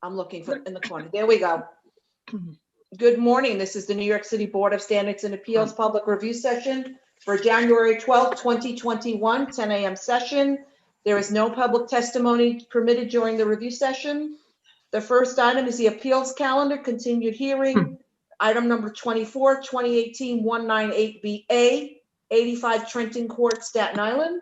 I'm looking for in the corner. There we go. Good morning. This is the New York City Board of Standards and Appeals Public Review Session for January 12th, 2021, 10 a.m. session. There is no public testimony permitted during the review session. The first item is the appeals calendar, continued hearing. Item number 24, 2018-198BA, 85 Trenton Court, Staten Island.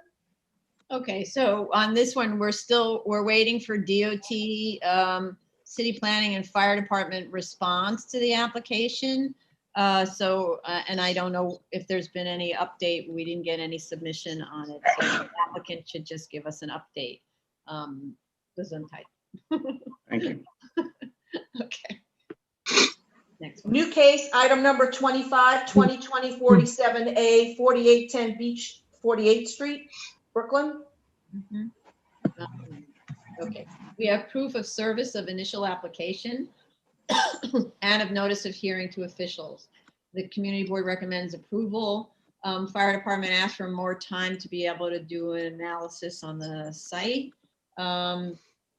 Okay, so on this one, we're waiting for DOT, City Planning and Fire Department response to the application. And I don't know if there's been any update. We didn't get any submission on it. So the applicant should just give us an update. Gesundheit. Thank you. Okay. Next one. New case, item number 25, 2020-47A, 4810 Beach 48th Street, Brooklyn. Okay, we have proof of service of initial application and of notice of hearing to officials. The community board recommends approval. Fire department asked for more time to be able to do an analysis on the site.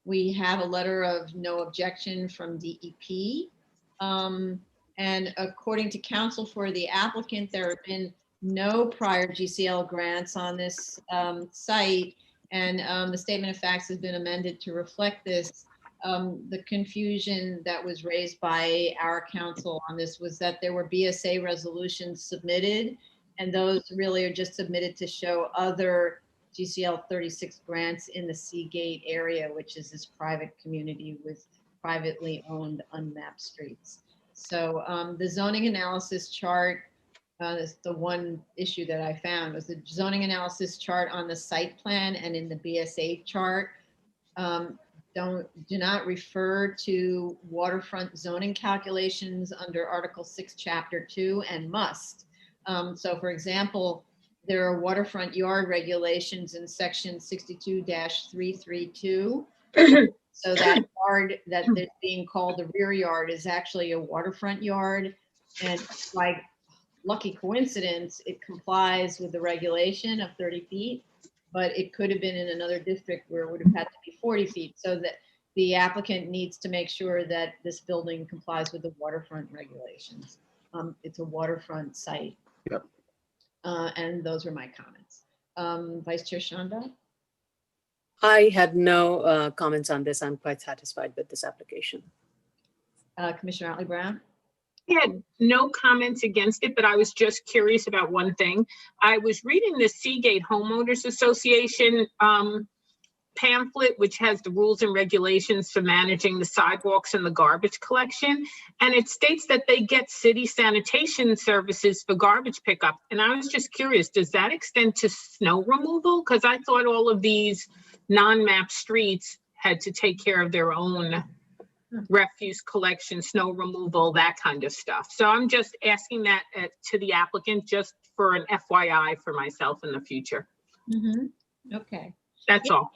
We have a letter of no objection from DEP. And according to counsel for the applicant, there have been no prior GCL grants on this site, and the statement of facts has been amended to reflect this. The confusion that was raised by our counsel on this was that there were BSA resolutions submitted, and those really are just submitted to show other GCL 36 grants in the Seagate area, which is this private community with privately owned unmapped streets. So the zoning analysis chart, that's the one issue that I found, was the zoning analysis chart on the site plan and in the BSA chart do not refer to waterfront zoning calculations under Article 6, Chapter 2, and must. So for example, there are waterfront yard regulations in section 62-332. So that yard that is being called the rear yard is actually a waterfront yard. And like lucky coincidence, it complies with the regulation of 30 feet, but it could have been in another district where it would have had to be 40 feet. So that the applicant needs to make sure that this building complies with the waterfront regulations. It's a waterfront site. Yep. And those were my comments. Vice Chair Shanda? I had no comments on this. I'm quite satisfied with this application. Commissioner Otley Brown? I had no comments against it, but I was just curious about one thing. I was reading the Seagate Homeowners Association pamphlet, which has the rules and regulations for managing the sidewalks and the garbage collection. And it states that they get city sanitation services for garbage pickup. And I was just curious, does that extend to snow removal? Because I thought all of these non-mapped streets had to take care of their own refuse collection, snow removal, that kind of stuff. So I'm just asking that to the applicant, just for an FYI for myself in the future. Okay. That's all.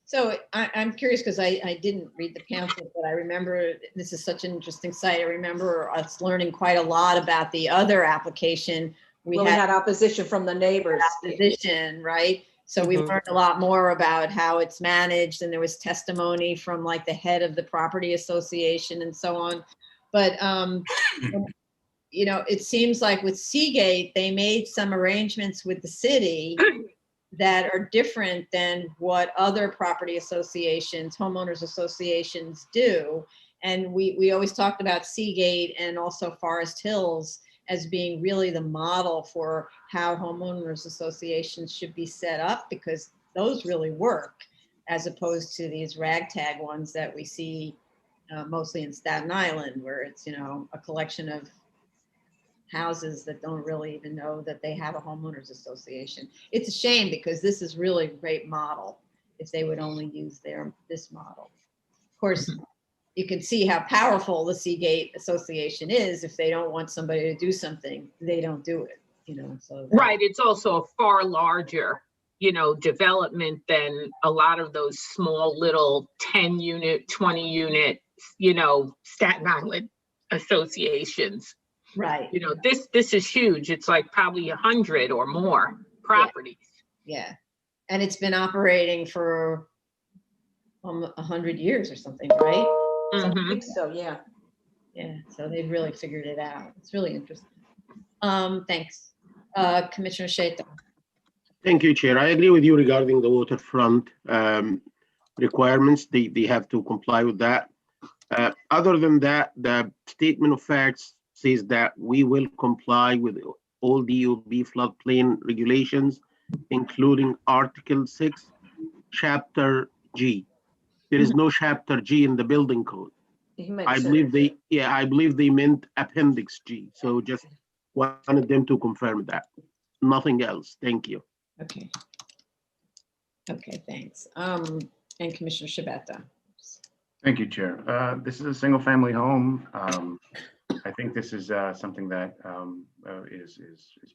So I'm curious because I didn't read the pamphlet, but I remember this is such an interesting site. I remember us learning quite a lot about the other application. We had opposition from the neighbors. Opposition, right? So we learned a lot more about how it's managed, and there was testimony from like the head of the property association and so on. But, you know, it seems like with Seagate, they made some arrangements with the city that are different than what other property associations, homeowners associations do. And we always talked about Seagate and also Forest Hills as being really the model for how homeowners associations should be set up, because those really work, as opposed to these ragtag ones that we see mostly in Staten Island, where it's, you know, a collection of houses that don't really even know that they have a homeowners association. It's a shame, because this is really a great model if they would only use this model. Of course, you can see how powerful the Seagate Association is. If they don't want somebody to do something, they don't do it, you know. So right, it's also a far larger, you know, development than a lot of those small little 10 unit, 20 unit, you know, Staten Island associations. Right. You know, this is huge. It's like probably 100 or more properties. Yeah. And it's been operating for 100 years or something, right? I Mhm. think so, yeah. Yeah, so they've really figured it out. It's really interesting. Thanks. Commissioner Sheta. Thank you, Chair. I agree with you regarding the waterfront requirements. They have to comply with that. Other than that, the statement of facts says that we will comply with all DOB floodplain regulations, including Article 6, Chapter G. There is no Chapter G in the building code. He meant I certain. believe I believe they meant Appendix G. So just wanted them to confirm that. Nothing else. Thank you. Okay. Okay, thanks. And Commissioner Shabeta. Thank you, Chair. This is a single-family home. I think this is something that is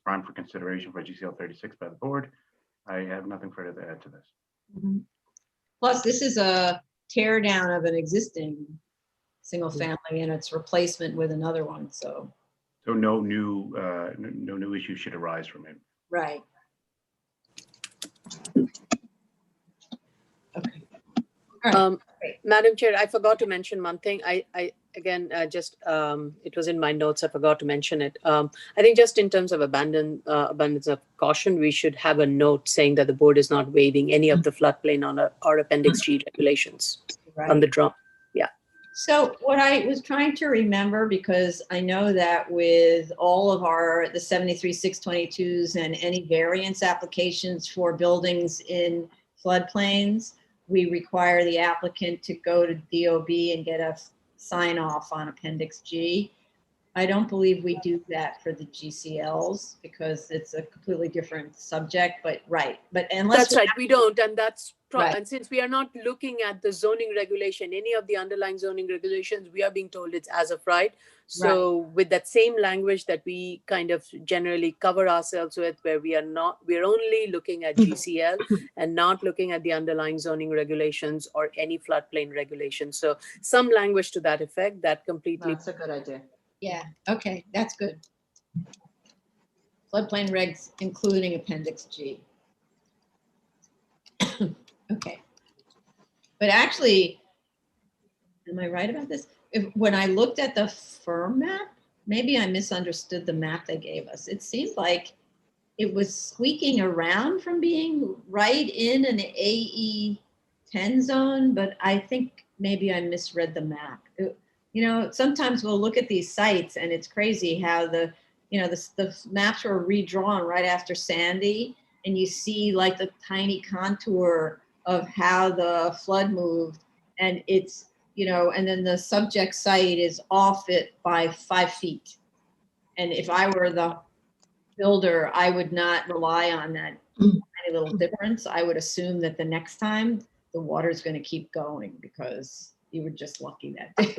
prime for consideration for GCL 36 by the board. I have nothing further to add to this. Plus, this is a tear down of an existing single family and its replacement with another one, so. So no new issue should arise from it. Right. Okay. All right. Great. Madam Chair, I forgot to mention one thing. I again, it was in my notes. I forgot to mention it. I think just in terms of abundance of caution, we should have a note saying that the board is not waiving any of the floodplain on our Appendix G regulations on the drum. So what I was trying to remember, because I know that with all of the 73-622s and any variance applications for buildings in floodplains, we require the applicant to go to DOB and get a sign off on Appendix G. I don't believe we do that for the GCLs because it's a completely different subject, but right. But unless That's right, we don't, and Right. and since we are not looking at the zoning regulation, any of the underlying zoning regulations, we are being told it's as of right. So with that same language that we kind of generally cover ourselves with, where we're only looking at GCL and not looking at the underlying zoning regulations or any floodplain regulations. So some language to that effect that completely. That's a good idea. Yeah, okay, that's good. Floodplain regs, including Appendix G. Okay. But actually, am I right about this? When I looked at the firm map, maybe I misunderstood the map they gave us. It seemed like it was squeaking around from being right in an AE 10 zone, but I think maybe I misread the map. Sometimes we'll look at these sites and it's crazy how the maps were redrawn right after Sandy, and you see like the tiny contour of how the flood moved, and it's, and then the subject site is off it by 5 feet. And if I were the builder, I would not rely on that tiny little difference. I would assume that the next time the water's going to keep going because you were just lucky that day.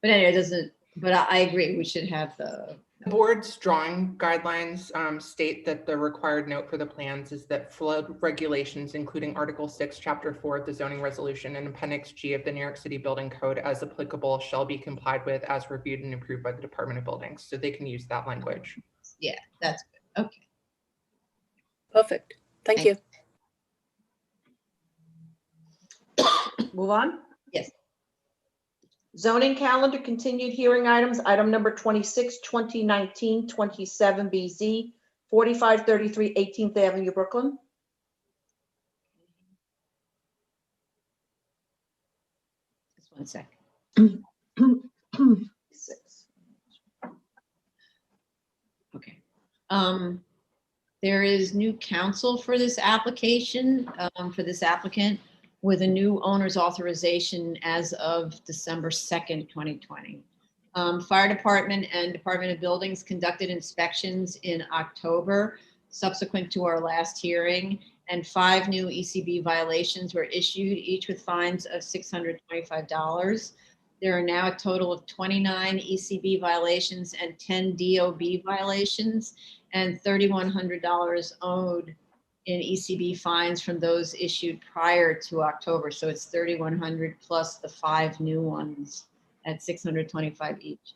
But anyway, but I agree, we should have the board's drawing guidelines state that the required note for the plans is that flood regulations, including Article 6, Chapter 4 of the zoning resolution and Appendix G of the New York City Building Code as applicable, shall be complied with as reviewed and approved by the Department of Buildings. So they can use that language. Yeah, that's good. Okay. Perfect. Thank you. Move on? Yes. Zoning calendar, continued hearing items, item number 26, 2019, 27 BZ, 4533 18th Avenue, Brooklyn. Just 1 sec. Okay. There is new counsel for this application, for this applicant, with a new owner's authorization as of December 2nd, 2020. Fire Department and Department of Buildings conducted inspections in October, subsequent to our last hearing, and 5 new ECB violations were issued, each with fines of $625. There are now a total of 29 ECB violations and 10 DOB violations, and $3,100 owed in ECB fines from those issued prior to October. So it's $3,100 plus the 5 new ones at $625 each.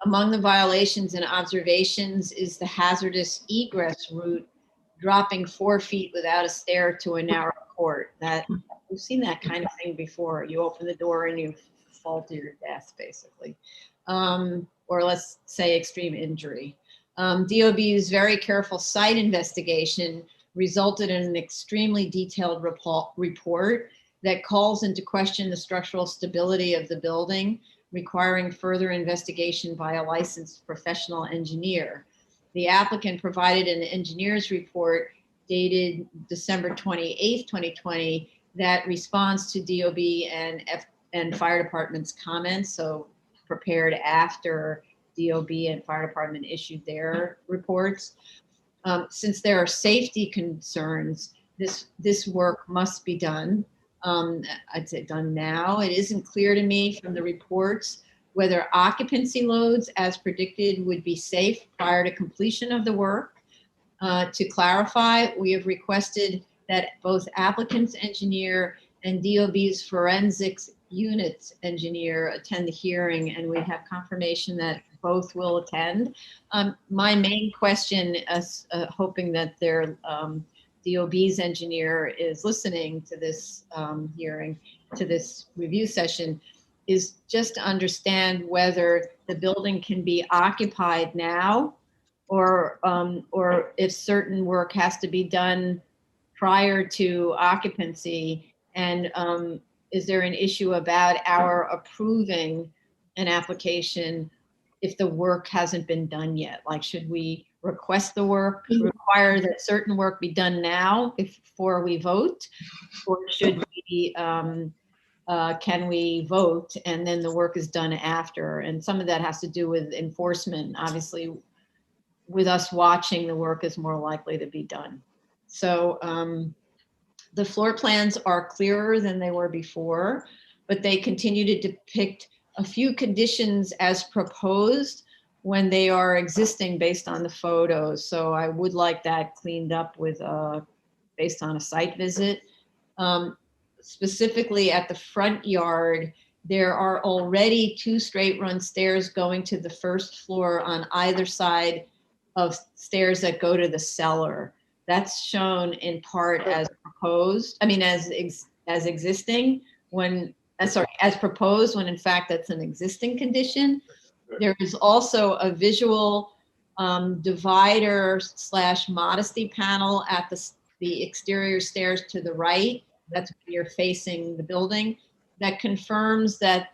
Among the violations and observations is the hazardous egress route, dropping 4 feet without a stair to a narrow court. That we've seen that kind of thing before. You open the door and you default to your death, basically. Or let's say extreme injury. DOB's very careful site investigation resulted in an extremely detailed report that calls into question the structural stability of the building, requiring further investigation by a licensed professional engineer. The applicant provided an engineer's report dated December 28th, 2020, that responds to DOB and fire department's comments, so prepared after DOB and fire department issued their reports. Since there are safety concerns, this work must be done. I'd say done now. It isn't clear to me from the reports whether occupancy loads as predicted would be safe prior to completion of the work. To clarify, we have requested that both applicant's engineer and DOB's forensics units engineer attend the hearing, and we have confirmation that both will attend. My main question is hoping that their DOB's engineer is listening to this hearing, to this review session, is just to understand whether the building can be occupied now, or if certain work has to be done prior to occupancy. And is there an issue about our approving an application if the work hasn't been done yet? Like, should we request the work, require that certain work be done now before we vote? Or should we, can we vote and then the work is done after? And some of that has to do with enforcement. Obviously, with us watching, the work is more likely to be done. So the floor plans are clearer than they were before, but they continue to depict a few conditions as proposed when they are existing based on the photos. So I would like that cleaned up with based on a site visit. Specifically at the front yard, there are already 2 straight run stairs going to the first floor on either side of stairs that go to the cellar. That's shown in part as proposed, I mean, as existing when, as proposed, when in fact that's an existing condition. There is also a visual divider / modesty panel at the exterior stairs to the right. That's when you're facing the building. That confirms that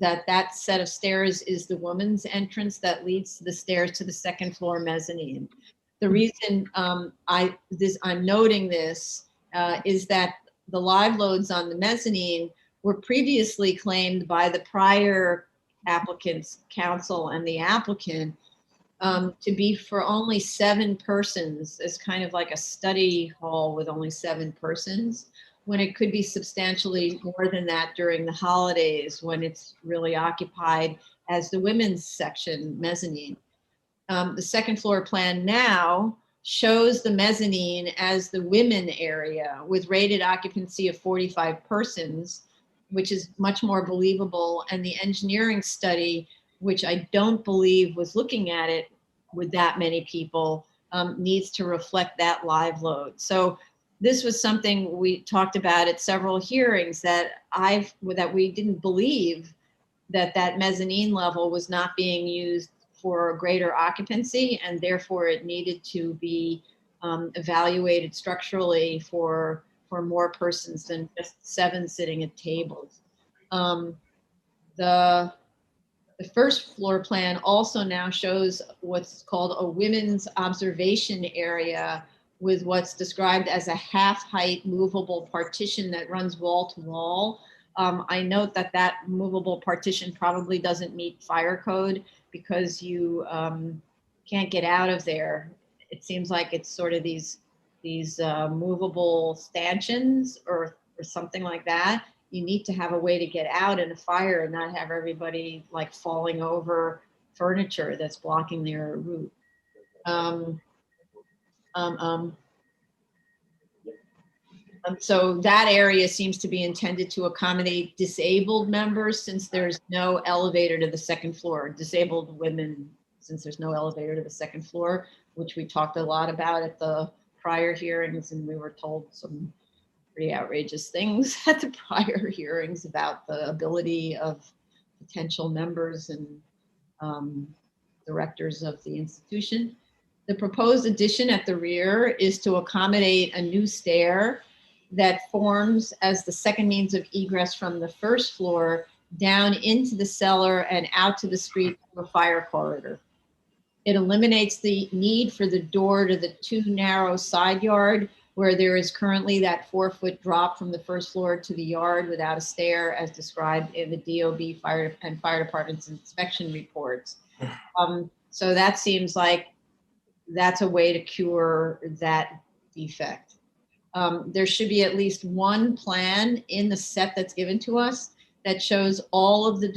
that set of stairs is the woman's entrance that leads to the stairs to the second floor mezzanine. The reason I'm noting this is that the live loads on the mezzanine were previously claimed by the prior applicant's counsel and the applicant to be for only 7 persons, as kind of like a study hall with only 7 persons, when it could be substantially more than that during the holidays when it's really occupied as the women's section mezzanine. The second floor plan now shows the mezzanine as the women area with rated occupancy of 45 persons, which is much more believable. And the engineering study, which I don't believe was looking at it with that many people, needs to reflect that live load. So this was something we talked about at several hearings that we didn't believe that mezzanine level was not being used for greater occupancy, and therefore it needed to be evaluated structurally for more persons than just 7 sitting at tables. The first floor plan also now shows what's called a women's observation area with what's described as a half-height movable partition that runs wall to wall. I note that movable partition probably doesn't meet fire code because you can't get out of there. It seems like it's sort of these movable stanchions or something like that. You need to have a way to get out in a fire and not have everybody like falling over furniture that's blocking their route. So that area seems to be intended to accommodate disabled members since there's no elevator to the second floor. Disabled women, since there's no elevator to the second floor, which we talked a lot about at the prior hearings, and we were told some pretty outrageous things at the prior hearings about the ability of potential members and directors of the institution. The proposed addition at the rear is to accommodate a new stair that forms as the second means of egress from the first floor down into the cellar and out to the street through a fire corridor. It eliminates the need for the door to the too narrow side yard where there is currently that 4-foot drop from the first floor to the yard without a stair as described in the DOB fire department's inspection reports. So that seems like that's a way to cure that defect. There should be at least one plan in the set that's given to us that shows all of the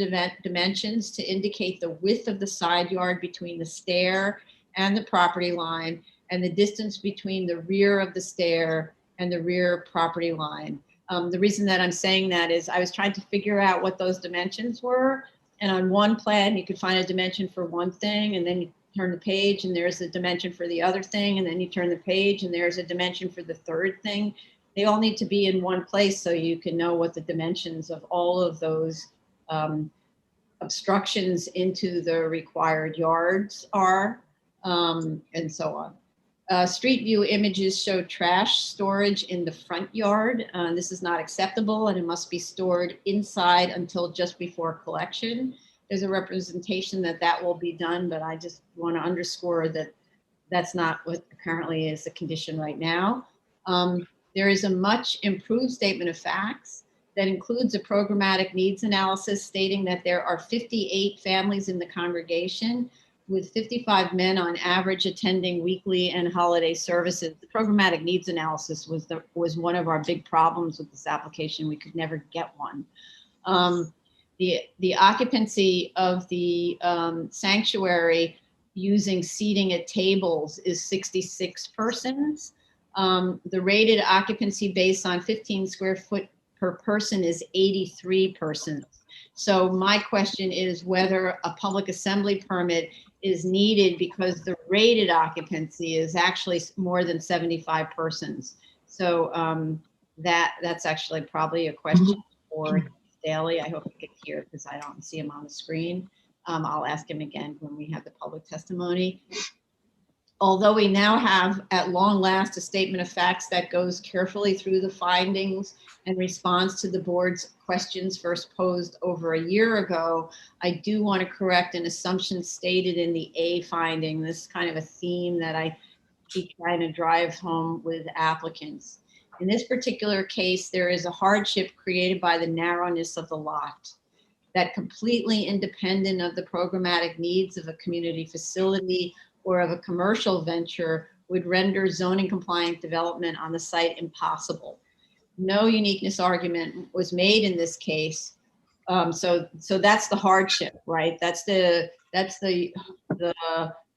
dimensions to indicate the width of the side yard between the stair and the property line and the distance between the rear of the stair and the rear property line. The reason that I'm saying that is I was trying to figure out what those dimensions were. And on one plan, you could find a dimension for one thing, and then you turn the page and there's a dimension for the other thing, and then you turn the page and there's a dimension for the third thing. They all need to be in one place so you can know what the dimensions of all of those obstructions into the required yards are, and so on. Street view images show trash storage in the front yard. This is not acceptable and it must be stored inside until just before collection. There's a representation that that will be done, but I just want to underscore that that's not what currently is the condition right now. There is a much improved statement of facts that includes a programmatic needs analysis stating that there are 58 families in the congregation with 55 men on average attending weekly and holiday services. The programmatic needs analysis was one of our big problems with this application. We could never get one. The occupancy of the sanctuary using seating at tables is 66 persons. The rated occupancy based on 15 square foot per person is 83 persons. So my question is whether a public assembly permit is needed because the rated occupancy is actually more than 75 persons. So that's actually probably a question for Daly. I hope he can hear because I don't see him on the screen. I'll ask him again when we have the public testimony. Although we now have at long last a statement of facts that goes carefully through the findings and responds to the board's questions first posed over a year ago, I do want to correct an assumption stated in the A finding. This is kind of a theme that I keep trying to drive home with applicants. In this particular case, there is a hardship created by the narrowness of the lot that completely independent of the programmatic needs of a community facility or of a commercial venture would render zoning compliant development on the site impossible. No uniqueness argument was made in this case. So that's the hardship, right? That's the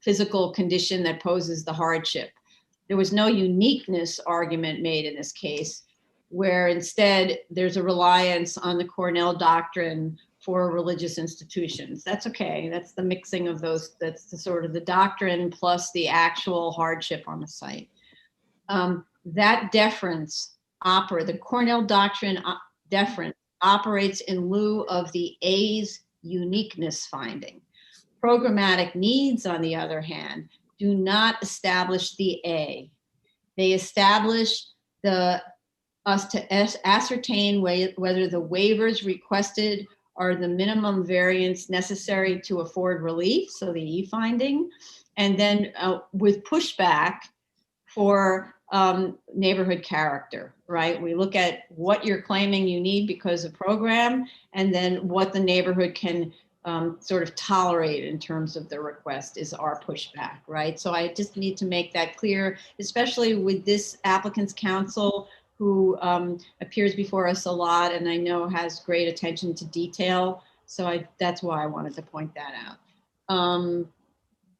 physical condition that poses the hardship. There was no uniqueness argument made in this case, where instead there's a reliance on the Cornell doctrine for religious institutions. That's okay. That's the mixing of those. That's the sort of the doctrine plus the actual hardship on the site. That deference the Cornell doctrine deference operates in lieu of the A's uniqueness finding. Programmatic needs, on the other hand, do not establish the A. They establish us to ascertain whether the waivers requested are the minimum variance necessary to afford relief, so the E finding, and then with pushback for neighborhood character, right? We look at what you're claiming you need because of program, and then what the neighborhood can sort of tolerate in terms of the request is our pushback, right? So I just need to make that clear, especially with this applicant's counsel who appears before us a lot and I know has great attention to detail. So that's why I wanted to point that out.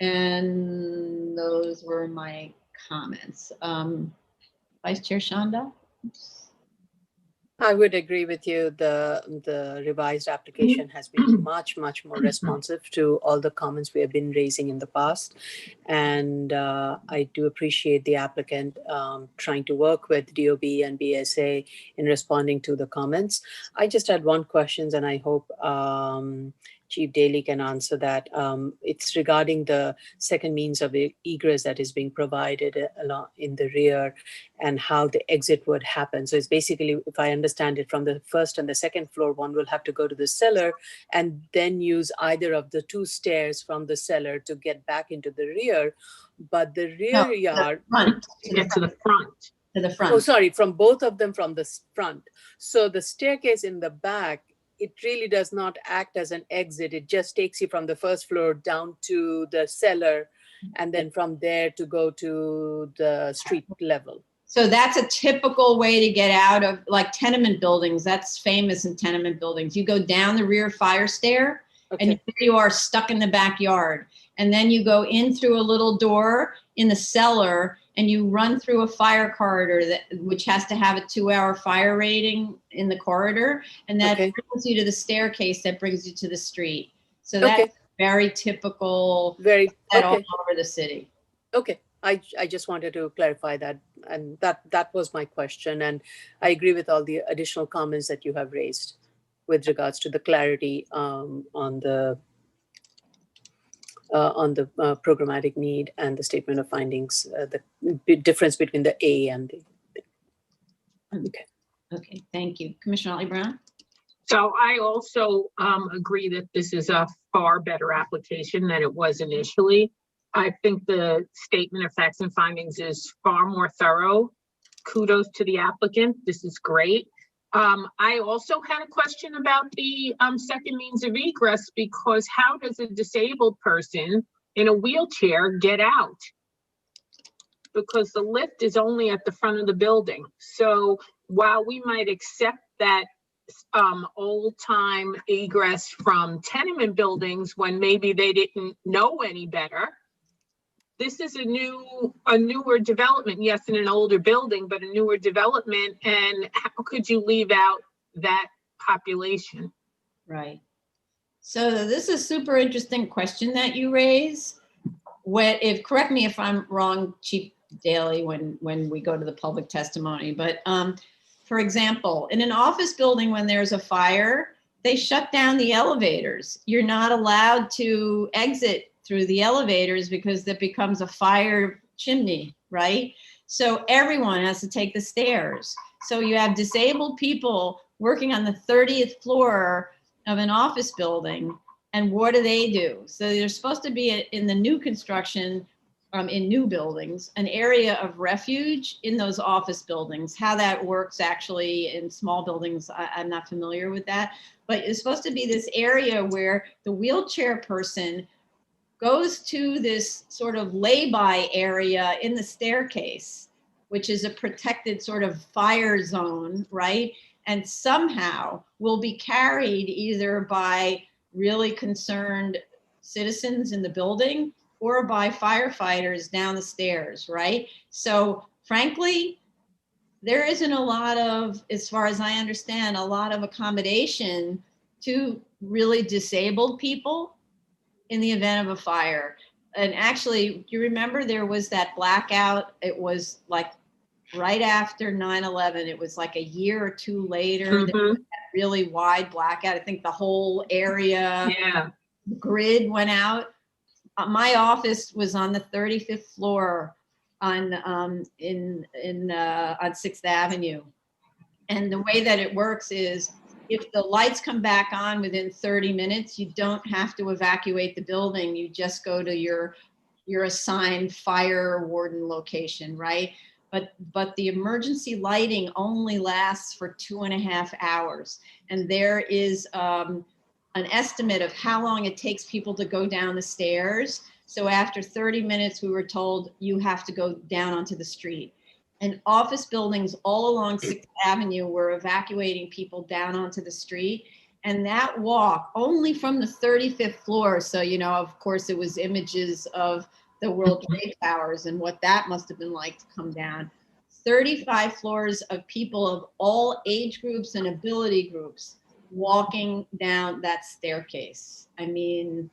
And those were my comments. Vice Chair Shanda? Oops. I would agree with you. The revised application has been much more responsive to all the comments we have been raising in the past. And I do appreciate the applicant trying to work with DOB and BSA in responding to the comments. I just had one question, and I hope Chief Daly can answer that. It's regarding the second means of egress that is being provided along in the rear and how the exit would happen. So it's basically, if I understand it, from the first and the second floor, one will have to go to the cellar and then use either of the two stairs from the cellar to get back into the rear. But the rear No, yard, Front, To get to the front. to the front. oh, sorry, from both of them from the front. So the staircase in the back, it really does not act as an exit. It just takes you from the first floor down to the cellar, and then from there to go to the street level. So that's a typical way to get out of, like, tenement buildings. That's famous in tenement buildings. You go down the rear fire stair, and Okay, here you are stuck in the backyard. And then you go in through a little door in the cellar, and you run through a fire corridor which has to have a 2-hour fire rating in the corridor. And that Okay. brings you to the staircase that brings you to the street. So that's okay, very typical very, all okay, over the city. okay. I just wanted to clarify that, and that was my question. And I agree with all the additional comments that you have raised with regards to the clarity on the programmatic need and the statement of findings, the difference between the A and the. Okay. Okay, thank you. Commissioner Ollie Brown? So I also agree that this is a far better application than it was initially. I think the statement of facts and findings is far more thorough. Kudos to the applicant. This is great. I also had a question about the second means of egress, because how does a disabled person in a wheelchair get out? Because the lift is only at the front of the building. So while we might accept that old time egress from tenement buildings when maybe they didn't know any better, this is a newer development, yes, in an older building, but a newer development. And how could you leave out that population? Right. So this is a super interesting question that you raise. Correct me if I'm wrong, Chief Daly, when we go to the public testimony, but for example, in an office building, when there's a fire, they shut down the elevators. You're not allowed to exit through the elevators because that becomes a fire chimney, right? So everyone has to take the stairs. So you have disabled people working on the 30th floor of an office building, and what do? So there's supposed to be in the new construction, in new buildings, an area of refuge in those office buildings. How that works actually in small buildings, I'm not familiar with that, but it's supposed to be this area where the wheelchair person goes to this sort of lay-by area in the staircase, which is a protected sort of fire zone, right? And somehow will be carried either by really concerned citizens in the building or by firefighters down the stairs, right? So frankly, there isn't a lot of, as far as I understand, a lot of accommodation to really disabled people in the event of a fire. And actually, do you remember there was that blackout? It was like right after 9/11. It was like a year or two later, there was that really wide blackout. I think the whole area grid went out. My office was on the 35th floor on 6th Avenue. And the way that it works is, if the lights come back on within 30 minutes, you don't have to evacuate the building. You just go to your assigned fire warden location, right? But the emergency lighting only lasts for 2.5 hours. And there is an estimate of how long it takes people to go down the stairs. So after 30 minutes, we were told you have to go down onto the street. And office buildings all along 6th Avenue were evacuating people down onto the street. And that walk only from the 35th floor. So, of course, it was images of the World Trade Towers and what that must have been like to come down. 35 floors of people of all age groups and ability groups walking down that staircase. I mean,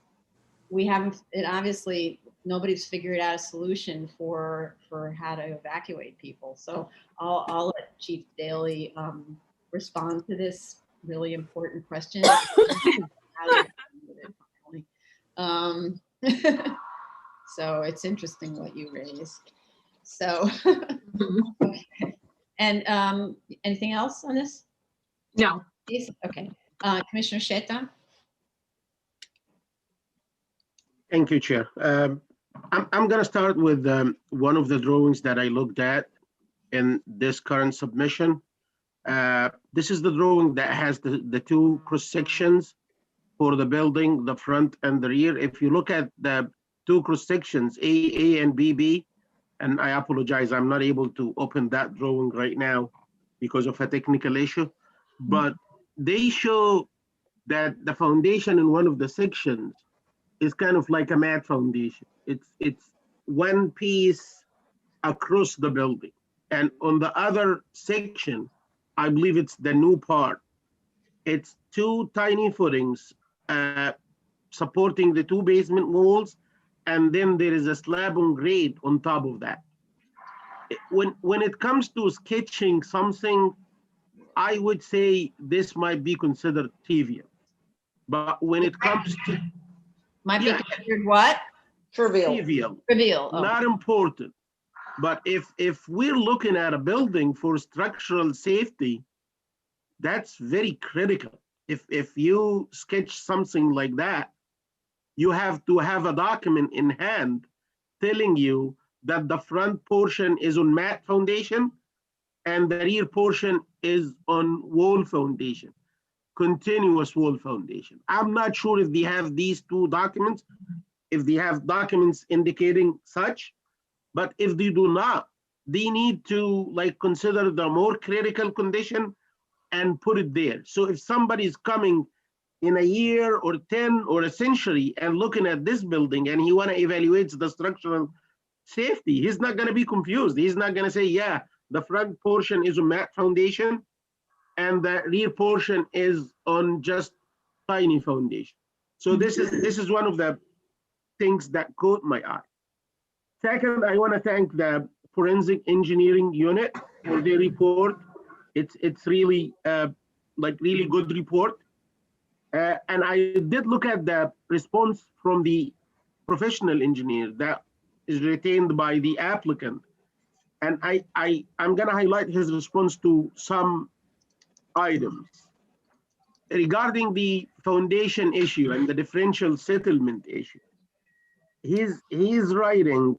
we haven't, it obviously, nobody's figured out a solution for how to evacuate people. So I'll let Chief Daly respond to this really important question. How to evacuate it finally. So it's interesting what you raised. So, okay. And anything else on this? No. Yes? Okay. Commissioner Sheta? Thank you, Chair. I'm going to start with one of the drawings that I looked at in this current submission. This is the drawing that has the two cross sections for the building, the front and the rear. If you look at the two cross sections, A and BB, and I apologize, I'm not able to open that drawing right now because of a technical issue, but they show that the foundation in one of the sections is kind of like a mat foundation. It's one piece across the building. And on the other section, I believe it's the new part. It's two tiny footings supporting the two basement walls, and then there is a slab on grade on top of that. When it comes to sketching something, I would say this might be considered trivial. But when it comes to Might be considered what? Trivial. trivial, Trivial. Oh. not important. But if we're looking at a building for structural safety, that's very critical. If you sketch something like that, you have to have a document in hand telling you that the front portion is on mat foundation and the rear portion is on wall foundation, continuous wall foundation. I'm not sure if they have these two documents, if they have documents indicating such, but if they do not, they need to like consider the more critical condition and put it there. So if somebody's coming in a year or 10 or a century and looking at this building and he want to evaluate the structural safety, he's not going to be confused. He's not going to say, yeah, the front portion is a mat foundation and the rear portion is on just tiny foundation. So this is one of the things that caught my eye. Second, I want to thank the forensic engineering unit for their report. It's really really good report. And I did look at the response from the professional engineer that is retained by the applicant. And I'm going to highlight his response to some items. Regarding the foundation issue and the differential settlement issue, he's writing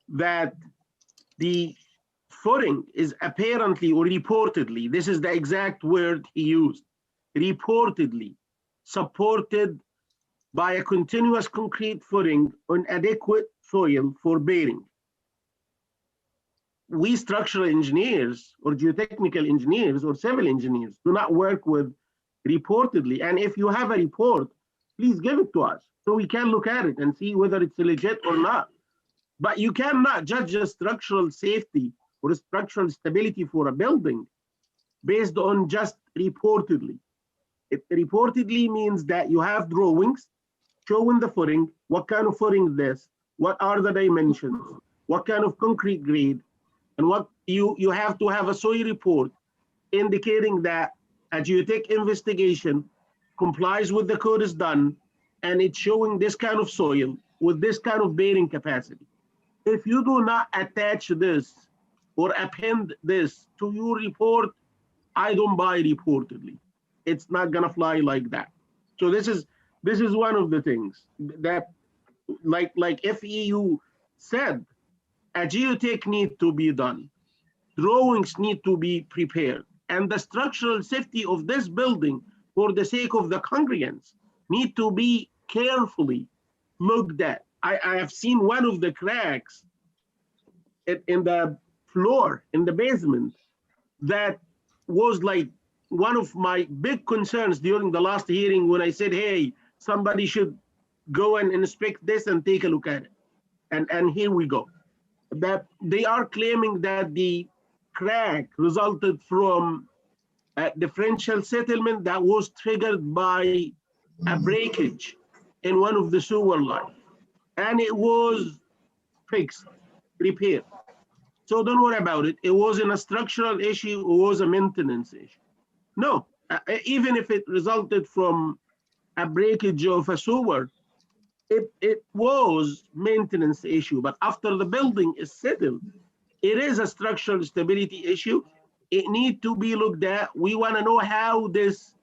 that the footing is apparently or reportedly, this is the exact word he used, reportedly supported by a continuous concrete footing on adequate soil for bearing. We structural engineers or geotechnical engineers or civil engineers do not work with reportedly. And if you have a report, please give it to us so we can look at it and see whether it's legit or not. But you cannot judge the structural safety or structural stability for a building based on just reportedly. It reportedly means that you have drawings showing the footing, what kind of footing is this, what are the dimensions, what kind of concrete grade, and what you have to have a soil report indicating that a geotech investigation complies with the code is done, and it's showing this kind of soil with this kind of bearing capacity. If you do not attach this or append this to your report, I don't buy reportedly. It's not gonna fly like that. So this is one of the things that, like FEU said, a geotech need to be done. Drawings need to be prepared. And the structural safety of this building, for the sake of the congregants, need to be carefully looked at. I have seen one of the cracks in the floor, in the basement, that was like one of my big concerns during the last hearing when I said, hey, somebody should go and inspect this and take a look at it. And here we go. That they are claiming that the crack resulted from a differential settlement that was triggered by a breakage in one of the sewer lines. And it was fixed, repaired. So don't worry about it. It wasn't a structural issue, it was a maintenance issue. No, even if it resulted from a breakage of a sewer, it was maintenance issue. But after the building is settled, it is a structural stability issue. It needs to be looked at. We want to know how this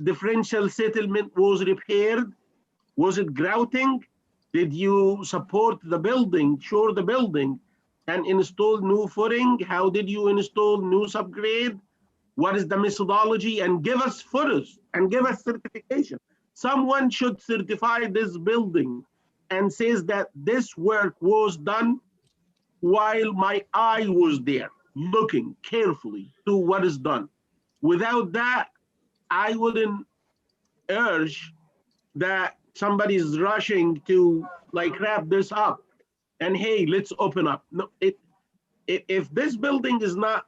differential settlement was repaired. Was it grouting? Did you support the building, shore the building, and install new footing? How did you install new subgrade? What is the methodology? And give us photos and give us certification. Someone should certify this building and says that this work was done while my eye was there, looking carefully to what is done. Without that, I wouldn't urge that somebody is rushing to like wrap this up and hey, let's open up. No, if this building is not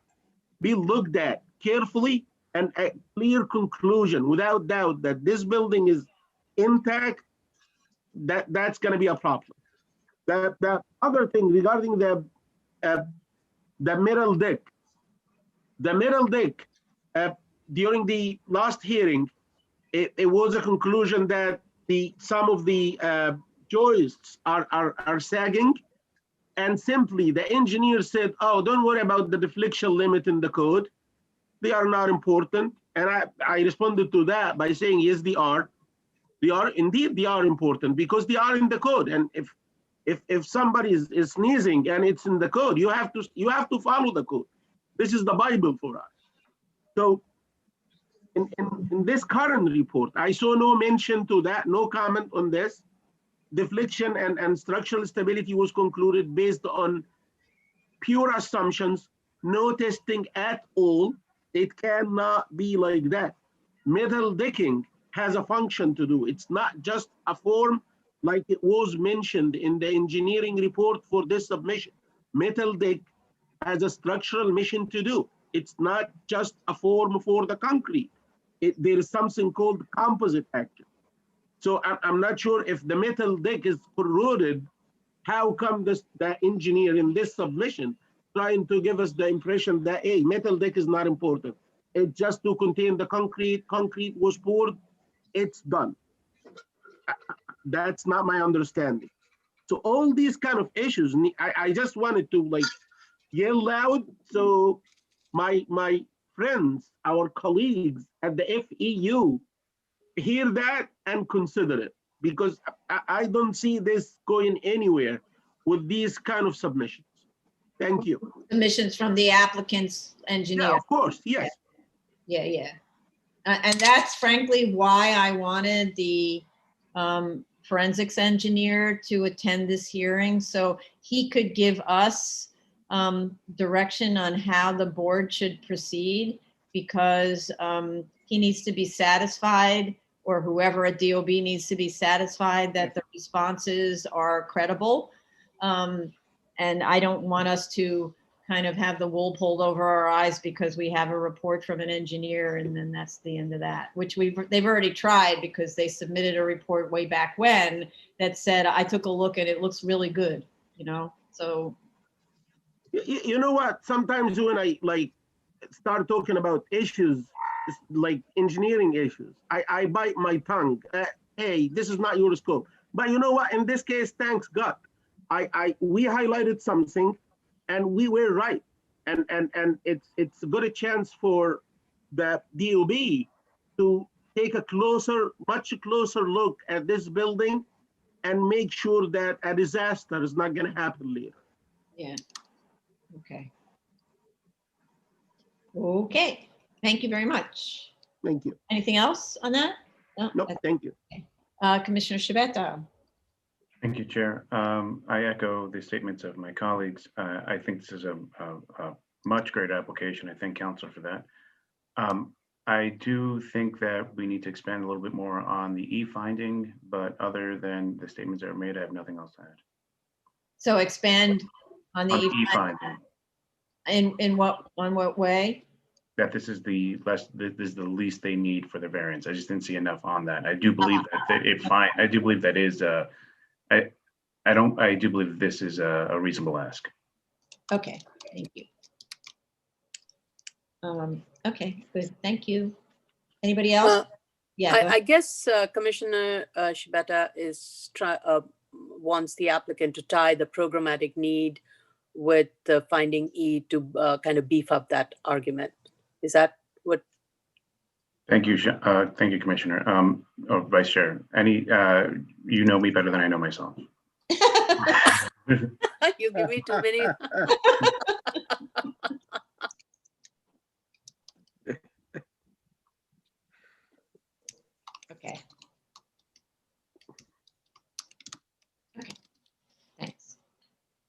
be looked at carefully and a clear conclusion, without doubt, that this building is intact, that's going to be a problem. The other thing regarding the middle deck, during the last hearing, it was a conclusion that some of the joists are sagging, and simply the engineer said, oh, don't worry about the deflection limit in the code. They are not important. And I responded to that by saying, yes, they are. They are indeed, they are important because they are in the code. And if somebody is sneezing and it's in the code, you have to follow the code. This is the Bible for us. So in this current report, I saw no mention to that, no comment on this. Deflection and structural stability was concluded based on pure assumptions, no testing at all. It cannot be like that. Metal decking has a function to do. It's not just a form like it was mentioned in the engineering report for this submission. Metal deck has a structural mission to do. It's not just a form for the concrete. There is something called composite action. So I'm not sure if the metal deck is corroded, how come the engineer in this submission trying to give us the impression that, hey, metal deck is not important. It's just to contain the concrete. Concrete was poured, it's done. That's not my understanding. So all these kind of issues, I just wanted to like yell loud so my friends, our colleagues at the FEU hear that and consider it, because I don't see this going anywhere with these kind of submissions. Thank you. Submissions from the applicant's engineer. Yeah, of course, yes. Yeah. And that's frankly why I wanted the forensics engineer to attend this hearing, so he could give us direction on how the board should proceed, because he needs to be satisfied, or whoever at DOB needs to be satisfied that the responses are credible. And I don't want us to kind of have the wool pulled over our eyes because we have a report from an engineer and then that's the end of that, which they've already tried, because they submitted a report way back when that said, I took a look and it looks really good, so. You know what, sometimes when I like start talking about issues, like engineering issues, I bite my tongue. Hey, this is not your scope. But you know what, in this case, thanks God, we highlighted something and we were right. And it's a good chance for the DOB to take a much closer look at this building and make sure that a disaster is not going to happen later. Yeah. Okay. Okay. Thank you very much. Thank you. Anything else on that? No, thank you. Commissioner Shabeta. Thank you, Chair. I echo the statements of my colleagues. I think this is a much greater application. I thank Council for that. I do think that we need to expand a little bit more on the e-finding, but other than the statements that are made, I have nothing else to add. So expand on the e-finding. on what way? That this is the least they need for the variance. I just didn't see enough on that. I do believe that it fine. I do believe that is I do believe this is a reasonable ask. Okay, thank you. Okay, good, thank you. Anybody else? Yeah, go I ahead. guess Commissioner Shibata wants the applicant to tie the programmatic need with the finding E to kind of beef up that argument. Is that what? Thank you, Commissioner. Or Vice Chair. You know me better than I know myself. You give me too many. Okay. Okay, thanks.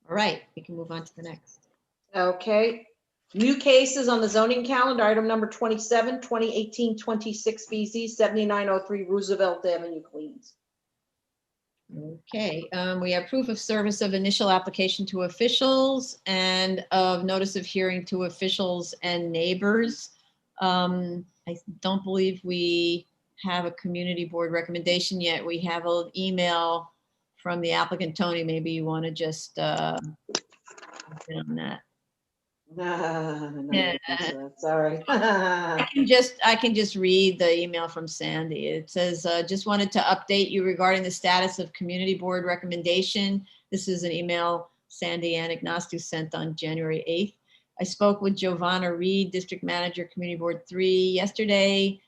All right, we can move on to the next. Okay. New cases on the zoning calendar, item number 27, 2018-26 BZ, 7903 Roosevelt Avenue, Queens. Okay, we have proof of service of initial application to officials and of notice of hearing to officials and neighbors. I don't believe we have a community board recommendation yet. We have an email from the applicant, Tony. Maybe you want to just on that. No, Yeah. sorry. I can just read the email from Sandy. It says, just wanted to update you regarding the status of community board recommendation. This is an email Sandy Anagnostou sent on January 8th. I spoke with Giovanna Reed, District Manager, Community Board 3 yesterday.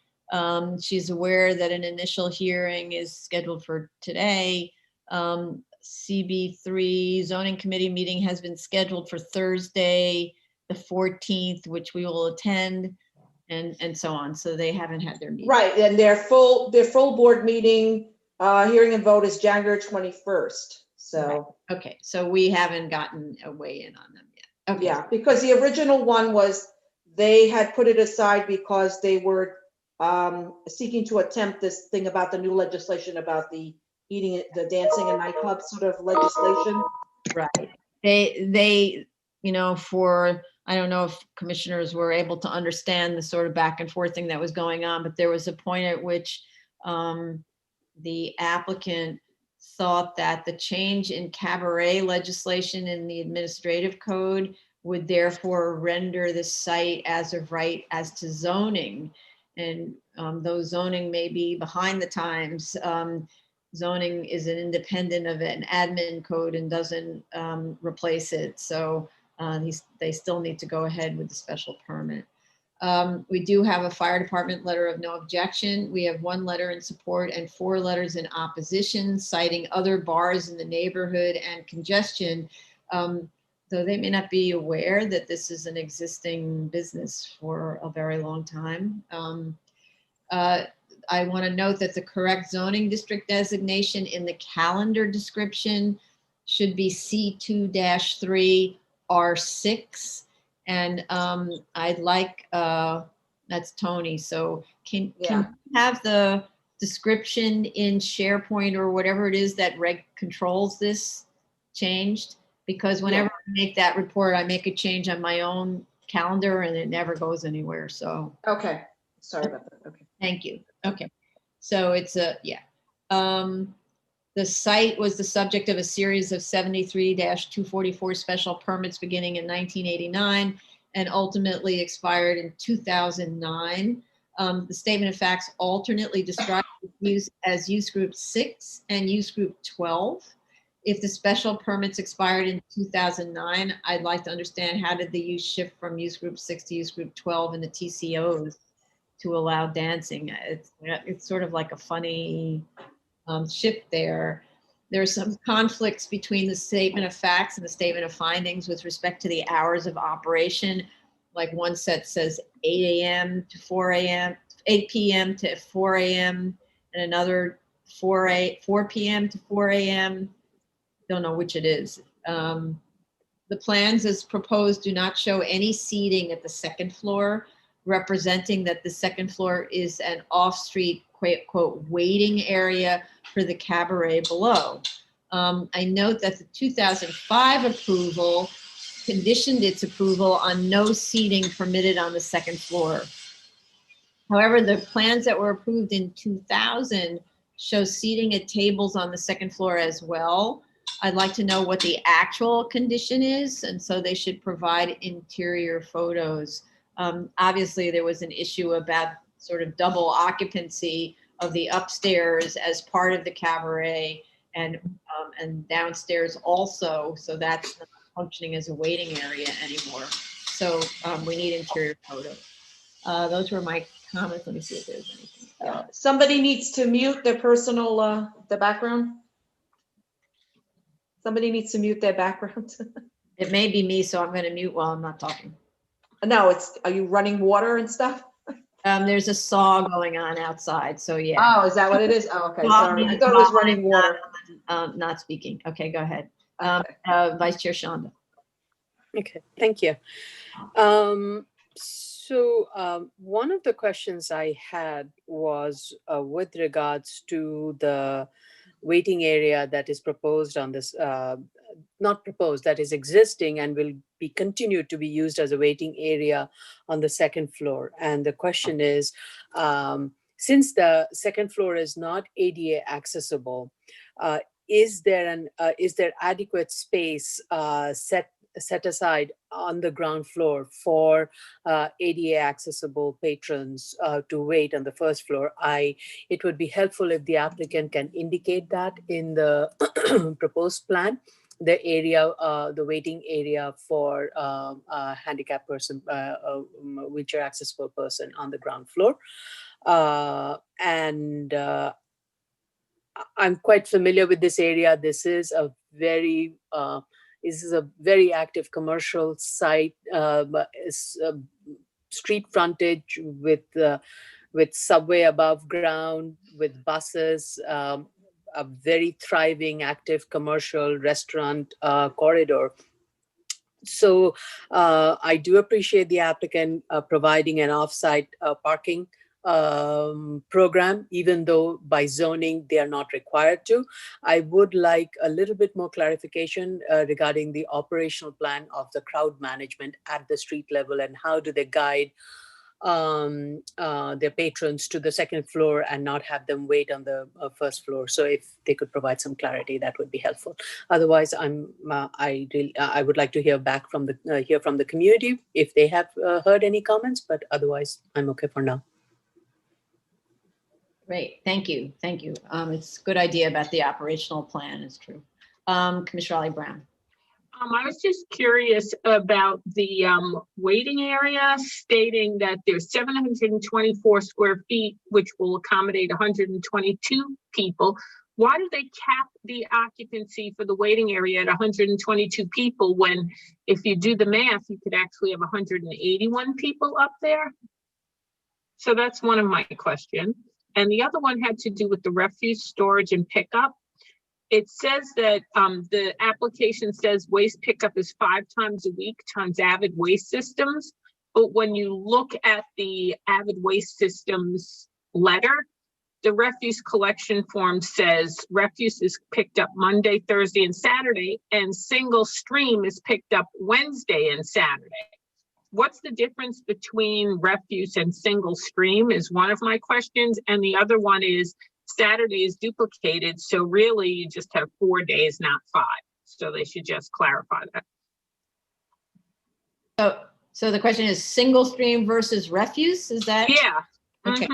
She's aware that an initial hearing is scheduled for today. CB3 zoning committee meeting has been scheduled for Thursday, the 14th, which we will attend, and so on. So they haven't had their meeting. Right, and their full board meeting, hearing and vote is January 21st. So. Okay, so we haven't gotten a weigh in on them yet. Okay. Yeah, because the original one was, they had put it aside because they were seeking to attempt this thing about the new legislation about the the dancing and nightclub sort of legislation. Right. They, I don't know if commissioners were able to understand the sort of back and forth thing that was going on, but there was a point at which the applicant thought that the change in cabaret legislation in the administrative code would therefore render the site as of right as to zoning. And though zoning may be behind the times, zoning is an independent of an admin code and doesn't replace it. So they still need to go ahead with the special permit. We do have a fire department letter of no objection. We have 1 letter in support and 4 letters in opposition, citing other bars in the neighborhood and congestion. Though they may not be aware that this is an existing business for a very long time. I want to note that the correct zoning district designation in the calendar description should be C2-3 R6. And I'd like, that's Tony. So can you have the description in SharePoint or whatever it is that controls this changed? Because whenever I make that report, I make a change on my own calendar and it never goes anywhere. So. Okay, sorry about that. Okay. Thank you. Okay. So it's the site was the subject of a series of 73-244 special permits beginning in 1989 and ultimately expired in 2009. The statement of facts alternately describes use as use group 6 and use group 12. If the special permits expired in 2009, I'd like to understand how did the use shift from use group 6 to use group 12 in the TCOs to allow dancing. It's sort of like a funny shift there. There are some conflicts between the statement of facts and the statement of findings with respect to the hours of operation. Like one set says 8 a.m. to 4 a.m., 8 p.m. to 4 a.m., and another 4 p.m. to 4 a.m. Don't know which it is. The plans as proposed do not show any seating at the second floor, representing that the second floor is an off-street, quote, waiting area for the cabaret below. I note that the 2005 approval conditioned its approval on no seating permitted on the second floor. However, the plans that were approved in 2000 show seating at tables on the second floor as well. I'd like to know what the actual condition is, and so they should provide interior photos. Obviously, there was an issue about sort of double occupancy of the upstairs as part of the cabaret and downstairs also, so that's not functioning as a waiting area anymore. So we need interior photos. Those were my comments. Let me see if there's anything. Somebody needs to mute their personal, the background. Somebody needs to mute their background. It may be me, so I'm going to mute while I'm not talking. No, are you running water and stuff? There's a saw going on outside, so yeah. Oh, is that what it is? Oh, okay, sorry. I thought it was running water. Not speaking. Okay, go ahead. Okay. Vice Chair Shonda. Okay, thank you. One of the questions I had was with regards to the waiting area that is proposed on this, not proposed, that is existing and will be continued to be used as a waiting area on the second floor. And the question is, since the second floor is not ADA accessible, is there adequate space set aside on the ground floor for ADA accessible patrons to wait on the first floor? It would be helpful if the applicant can indicate that in the proposed plan, the area, the waiting area for a handicapped person, wheelchair accessible person on the ground floor. I'm quite familiar with this area. This is a very active commercial site, street frontage with subway above ground, with buses, a very thriving, active commercial restaurant corridor. So I do appreciate the applicant providing an off-site parking program, even though by zoning they are not required to. I would like a little bit more clarification regarding the operational plan of the crowd management at the street level, and how do they guide their patrons to the second floor and not have them wait on the first floor. So if they could provide some clarity, that would be helpful. Otherwise, I would like to hear back from the community if they have heard any comments, but otherwise I'm okay for now. Great, thank you, thank you. It's a good idea about the operational plan, it's true. Commissioner Ali Brown. I was just curious about the waiting area, stating that there's 724 square feet, which will accommodate 122 people. Why do they cap the occupancy for the waiting area at 122 people when, if you do the math, you could actually have 181 people up there? So that's one of my questions. And the other one had to do with the refuse storage and pickup. It says that the application says waste pickup is 5 times a week times Avid Waste Systems. But when you look at the Avid Waste Systems letter, the refuse collection form says refuse is picked up Monday, Thursday, and Saturday, and single stream is picked up Wednesday and Saturday. What's the difference between refuse and single stream is one of my questions. And the other one is Saturday is duplicated. So really you just have 4 days, not 5. So they should just clarify that. So the question is single stream versus refuse, is that? Yeah. Okay.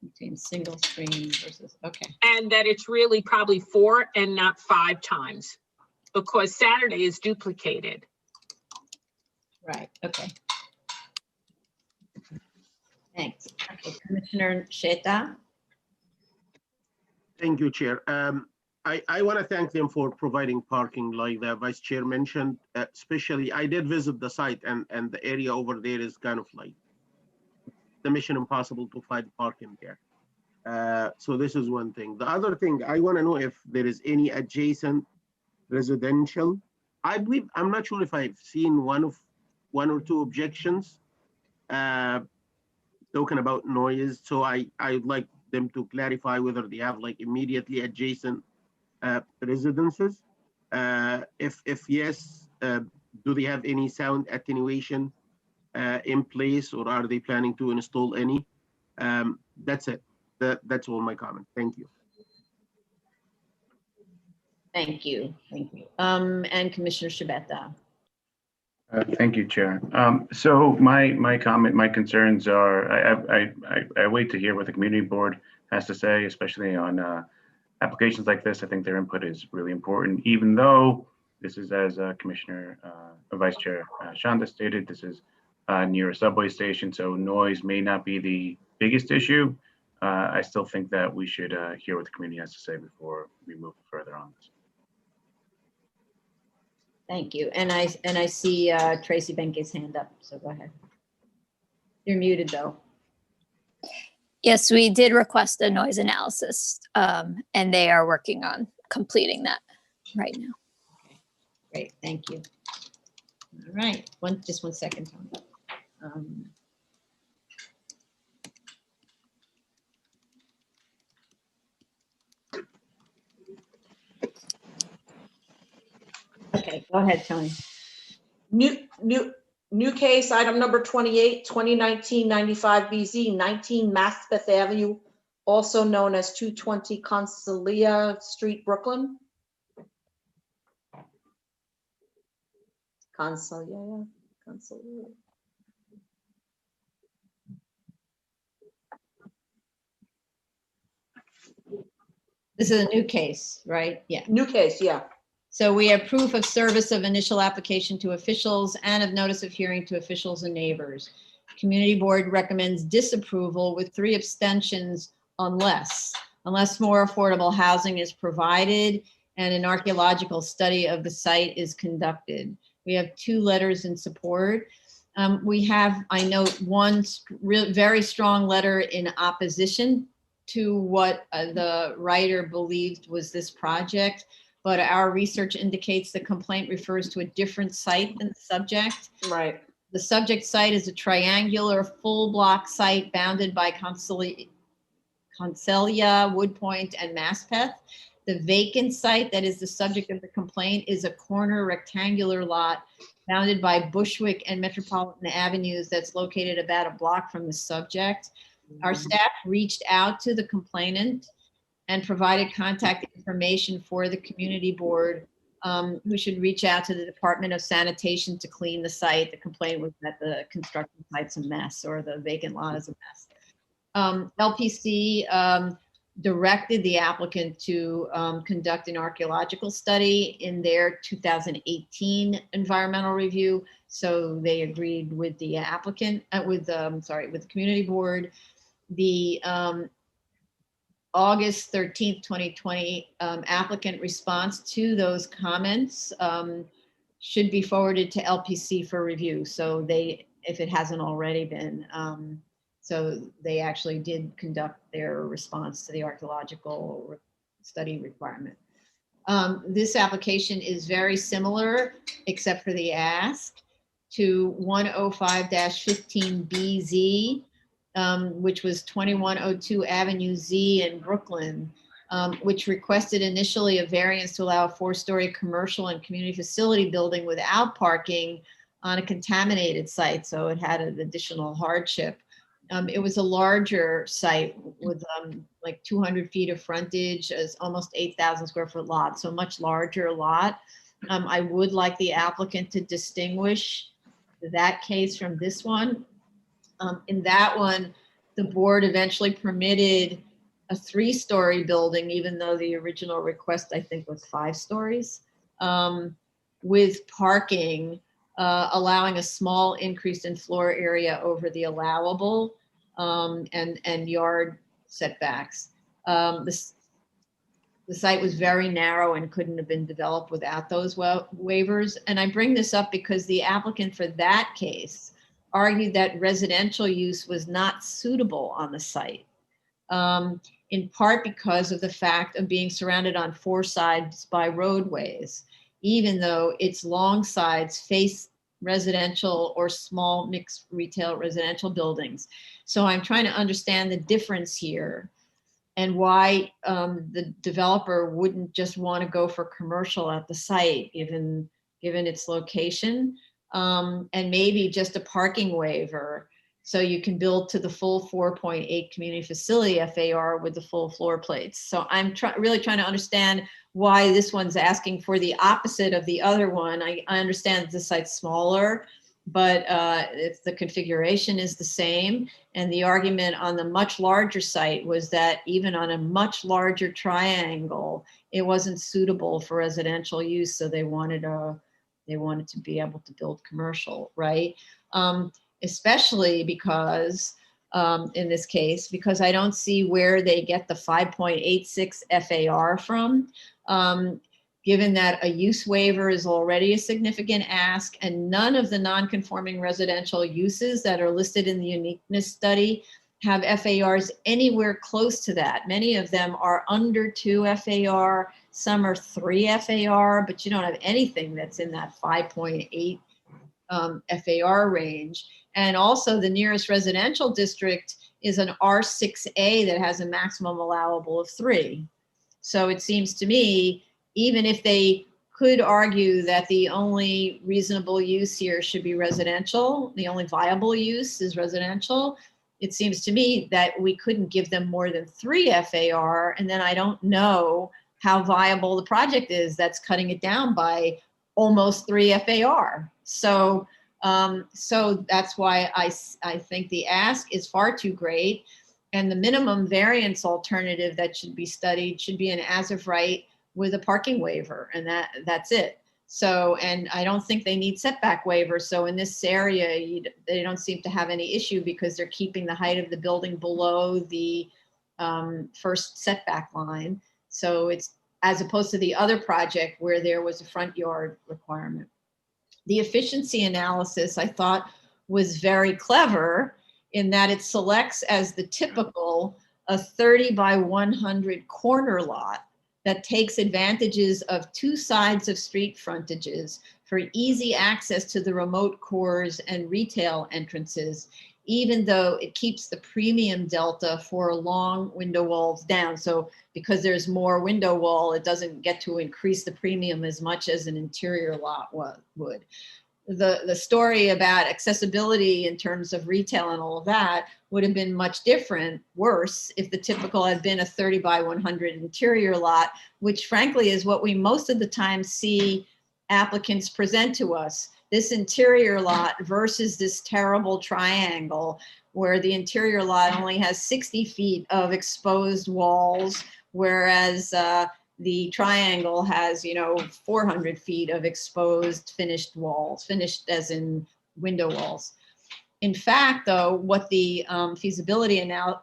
Between single stream versus, okay. And that it's really probably 4 and not 5 times because Saturday is duplicated. Right, okay. Thanks. Okay, Commissioner Sheta. Thank you, Chair. I want to thank them for providing parking like the Vice Chair mentioned. Especially, I did visit the site, and the area over there is kind of like the mission impossible to find parking there. So this is one thing. The other thing, I want to know if there is any adjacent residential. I believe, I'm not sure if I've seen one or two objections talking about noise. So I'd like them to clarify whether they have like immediately adjacent residences. If yes, Do they have any sound attenuation in place, or are they planning to install any? That's it. That's all my comment. Thank you. Thank you. Thank you. And Commissioner Shabeta. Thank you, Chair. So my comment, my concerns are, I wait to hear what the community board has to say, especially on applications like this. I think their input is really important, even though this is, as Commissioner Vice Chair Shanda stated, this is near a subway station, so noise may not be the biggest issue. I still think that we should hear what the community has to say before we move further on this. Thank you. And I see Tracy Benke's hand up, so go ahead. You're muted though. Yes, we did request a noise analysis, and they are working on completing that right now. Great, thank you. All right, just one second, Tony. Okay, go ahead, Tony. New case, item number 28, 2019-95 BZ, 19 Maspeth Avenue, also known as 220 Consalia Street, Brooklyn. Consalia. This is a new case, right? Yeah. New case, yeah. So we have proof of service of initial application to officials and of notice of hearing to officials and neighbors. Community board recommends disapproval with 3 abstentions unless more affordable housing is provided and an archaeological study of the site is conducted. We have 2 letters in support. We have, I note, one very strong letter in opposition to what the writer believed was this project, but our research indicates the complaint refers to a different site than the subject. Right. The subject site is a triangular full block site bounded by Consalia, Woodpoint, and Maspeth. The vacant site that is the subject of the complaint is a corner rectangular lot bounded by Bushwick and Metropolitan Avenues that's located about a block from the subject. Our staff reached out to the complainant and provided contact information for the community board, who should reach out to the Department of Sanitation to clean the site. The complaint was that the construction site's a mess, or the vacant lot is a mess. LPC directed the applicant to conduct an archaeological study in their 2018 environmental review. So they agreed with the applicant, with the community board. The August 13th, 2020 applicant response to those comments should be forwarded to LPC for review. So if it hasn't already been, so they actually did conduct their response to the archaeological study requirement. This application is very similar, except for the ask, to 105-15BZ, which was 2102 Avenue Z in Brooklyn, which requested initially a variance to allow a 4-story commercial and community facility building without parking on a contaminated site. So it had an additional hardship. It was a larger site with like 200 feet of frontage, as almost 8,000 square foot lot, so much larger lot. I would like the applicant to distinguish that case from this one. In that one, the board eventually permitted a 3-story building, even though the original request, I think, was 5 stories, with parking, allowing a small increase in floor area over the allowable, and yard setbacks. The site was very narrow and couldn't have been developed without those waivers. And I bring this up because the applicant for that case argued that residential use was not suitable on the site, in part because of the fact of being surrounded on 4 sides by roadways, even though its long sides face residential or small mixed retail residential buildings. So I'm trying to understand the difference here and why the developer wouldn't just want to go for commercial at the site, given given its location, and maybe just a parking waiver. So you can build to the full 4.8 community facility FAR with the full floor plates. So I'm really trying to understand why this one's asking for the opposite of the other one. I understand this site's smaller, but if the configuration is the same, and the argument on the much larger site was that even on a much larger triangle, it wasn't suitable for residential use, so they wanted to be able to build commercial, right? Especially because in this case, because I don't see where they get the 5.86 FAR from. Given that a use waiver is already a significant ask, and none of the non-conforming residential uses that are listed in the uniqueness study have FARs anywhere close to that. Many of them are under 2 FAR, some are 3 FAR, but you don't have anything that's in that 5.8 FAR range. And also the nearest residential district is an R6A that has a maximum allowable of 3. So it seems to me, even if they could argue that the only reasonable use here should be residential, the only viable use is residential, it seems to me that we couldn't give them more than 3 FAR, and then I don't know how viable the project is that's cutting it down by almost 3 FAR. So that's why I think the ask is far too great, and the minimum variance alternative that should be studied should be an as of right with a parking waiver, and that's it. So, and I don't think they need setback waivers. So in this area, they don't seem to have any issue because they're keeping the height of the building below the first setback line. So it's as opposed to the other project where there was a front yard requirement. The efficiency analysis I thought was very clever in that it selects as the typical a 30 by 100 corner lot that takes advantages of 2 sides of street frontages for easy access to the remote cores and retail entrances, even though it keeps the premium delta for long window walls down. So because there's more window wall, it doesn't get to increase the premium as much as an interior lot would. The story about accessibility in terms of retail and all of that would have been much different, worse, if the typical had been a 30 by 100 interior lot, which frankly is what we most of the time see applicants present to us. This interior lot versus this terrible triangle where the interior lot only has 60 feet of exposed walls, whereas the triangle has, 400 feet of exposed finished walls, finished as in window walls. In fact, though, what the feasibility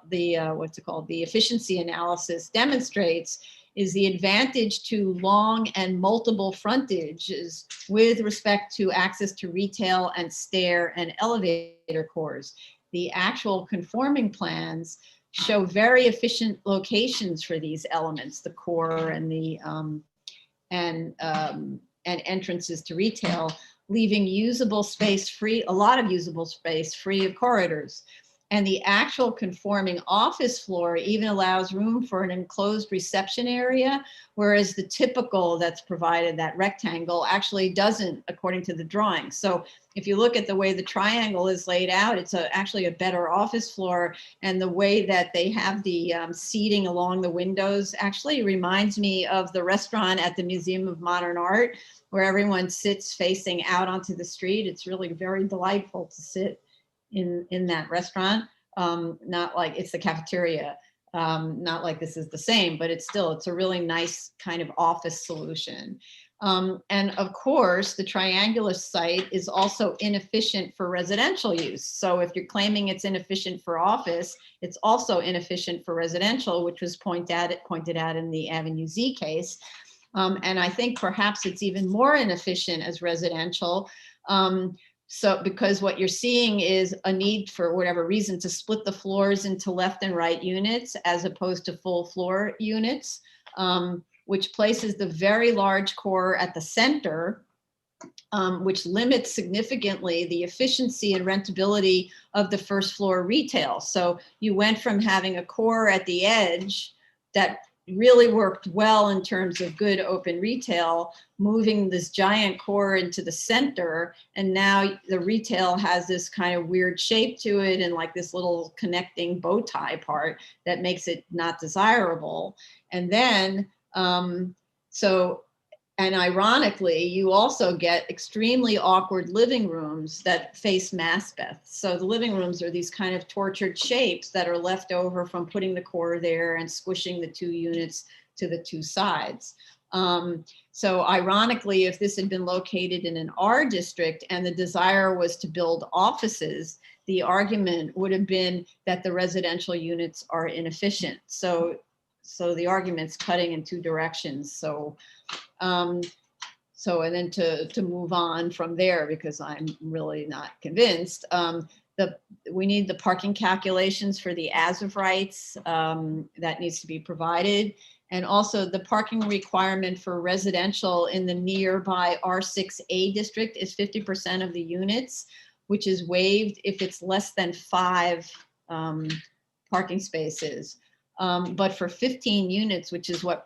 the efficiency analysis demonstrates is the advantage to long and multiple frontages with respect to access to retail and stair and elevator cores. The actual conforming plans show very efficient locations for these elements, the core and the and entrances to retail, leaving usable space free, a lot of usable space free of corridors. And the actual conforming office floor even allows room for an enclosed reception area, whereas the typical that's provided, that rectangle, actually doesn't, according to the drawing. So if you look at the way the triangle is laid out, it's actually a better office floor. And the way that they have the seating along the windows actually reminds me of the restaurant at the Museum of Modern Art, where everyone sits facing out onto the street. It's really very delightful to sit in that restaurant. Not like it's the cafeteria, not like this is the same, but it's a really nice kind of office solution. And of course, the triangular site is also inefficient for residential use. So if you're claiming it's inefficient for office, it's also inefficient for residential, which was pointed out in the Avenue Z case. And I think perhaps it's even more inefficient as residential. So because what you're seeing is a need for whatever reason to split the floors into left and right units as opposed to full floor units, which places the very large core at the center, which limits significantly the efficiency and rentability of the first floor retail. So you went from having a core at the edge that really worked well in terms of good open retail, moving this giant core into the center. And now the retail has this kind of weird shape to it and like this little connecting bow tie part that makes it not desirable. And then, and ironically, you also get extremely awkward living rooms that face Maspeth. So the living rooms are these kind of tortured shapes that are left over from putting the core there and squishing the 2 units to the 2 sides. So ironically, if this had been located in an R district and the desire was to build offices, the argument would have been that the residential units are inefficient. So the argument's cutting in 2 directions. And then to move on from there, because I'm really not convinced, we need the parking calculations for the as-of-rights that needs to be provided. And also the parking requirement for residential in the nearby R6A district is 50% of the units, which is waived if it's less than 5 parking spaces. But for 15 units, which is what's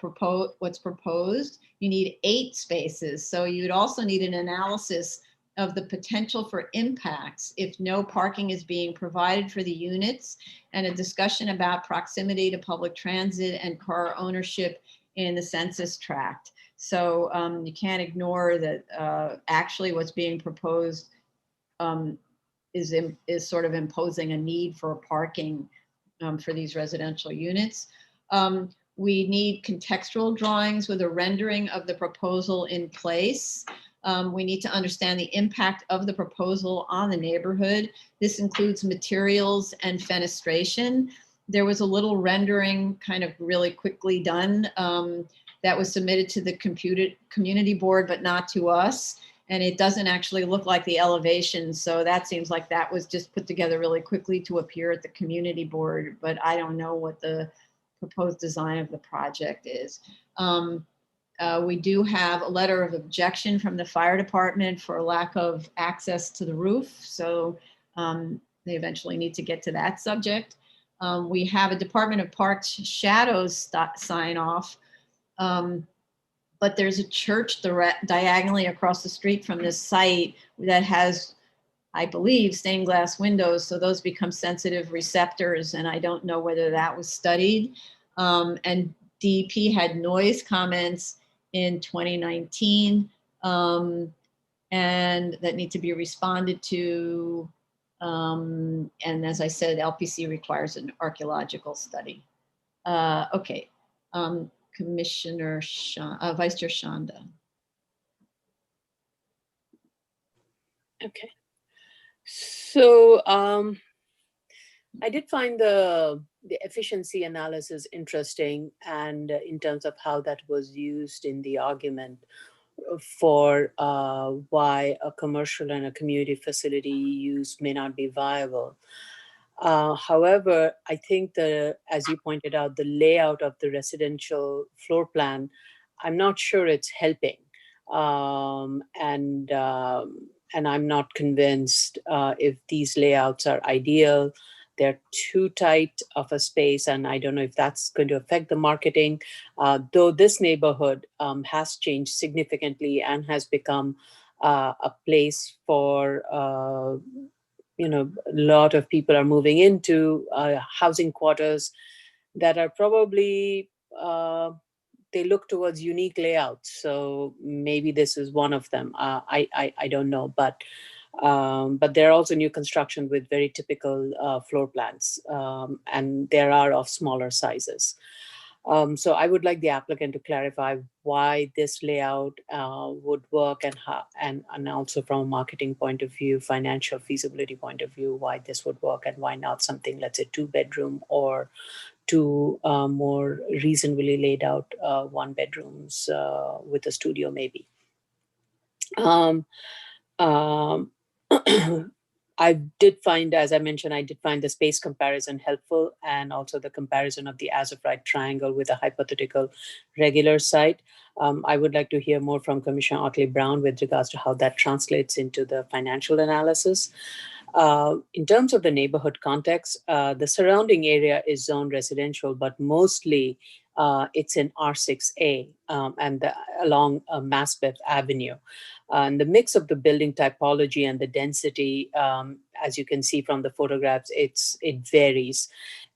proposed, you need 8 spaces. So you'd also need an analysis of the potential for impacts if no parking is being provided for the units, and a discussion about proximity to public transit and car ownership in the census tract. So you can't ignore that actually what's being proposed is sort of imposing a need for parking for these residential units. We need contextual drawings with a rendering of the proposal in place. We need to understand the impact of the proposal on the neighborhood. This includes materials and fenestration. There was a little rendering kind of really quickly done that was submitted to the community board, but not to us. And it doesn't actually look like the elevation. So that seems like that was just put together really quickly to appear at the community board, but I don't know what the proposed design of the project is. We do have a letter of objection from the fire department for lack of access to the roof. So they eventually need to get to that subject. We have a Department of Parks shadows sign off. But there's a church diagonally across the street from this site that has, I believe, stained glass windows. So those become sensitive receptors. And I don't know whether that was studied. And DEP had noise comments in 2019 and that need to be responded to. And as I said, LPC requires an archaeological study. Okay. Commissioner Vice Chair Shanda. Okay. So I did find the efficiency analysis interesting, and in terms of how that was used in the argument for why a commercial and a community facility use may not be viable. However, I think as you pointed out, the layout of the residential floor plan, I'm not sure it's helping. And I'm not convinced if these layouts are ideal. They're too tight of a space, and I don't know if that's going to affect the marketing. Though this neighborhood has changed significantly and has become a place for a lot of people are moving into housing quarters that are probably, they look towards unique layouts. So maybe this is one of them. I don't know, but there are also new construction with very typical floor plans, and there are of smaller sizes. So I would like the applicant to clarify why this layout would work, and how, and also from a marketing point of view, financial feasibility point of view, why this would work and why not something, let's say 2-bedroom or 2 more reasonably laid out 1-bedrooms with a studio maybe. I did find, as I mentioned, I did find the space comparison helpful, and also the comparison of the as-of-right triangle with a hypothetical regular site. I would like to hear more from Commissioner Otley-Brown with regards to how that translates into the financial analysis. In terms of the neighborhood context, the surrounding area is zoned residential, but mostly it's in R6A and along Maspeth Avenue. And the mix of the building typology and the density, as you can see from the photographs, it varies.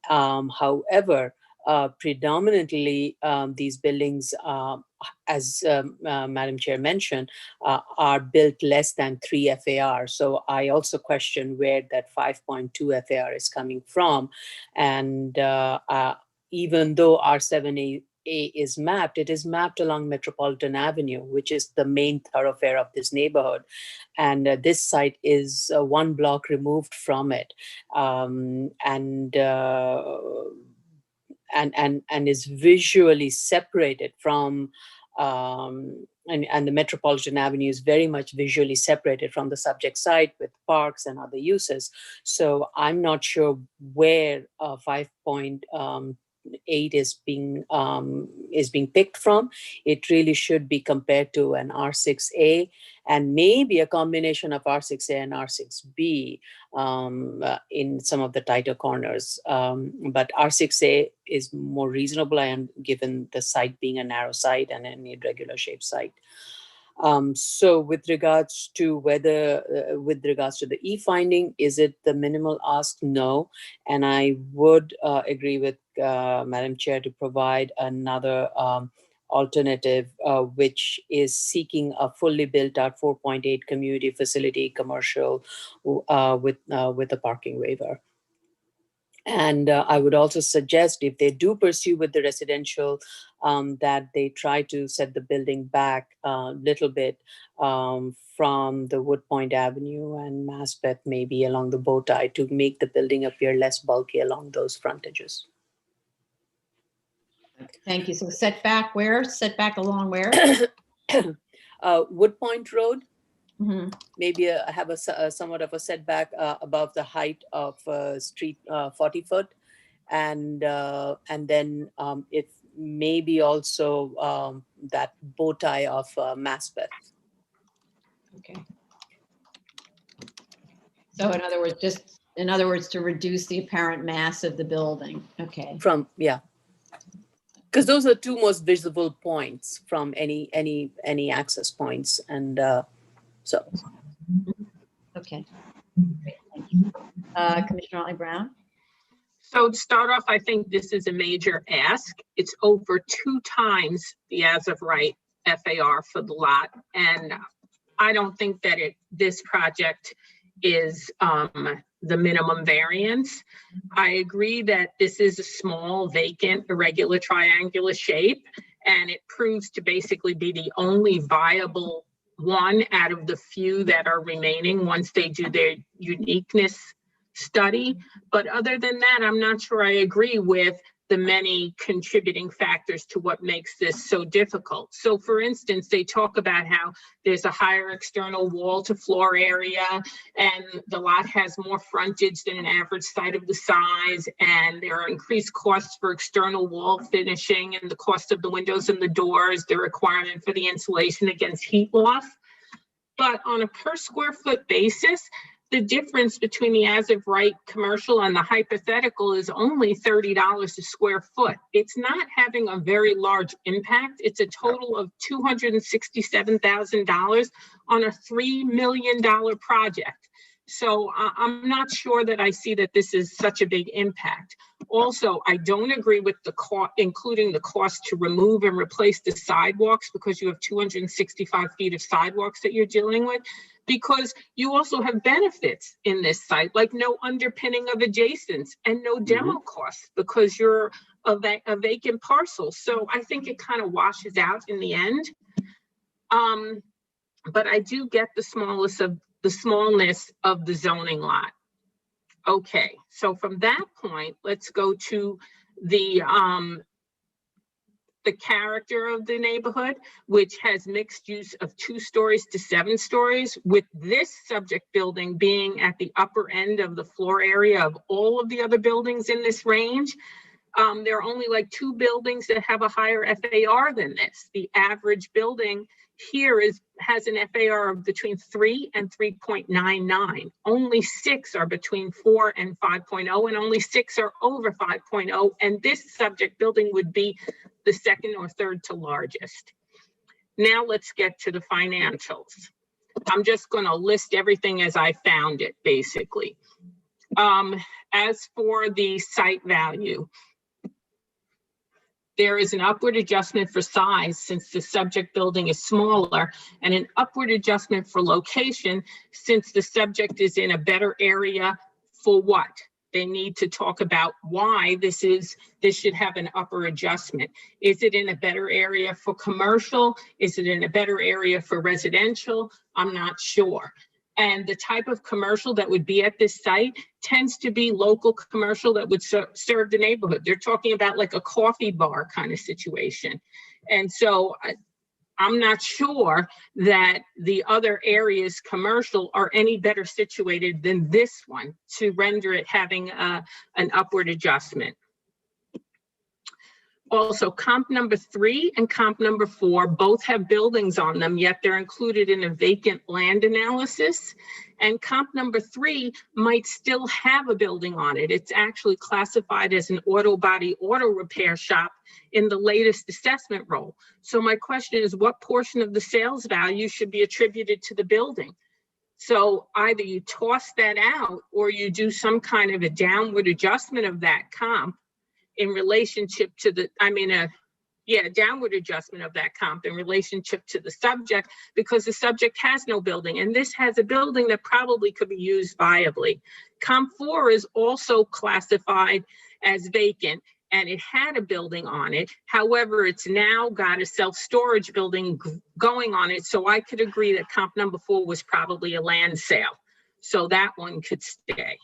However, predominantly these buildings, as Madam Chair mentioned, are built less than 3 FAR. So I also question where that 5.2 FAR is coming from. And even though R7A is mapped, it is mapped along Metropolitan Avenue, which is the main thoroughfare of this neighborhood. And this site is 1 block removed from it. And is visually separated from, and the Metropolitan Avenue is very much visually separated from the subject site with parks and other uses. So I'm not sure where 5.8 is being picked from. It really should be compared to an R6A and maybe a combination of R6A and R6B in some of the tighter corners. But R6A is more reasonable, and given the site being a narrow site and an irregular shaped site. So with regards to the E finding, is it the minimal ask? No. And I would agree with Madam Chair to provide another alternative, which is seeking a fully built out 4.8 community facility commercial with a parking waiver. And I would also suggest, if they do pursue with the residential, that they try to set the building back a little bit from the Wood Point Avenue and Maspeth, maybe along the bow tie, to make the building appear less bulky along those frontages. Thank you. So setback where? Setback along where? Wood Point Road. Mhm. Maybe have a somewhat of a setback above the height of street 40 foot. And then it may be also that bow tie of Maspeth. Okay. So in other words, to reduce the apparent mass of the building. Okay. Yeah. Because those are two most visible points from any access points. And so. Okay. Great. Thank you. Commissioner Otley-Brown? So to start off, I think this is a major ask. It's over 2 times the as of right FAR for the lot. And I don't think that this project is the minimum variance. I agree that this is a small, vacant, irregular, triangular shape, and it proves to basically be the only viable one out of the few that are remaining once they do their uniqueness study. But other than that, I'm not sure I agree with the many contributing factors to what makes this so difficult. So for instance, they talk about how there's a higher external wall to floor area, and the lot has more frontage than an average site of the size, and there are increased costs for external wall finishing and the cost of the windows and the doors, the requirement for the insulation against heat loss. But on a per square foot basis, the difference between the as of right commercial and the hypothetical is only $30 a square foot. It's not having a very large impact. It's a total of $267,000 on a $3 million project. So I'm not sure that I see that this is such a big impact. Also, I don't agree with the including the cost to remove and replace the sidewalks, because you have 265 feet of sidewalks that you're dealing with, because you also have benefits in this site, like no underpinning of adjacents and no demo costs, because you're a vacant parcel. So I think it kind of washes out in the end. But I do get the smallness of the zoning lot. Okay, so from that point, let's go to the character of the neighborhood, which has mixed use of 2 stories to 7 stories, with this subject building being at the upper end of the floor area of all of the other buildings in this range. There are only like 2 buildings that have a higher FAR than this. The average building here has an FAR of between 3 and 3.99. Only 6 are between 4 and 5.0, and only 6 are over 5.0. And this subject building would be the second or third to largest. Now let's get to the financials. I'm just going to list everything as I found it, basically. As for the site value, there is an upward adjustment for size since the subject building is smaller, and an upward adjustment for location since the subject is in a better area. For what? They need to talk about why this should have an upper adjustment. Is it in a better area for commercial? Is it in a better area for residential? I'm not sure. And the type of commercial that would be at this site tends to be local commercial that would serve the neighborhood. They're talking about like a coffee bar kind of situation. And so I'm not sure that the other areas commercial are any better situated than this one to render it having an upward adjustment. Also, comp number 3 and comp number 4 both have buildings on them, yet they're included in a vacant land analysis. And comp number 3 might still have a building on it. It's actually classified as an auto body auto repair shop in the latest assessment roll. So my question is, what portion of the sales value should be attributed to the building? So either you toss that out or you do some kind of a downward adjustment of that comp in relationship to the, downward adjustment of that comp in relationship to the subject, because the subject has no building, and this has a building that probably could be used viably. Comp 4 is also classified as vacant, and it had a building on it. However, it's now got a self-storage building going on it, so I could agree that comp number 4 was probably a land sale. So that one could stay.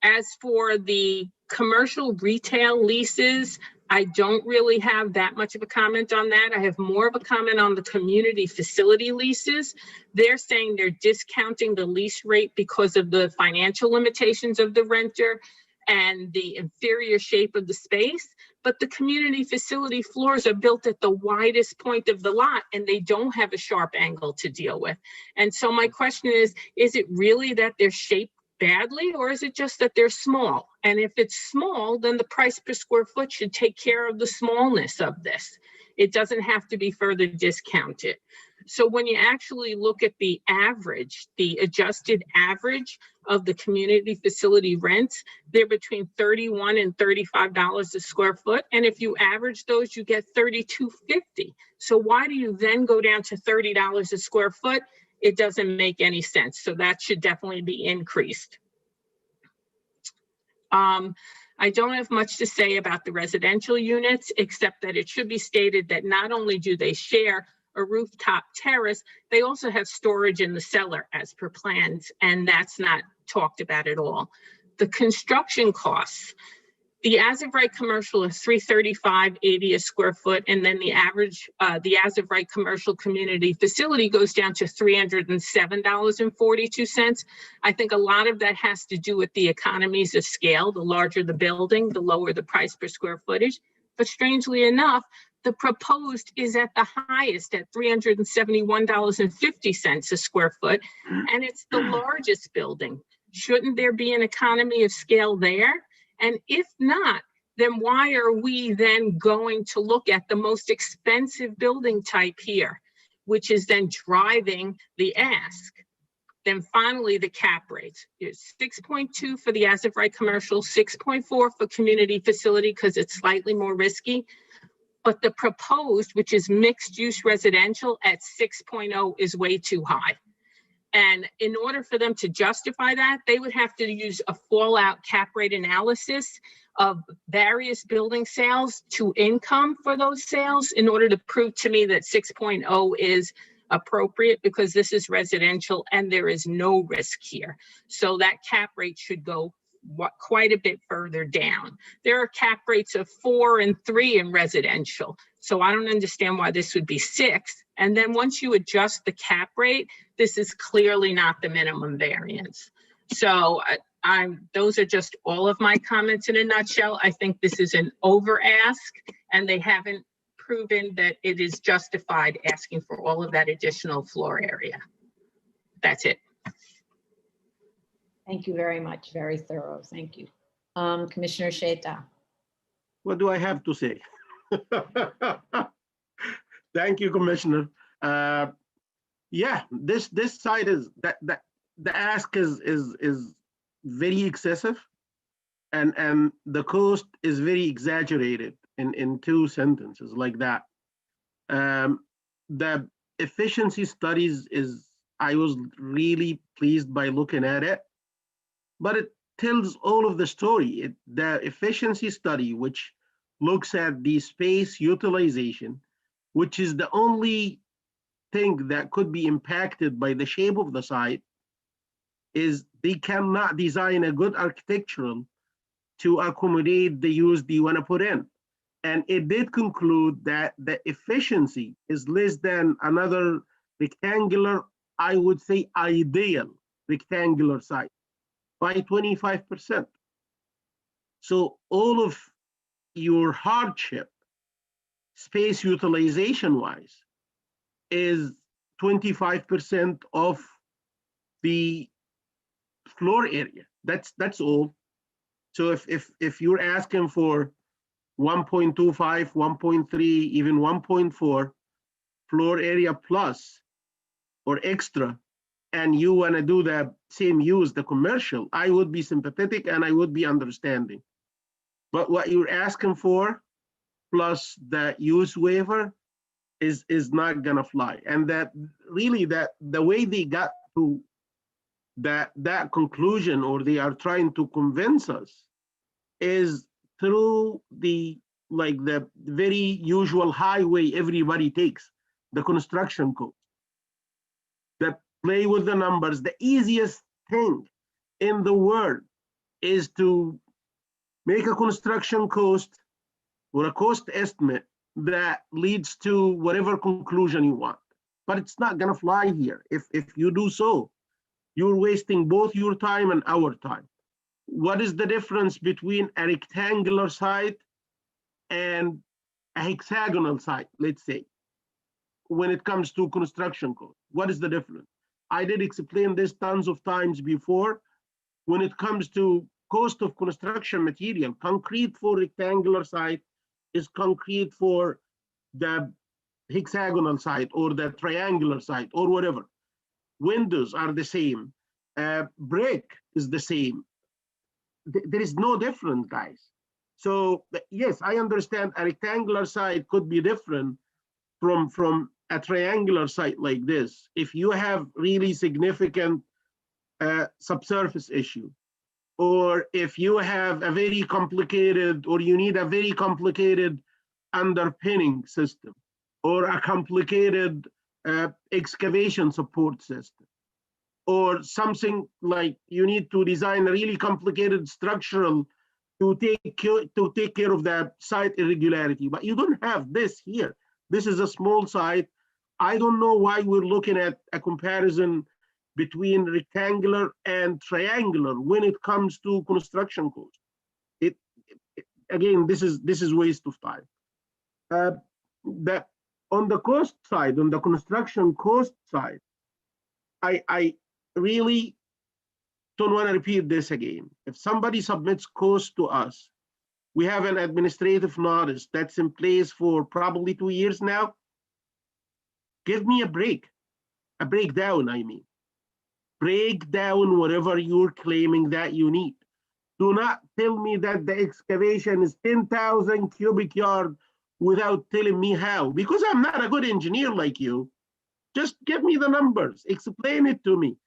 As for the commercial retail leases, I don't really have that much of a comment on that. I have more of a comment on the community facility leases. They're saying they're discounting the lease rate because of the financial limitations of the renter and the inferior shape of the space. But the community facility floors are built at the widest point of the lot, and they don't have a sharp angle to deal with. And so my question is it really that they're shaped badly, or is it just that they're small? And if it's small, then the price per square foot should take care of the smallness of this. It doesn't have to be further discounted. So when you actually look at the average, the adjusted average of the community facility rents, they're between $31 and $35 a square foot. And if you average those, you get $32.50. So why do you then go down to $30 a square foot? It doesn't make any sense. So that should definitely be increased. I don't have much to say about the residential units, except that it should be stated that not only do they share a rooftop terrace, they also have storage in the cellar as per plans, and that's not talked about at all. The construction costs. The as-of-right commercial is $335.80 a square foot, and then the average, the as-of-right commercial community facility goes down to $307.42. I think a lot of that has to do with the economies of scale. The larger the building, the lower the price per square footage. But strangely enough, the proposed is at the highest at $371.50 a square foot, and it's the largest building. Shouldn't there be an economy of scale there? And if not, then why are we then going to look at the most expensive building type here, which is then driving the ask? Then finally, the cap rates. It's 6.2 for the as-of-right commercial, 6.4 for community facility because it's slightly more risky. But the proposed, which is mixed use residential at 6.0 is way too high. And in order for them to justify that, they would have to use a fallout cap rate analysis of various building sales to income for those sales in order to prove to me that 6.0 is appropriate, because this is residential and there is no risk here. So that cap rate should go quite a bit further down. There are cap rates of 4 and 3 in residential. So I don't understand why this would be 6. And then once you adjust the cap rate, this is clearly not the minimum variance. So Those are just all of my comments in a nutshell. I think this is an over ask, and they haven't proven that it is justified asking for all of that additional floor area. That's it. Thank you very much. Very thorough. Thank you. Commissioner Sheta. What do I have to say? Thank you, Commissioner. Yeah, this side is that the ask is very excessive, and the cost is very exaggerated in 2 sentences like that. The efficiency studies I was really pleased by looking at it, but it tells all of the story. The efficiency study, which looks at the space utilization, which is the only thing that could be impacted by the shape of the site, is they cannot design a good architectural to accommodate the use they want to put in. And it did conclude that the efficiency is less than another rectangular, I would say ideal rectangular site by 25%. So all of your hardship, space utilization wise, is 25% of the floor area. That's all. So if you're asking for 1.25, 1.3, even 1.4 floor area plus or extra, and you want to do the same use, the commercial, I would be sympathetic and I would be understanding. But what you're asking for plus the use waiver is not gonna fly. And that really, that the way they got to that conclusion, or they are trying to convince us, is through the very usual highway everybody takes, the construction code. That play with the numbers. The easiest thing in the world is to make a construction cost or a cost estimate that leads to whatever conclusion you want. But it's not gonna fly here. If you do so, you're wasting both your time and our time. What is the difference between a rectangular site and a hexagonal site, let's say, when it comes to construction code? What is the difference? I did explain this tons of times before. When it comes to cost of construction material, concrete for rectangular site is concrete for the hexagonal site or the triangular site or whatever. Windows are the same. Brick is the same. There is no difference, guys. So yes, I understand a rectangular site could be different from a triangular site like this. If you have really significant subsurface issue, or if you have a very complicated, or you need a very complicated underpinning system, or a complicated excavation support system, or something like you need to design a really complicated structural to take care of that site irregularity, but you don't have this here. This is a small site. I don't know why we're looking at a comparison between rectangular and triangular when it comes to construction cost. Again, this is waste of time. That on the cost side, on the construction cost side, I really don't want to repeat this again. If somebody submits cost to us, we have an administrative notice that's in place for probably 2 years now. Give me a breakdown, I mean. Break down whatever you're claiming that you need. Do not tell me that the excavation is 10,000 cubic yards without telling me how, because I'm not a good engineer like you. Just give me the numbers, explain it to me.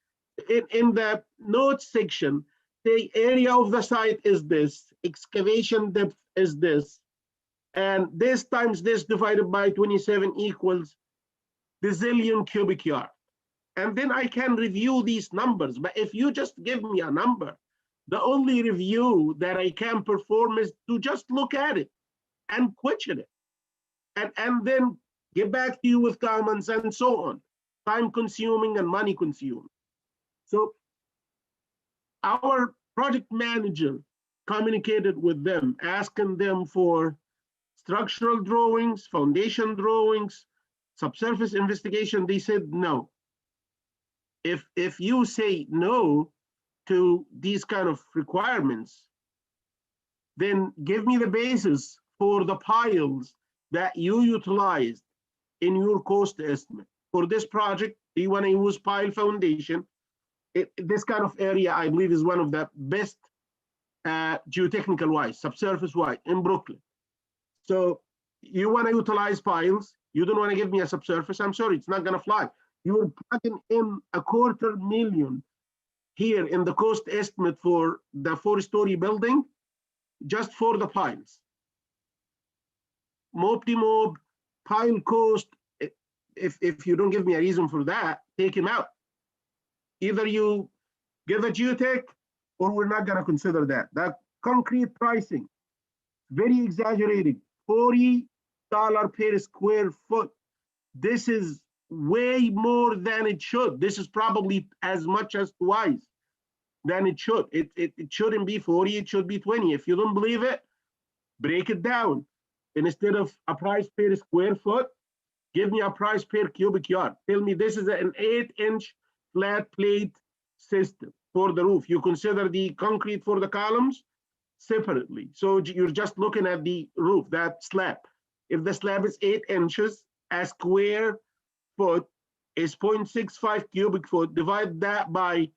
In the notes section, the area of the site is this, excavation depth is this, and this times this divided by 27 equals the zillion cubic yard. And then I can review these numbers. But if you just give me a number, the only review that I can perform is to just look at it and question it. And then get back to you with comments and so on. Time consuming and money consuming. So our project manager communicated with them, asking them for structural drawings, foundation drawings, subsurface investigation. They said no. If you say no to these kind of requirements, then give me the basis for the piles that you utilized in your cost estimate. For this project, do you want to use pile foundation? This kind of area, I believe, is one of the best geotechnical wise, subsurface wise in Brooklyn. So you want to utilize piles, you don't want to give me a subsurface, I'm sorry, it's not going to fly. You're plugging in $250,000 here in the cost estimate for the 4-story building, just for the piles. Mob pile cost, if you don't give me a reason for that, take him out. Either you give a geotech or we're not going to consider that. That concrete pricing, very exaggerated, $40 per square foot. This is way more than it should. This is probably as much as twice than it should. It shouldn't be 40, it should be 20. If you don't believe it, break it down. And instead of a price per square foot, give me a price per cubic yard. Tell me this is an 8-inch flat plate system for the roof. You consider the concrete for the columns separately. So you're just looking at the roof, that slab. If the slab is 8 inches, a square foot is 0.65 cubic foot. Divide that by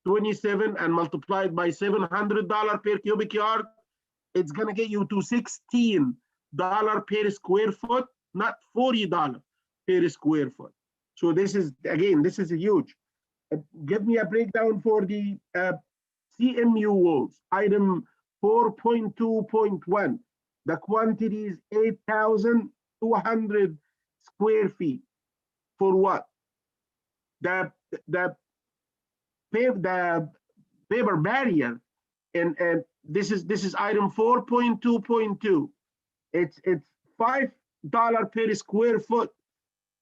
27 and multiply it by $700 per cubic yard. It's gonna get you to $16 per square foot, not $40 per square foot. So this is, again, this is a huge. Give me a breakdown for the CMU walls, item 4.2.1. The quantity is 8,200 square feet. For what? The paper barrier, and this is item 4.2.2. It's $5 per square foot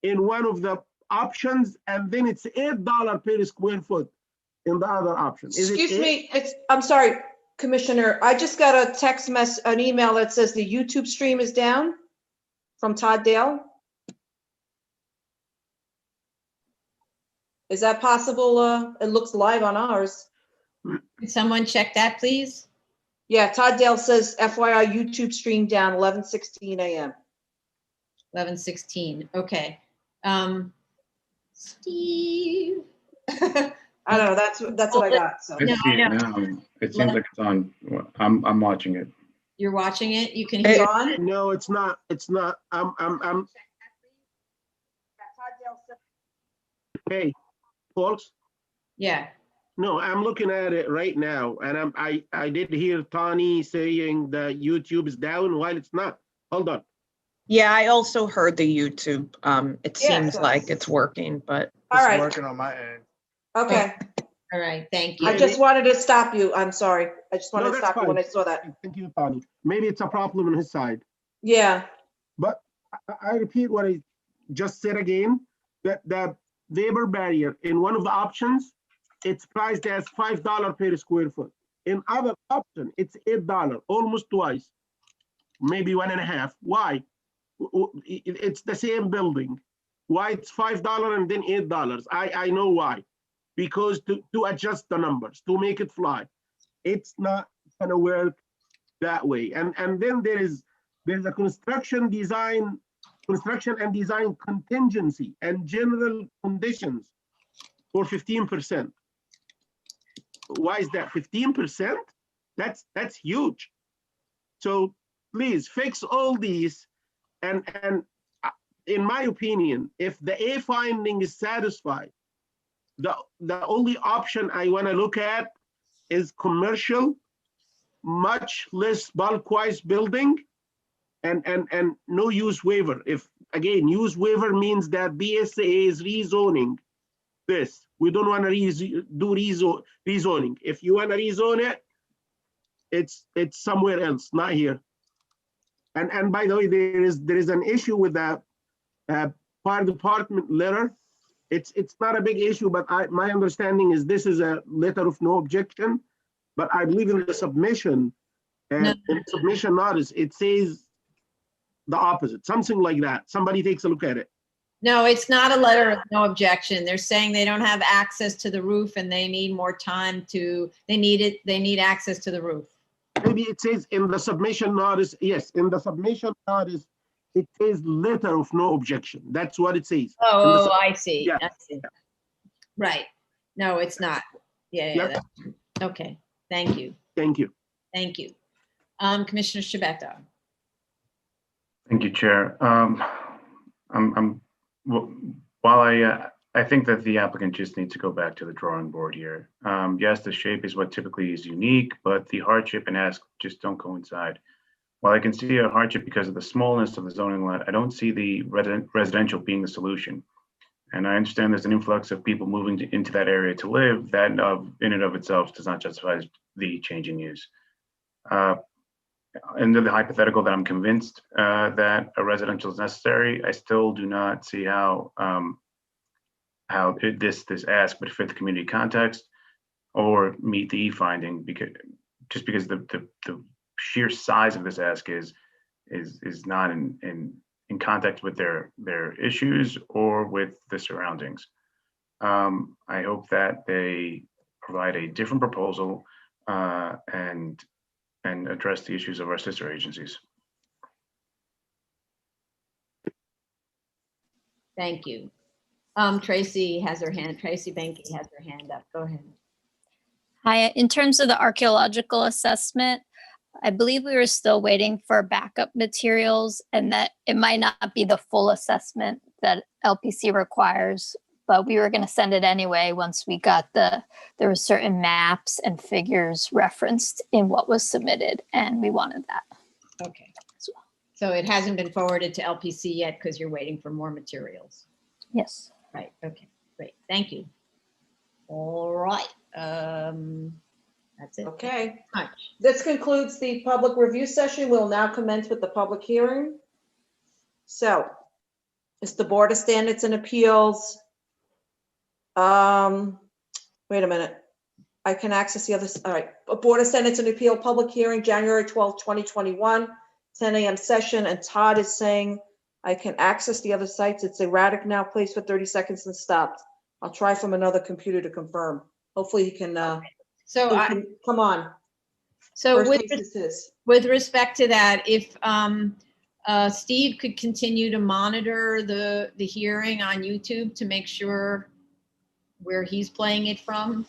in one of the options, and then it's $8 per square foot in the other option. Excuse me, I'm sorry, Commissioner, I just got a text message, an email that says the YouTube stream is down from Todd Dale. Is that possible? It looks live on ours. Can someone check that, please? Yeah, Todd Dale says FYI YouTube stream down 11:16 a.m. 11:16, okay. Steve. I don't know, that's what I got, so. I No, see I it now. It seems like it's on. I'm watching it. You're watching it, you can It's hear. on? No, it's not. It's not. Hey, folks. Yeah, No, I'm looking at it right now, and I did hear Tani saying that YouTube is down while it's not. Hold on. Yeah, I also heard the YouTube. It Yeah, seems so- like it's working, but All right, Working on my end. okay. all right, thank I you. just wanted to stop you. I'm sorry. I just wanted No, to that's stop you when I fine. saw that. Thank you, Tani. Maybe it's a problem on his side, Yeah, but I repeat what I just said again, that the Weber barrier in one of the options, it's priced as $5 per square foot. In other option, it's $8, almost twice, maybe 1.5. Why? It's the same building. Why it's $5 and then $8? I know why. Because to adjust the numbers, to make it fly. It's not gonna work that way. And then there's a construction and design contingency and general conditions for 15%. Why is that 15%? That's huge. So please fix all these, and in my opinion, if the A finding is satisfied, the only option I want to look at is commercial, much less bulk-wise building, and no use waiver. If again, use waiver means that BSA is rezoning this. We don't want to do rezoning. If you want to rezone it, it's somewhere else, not here. And by the way, there is an issue with that fire department letter. It's not a big issue, but my understanding is this is a letter of no objection. but I believe in the submission, and No. in submission notice, it says the opposite, something like that. Somebody takes a look at it. No, it's not a letter of no objection. They're saying they don't have access to the roof and they need more time they need access to the roof. Maybe it says in the submission notice, yes, in the submission notice, it says letter of no objection. That's what it says. In the Oh, sub- I see. Yeah. I see. Right. No, it's not. Yeah, Yep. that's- okay. Thank you. Thank you. Thank you. Commissioner Shabeta. Thank you, Chair. While I think that the applicant just needs to go back to the drawing board here. Yes, the shape is what typically is unique, but the hardship and ask just don't coincide. While I can see a hardship because of the smallness of the zoning lot, I don't see the residential being the solution. And I understand there's an influx of people moving into that area to live. That in and of itself does not justify the change in use. Under the hypothetical that I'm convinced that a residential is necessary, I still do not see how this ask would fit the community context or meet the finding, because the sheer size of this ask is not in context with their issues or with the surroundings. I hope that they provide a different proposal and address the issues of our sister agencies. Thank you. Tracy has her hand. Tracy Benke has her hand up. Go ahead. Hi, in terms of the archaeological assessment, I believe we were still waiting for backup materials and that it might not be the full assessment that LPC requires, but we were going to send it anyway once we got there were certain maps and figures referenced in what was submitted, and we wanted that. Okay. So it hasn't been forwarded to LPC yet because you're waiting for more materials. Yes. Right. Okay. Great. Thank you. All right. That's it. Okay. Much. This concludes the public review session. We'll now commence with the public hearing. So it's the Board of Standards and Appeals. Wait a minute. I can access the other, all right. A Board of Standards and Appeal public hearing, January 12th, 2021, 10 a.m. session. And Todd is saying I can access the other sites. It's erratic now, placed for 30 seconds and stopped. I'll try from another computer to confirm. Hopefully he can, So come on. so First case is his. with respect to that, if Steve could continue to monitor the hearing on YouTube to make sure where he's playing it from,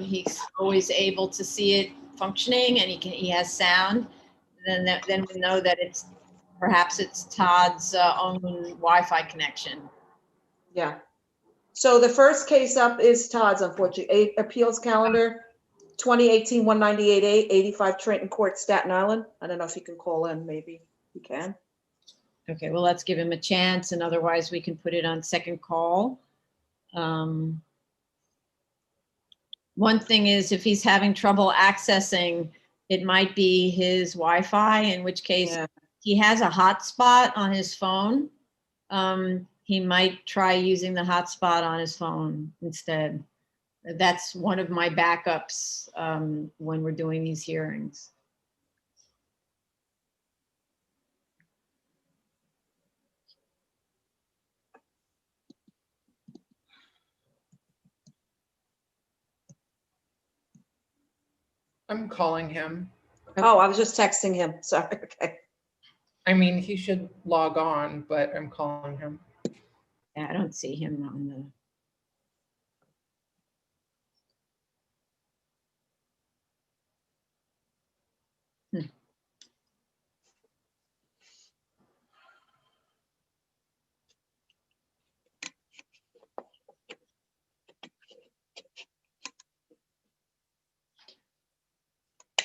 he's always able to see it functioning and he has sound. Then we know that perhaps it's Todd's own Wi-Fi connection. Yeah. So the first case up is Todd's, unfortunately. Appeals calendar, 2018-198A, 85 Trenton Court, Staten Island. I don't know if he can call in, maybe he can. Okay, well, let's give him a chance, and otherwise we can put it on second call. One thing is if he's having trouble accessing, it might be his Wi-Fi, in which case he has a hotspot on his phone. He might try using the hotspot on his phone instead. That's one of my backups when we're doing these hearings. I'm calling him. Oh, I was just texting him. Sorry. Okay. I mean, he should log on, but I'm calling him. Yeah, I don't see him on the.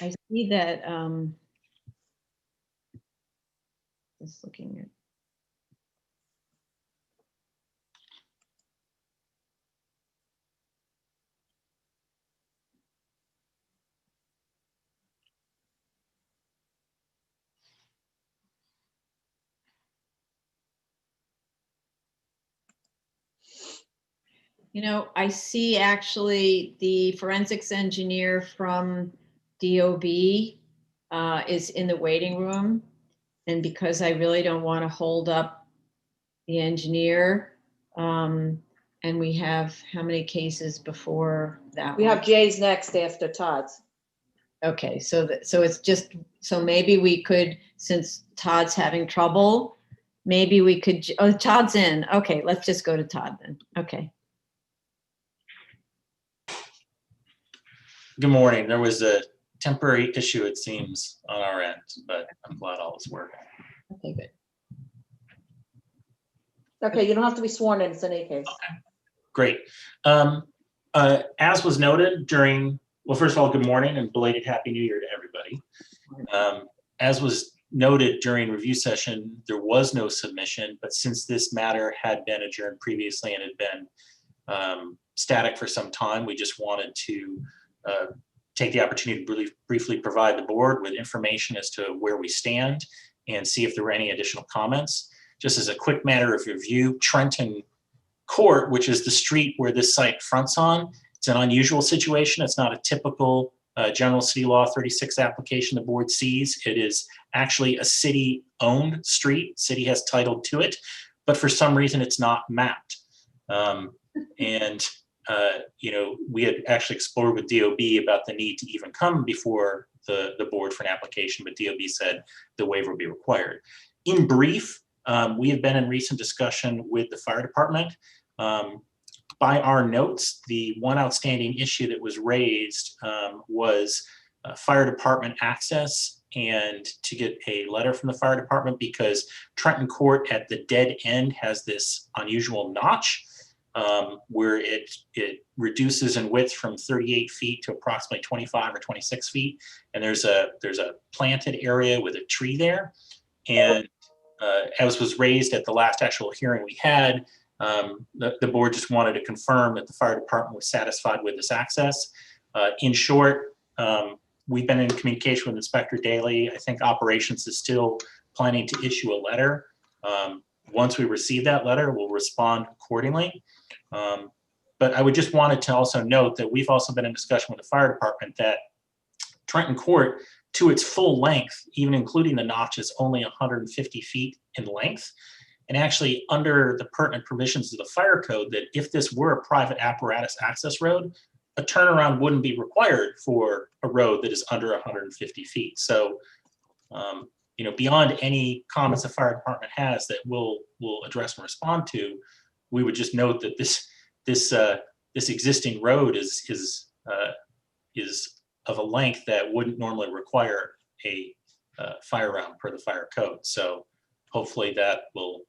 I see that, just looking at. You know, I see actually the forensics engineer from DOB is in the waiting room. And because I really don't want to hold up the engineer, and we have how many cases before that We one? have Jay's next after Todd's. Okay, so it's just, so maybe we could, since Todd's having trouble, maybe we could, oh, Todd's in. Okay, let's just go to Todd then. Okay. Good morning. There was a temporary issue, it seems, on our end, but I'm glad all is working. Okay, good. Okay, you don't have to be sworn in, it's in any case. Okay, great. As was noted during, well, first of all, good morning and belated Happy New Year to everybody. As was noted during review session, there was no submission, but since this matter had been adjourned previously and had been static for some time, we just wanted to take the opportunity to briefly provide the board with information as to where we stand and see if there were any additional comments. Just as a quick matter of review, Trenton Court, which is the street where this site fronts on, it's an unusual situation. It's not a typical General City Law 36 application the board sees. It is actually a city-owned street. City has title to it, but for some reason it's not mapped. You know, we had actually explored with DOB about the need to even come before the board for an application, but DOB said the waiver would be required. In brief, we have been in recent discussion with the fire department. By our notes, the one outstanding issue that was raised was fire department access and to get a letter from the fire department because Trenton Court at the dead end has this unusual notch where it reduces in width from 38 feet to approximately 25 or 26 feet. And there's a planted area with a tree there. And as was raised at the last actual hearing we had, the board just wanted to confirm that the fire department was satisfied with this access. In short, we've been in communication with Inspector Daly. I think operations is still planning to issue a letter. Once we receive that letter, we'll respond accordingly. But I would just wanted to also note that we've also been in discussion with the fire department that Trenton Court, to its full length, even including the notch, is only 150 feet in length. And actually, under the pertinent provisions of the fire code, that if this were a private apparatus access road, a turnaround wouldn't be required for a road that is under 150 feet. So, you know, beyond any comments the fire department has that we'll address and respond to, we would just note that this existing road is of a length that wouldn't normally require a fire round per the fire code. So hopefully that will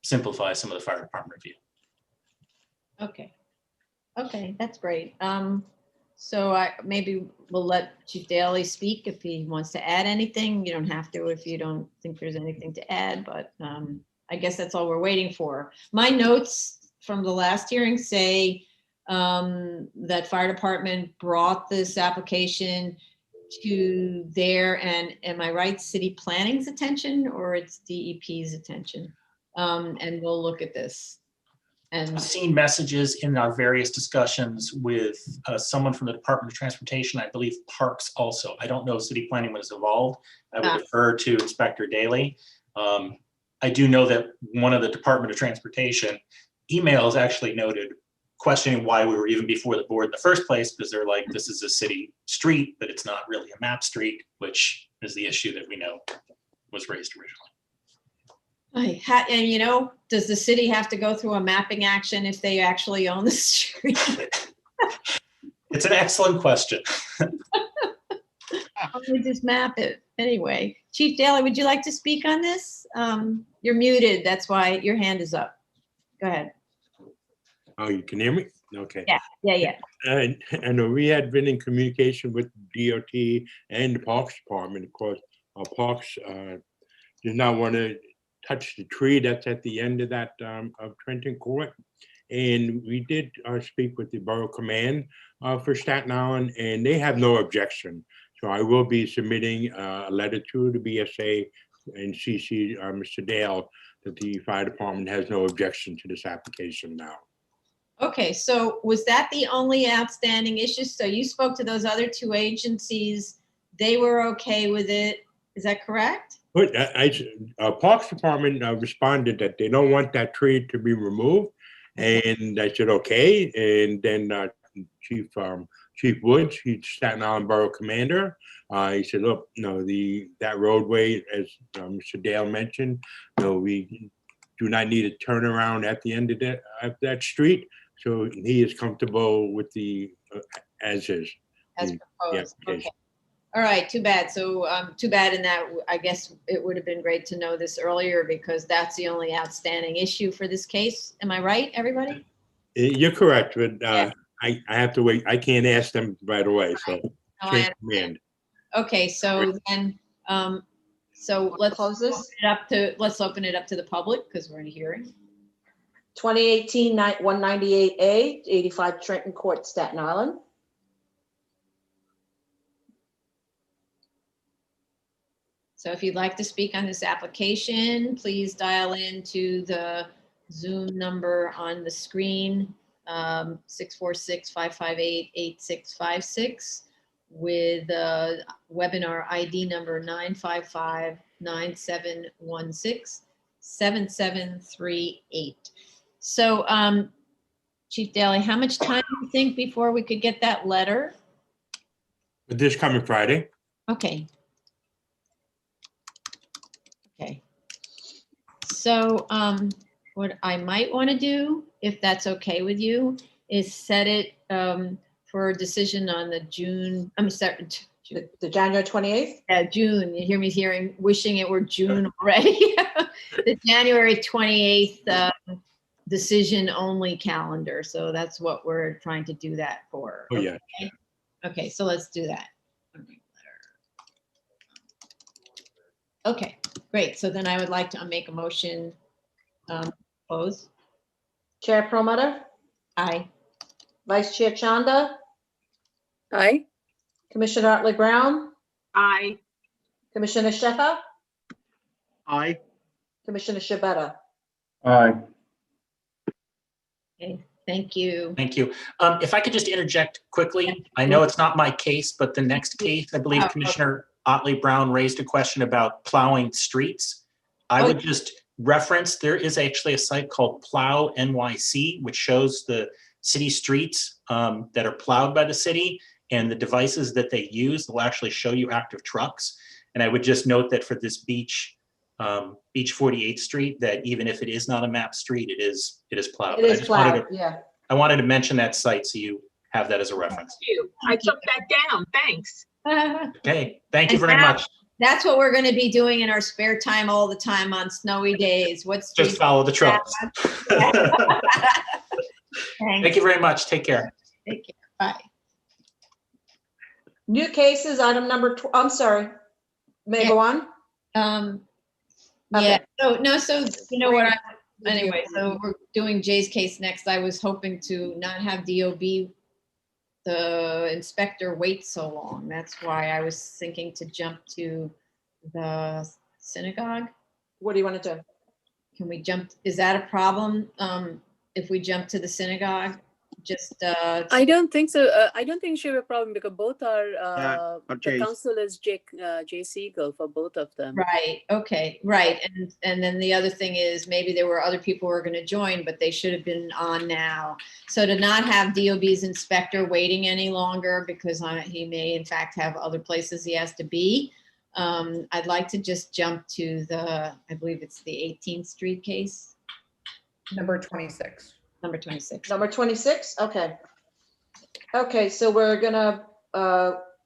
simplify some of the fire department review. Okay, that's great. So maybe we'll let Chief Daly speak if he wants to add anything. You don't have to if you don't think there's anything to add, but I guess that's all we're waiting for. My notes from the last hearing say that fire department brought this application to their, and am I right, city planning's attention or it's DEP's attention? And we'll look at this. And I've seen messages in our various discussions with someone from the Department of Transportation, I believe Parks also. I don't know if city planning was involved. I would defer to Inspector Daly. I do know that one of the Department of Transportation emails actually noted questioning why we were even before the board in the first place, because they're like, this is a city street, but it's not really a map street, which is the issue that we know was raised originally. And you know, does the city have to go through a mapping action if they actually own the street? It's an excellent question. We just map it anyway. Chief Daly, would you like to speak on this? You're muted. That's why your hand is up. Go ahead. Oh, you can hear me? Okay. Yeah. And we had been in communication with DOT and the Parks Department. Of course, our Parks did not want to touch the tree that's at the end of that of Trenton Court. And we did speak with the Borough Command for Staten Island, and they have no objection. So I will be submitting a letter to the BSA and CC Mr. Dale that the fire department has no objection to this application now. Okay, so was that the only outstanding issue? So you spoke to those other two agencies, they were okay with it, is that correct? But Parks Department responded that they don't want that tree to be removed. And I said, okay. And then Chief Woods, he's Staten Island Borough Commander. He said, look, that roadway, as Mr. Dale mentioned, we do not need a turnaround at the end of that street. So he is comfortable with the as is. As proposed, Yeah, okay. All right, too bad. So too bad in that, I guess it would have been great to know this earlier because that's the only outstanding issue for this case. Am I right, everybody? You're correct, but Yeah. I have to wait. I can't ask them right away, so No, I change understand. command. Okay, so then, so let's Close this. let's open it up to the public because we're in a hearing. 2018 198A, 85 Trenton Court, Staten Island. So if you'd like to speak on this application, please dial in to the Zoom number on the screen, 646-558-8656 with webinar ID number 955-9716-7738. So Chief Daly, how much time do you think before we could get that letter? But this coming Friday. Okay. Okay. So what I might want to do, if that's okay with you, is set it for a decision on the June, I'm sorry, The January 28th? June, you hear me wishing it were June already. The January 28th decision only calendar. So that's what we're trying to do that for. Oh, yeah. Okay, okay, so let's do that. Okay, great. So then I would like to make a motion, close. Chair Promoter, Aye. Vice Chair Chanda, Aye. Commissioner Otley Brown, Aye. Commissioner Shepherd, Aye. Commissioner Shabeta. Aye. Okay, thank you. Thank you. If I could just interject quickly, I know it's not my case, but the next case, I believe Oh, okay. Commissioner Otley Brown raised a question about plowing streets. I would just reference, there is actually a site called Plow NYC, which shows the city streets that are plowed by the city, and the devices that they use will actually show you active trucks. And I would just note that for this Beach 48th Street, that even if it is not a map street, it is plowed. It But I is just wanted plowed, to- yeah. I wanted to mention that site so you have that as a reference. Thank you. I took that down. Thanks. Okay, thank you And very now- much. That's what we're going to be doing in our spare time all the time on snowy days. What's Just follow the trucks. Thank you very much. Take care. Take care. Bye. New cases, item number, I'm sorry. May I go on? Yeah, so no, so you know what, anyway, so we're doing Jay's case next. I was hoping to not have DOB, the inspector, wait so long. That's why I was thinking to jump to the synagogue. What do you want to do? Can we jump, is that a problem if we jump to the synagogue? Just I don't think so. I don't think it should be a problem because both are, the Jay's. council is Jay Siegel for both of them. right, okay, right. And then the other thing is maybe there were other people who were going to join, but they should have been on now. So to not have DOB's inspector waiting any longer because he may in fact have other places he has to be. I'd like to just jump to I believe it's the 18th Street case, Number 26. number 26. Number 26, okay. Okay, so we're gonna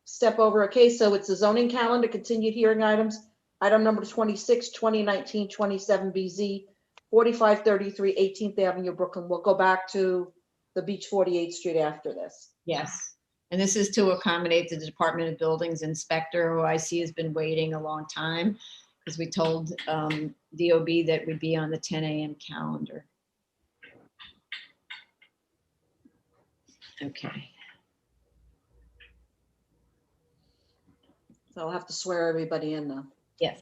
step over a case. So it's the zoning calendar, continued hearing items. Item number 26, 2019, 27BZ, 4533 18th Avenue, Brooklyn. We'll go back to the Beach 48th Street after this. Yes, and this is to accommodate the Department of Buildings inspector, who I see has been waiting a long time, because we told DOB that we'd be on the 10 a.m. calendar. Okay. So I'll have to swear everybody in now. Yes.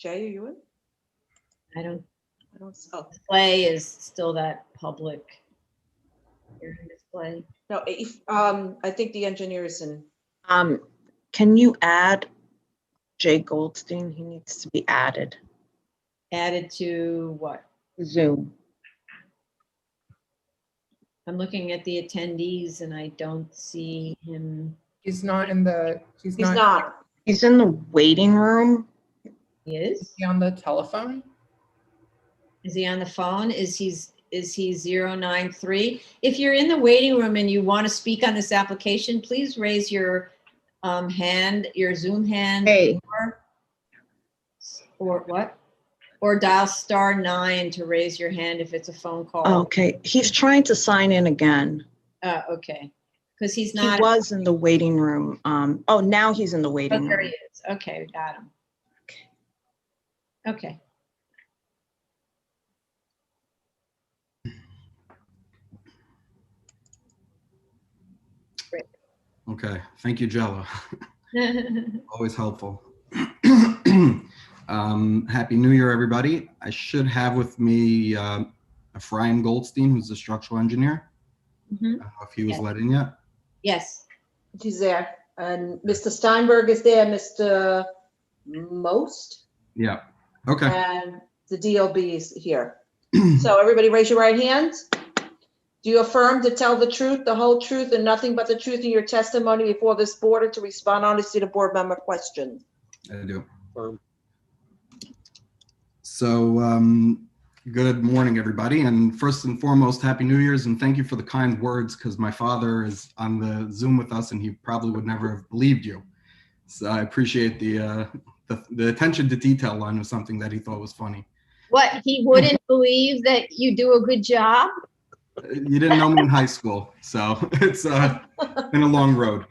Jay, are you in? I don't, I don't, oh, display is still that public hearing display. no, if, I think the engineer is in. Can you add Jay Goldstein? He needs to be added. Added to what? Zoom. I'm looking at the attendees and I don't see him. He's not in the, he's He's not not. He's in the waiting room. He is? on the telephone. Is he on the phone? Is he 093? If you're in the waiting room and you want to speak on this application, please raise your hand, your Zoom hand. Hey. Or what? Or dial *9 to raise your hand if it's a phone call. Okay, he's trying to sign in again. Okay, because he's He not. was in the waiting room. Oh, now he's in the Oh, waiting there room. he is. Okay, got him. Okay. Okay, thank you, Jella. Always helpful. Happy New Year, everybody. I should have with me Ephraim Goldstein, who's the structural engineer. I don't know if he was Yes. let in yet. Yes. He's there. And Mr. Steinberg is there, Mr. Most, Yeah, okay. and the DOB is here. So everybody raise your right hands. Do you affirm to tell the truth, the whole truth, and nothing but the truth in your testimony before this board, or to respond honestly to board member questions? I do. So, good morning, everybody. And first and foremost, Happy New Year's, and thank you for the kind words, because my father is on the Zoom with us and he probably would never have believed you. So I appreciate the attention to detail line was something that he thought was funny. What, he wouldn't believe that you do a good job? You didn't know me in high school, so it's been a long road.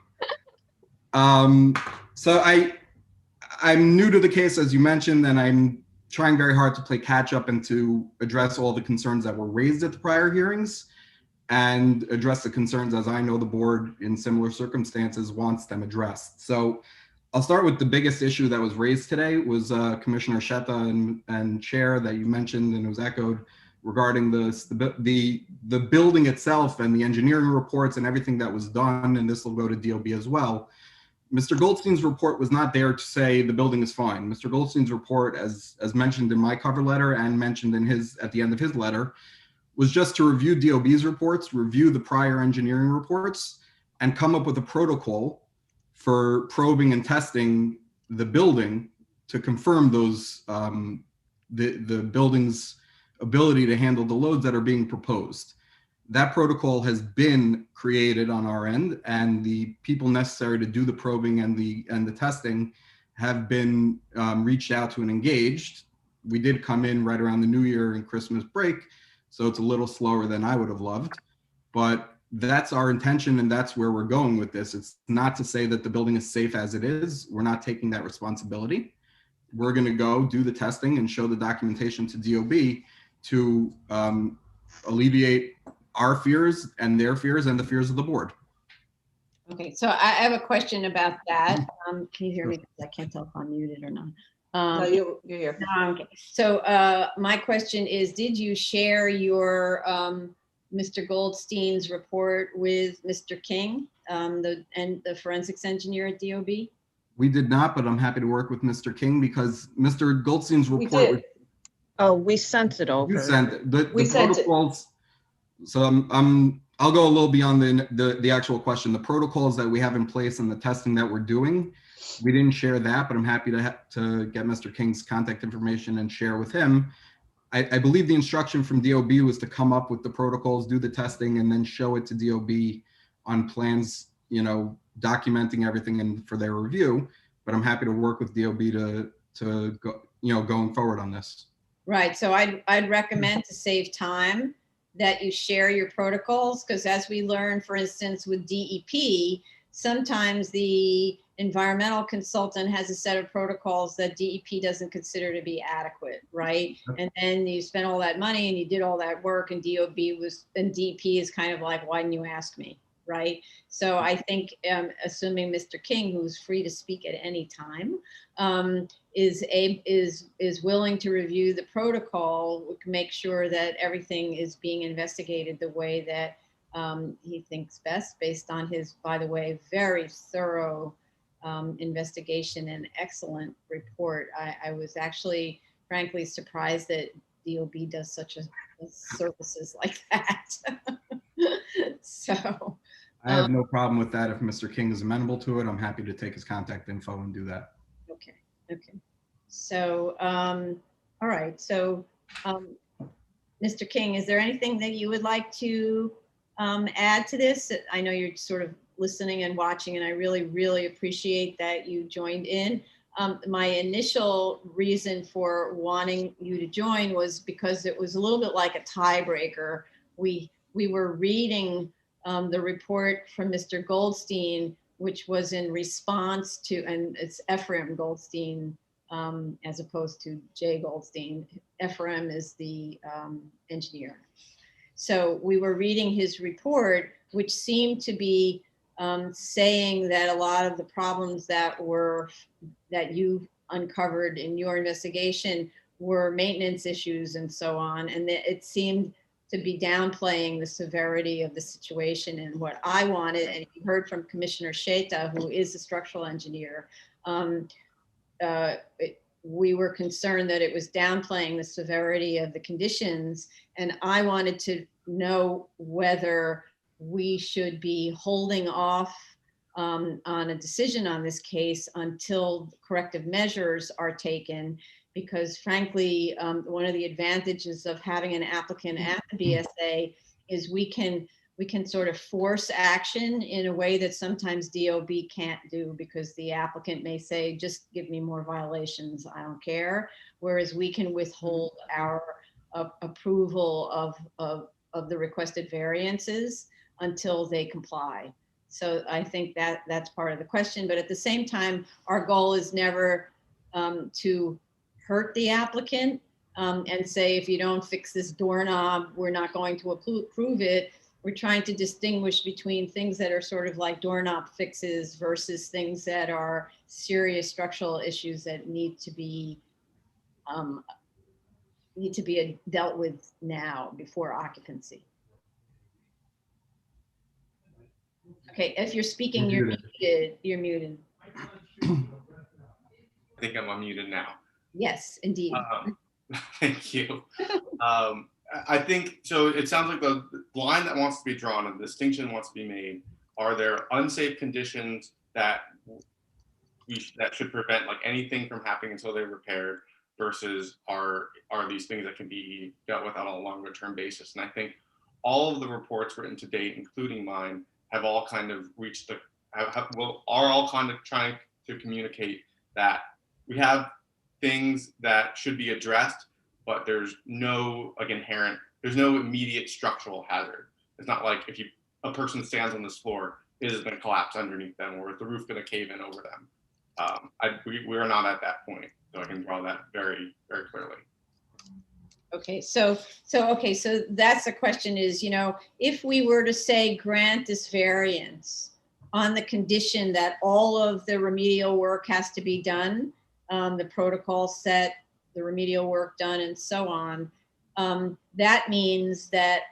So I'm new to the case, as you mentioned, and I'm trying very hard to play catch up and to address all the concerns that were raised at the prior hearings and address the concerns as I know the board in similar circumstances wants them addressed. So I'll start with the biggest issue that was raised today was Commissioner Shetta and Chair that you mentioned, and it was echoed regarding the building itself and the engineering reports and everything that was done, and this will go to DOB as well. Mr. Goldstein's report was not there to say the building is fine. Mr. Goldstein's report, as mentioned in my cover letter and mentioned in at the end of his letter, was just to review DOB's reports, review the prior engineering reports, and come up with a protocol for probing and testing the building to confirm those the building's ability to handle the loads that are being proposed. That protocol has been created on our end, and the people necessary to do the probing and the testing have been reached out to and engaged. We did come in right around the New Year and Christmas break, so it's a little slower than I would have loved, but that's our intention and that's where we're going with this. It's not to say that the building is safe as it is. We're not taking that responsibility. We're going to go do the testing and show the documentation to DOB to alleviate our fears and their fears and the fears of the board. Okay, so I have a question about that. Can you hear me? I can't tell if I'm muted or not. No, you're here. Okay, so my question is, did you share your Mr. Goldstein's report with Mr. King, the forensics engineer at DOB? We did not, but I'm happy to work with Mr. King because Mr. Goldstein's We report. did. Oh, we sent it over. You sent it. The We sent it. protocols. So I'll go a little beyond the actual question. The protocols that we have in place and the testing that we're doing, we didn't share that, but I'm happy to get Mr. King's contact information and share with him. I believe the instruction from DOB was to come up with the protocols, do the testing, and then show it to DOB on plans, documenting everything and for their review. But I'm happy to work with DOB to go, going forward on this. Right, so I'd recommend to save time that you share your protocols, because as we learned, for instance, with DEP, sometimes the environmental consultant has a set of protocols that DEP doesn't consider to be adequate, right? And then you spent all that money and you did all that work, and DEP is kind of like, why didn't you ask me, right? So I think, assuming Mr. King, who's free to speak at any time, is willing to review the protocol, make sure that everything is being investigated the way that he thinks best, based on his, by the way, very thorough investigation and excellent report. I was actually, frankly, surprised that DOB does such a services like that. So I have no problem with that. If Mr. King is amenable to it, I'm happy to take his contact info and do that. okay. So all right. So Mr. King, is there anything that you would like to add to this? I know you're sort of listening and watching, and I really, really appreciate that you joined in. My initial reason for wanting you to join was because it was a little bit like a tiebreaker. We were reading the report from Mr. Goldstein, which was in response to, and it's Ephraim Goldstein as opposed to Jay Goldstein. Ephraim is the engineer. So we were reading his report, which seemed to be saying that a lot of the problems that you uncovered in your investigation were maintenance issues and so on. And it seemed to be downplaying the severity of the situation. And what I wanted, and you heard from Commissioner Sheta, who is a structural engineer, we were concerned that it was downplaying the severity of the conditions. And I wanted to know whether we should be holding off on a decision on this case until corrective measures are taken, because frankly, one of the advantages of having an applicant at the BSA is we can sort of force action in a way that sometimes DOB can't do, because the applicant may say, just give me more violations, I don't care. Whereas we can withhold our approval of the requested variances until they comply. So I think that that's part of the question. But at the same time, our goal is never to hurt the applicant and say, if you don't fix this doorknob, we're not going to approve it. We're trying to distinguish between things that are sort of like doorknob fixes versus things that are serious structural issues that need to be dealt with now before occupancy. Okay, if you're speaking, you're muted. You're muted. I think I'm unmuted now. Yes, indeed. Thank you. I think, so it sounds like the line that wants to be drawn and the distinction wants to be made, are there unsafe conditions that should prevent like anything from happening until they're repaired, versus are these things that can be dealt with on a longer term basis? And I think all of the reports written to date, including mine, have all kind of reached are all kind of trying to communicate that we have things that should be addressed, but there's no there's no immediate structural hazard. It's not like if a person stands on this floor, it is going to collapse underneath them, or is the roof going to cave in over them. We are not at that point, so I can draw that very, very clearly. Okay, so that's the question is, if we were to say grant this variance on the condition that all of the remedial work has to be done, the protocol set, the remedial work done, and so on, that means that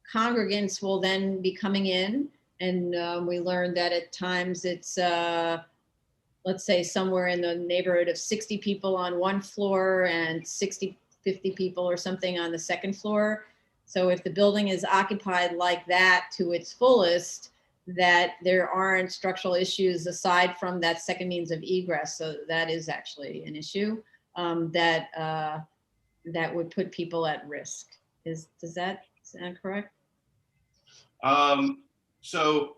congregants will then be coming in, and we learned that at times it's, let's say somewhere in the neighborhood of 60 people on one floor and 50 people or something on the second floor. So if the building is occupied like that to its fullest, that there aren't structural issues aside from that second means of egress. So that is actually an issue that would put people at risk. Does that sound correct? So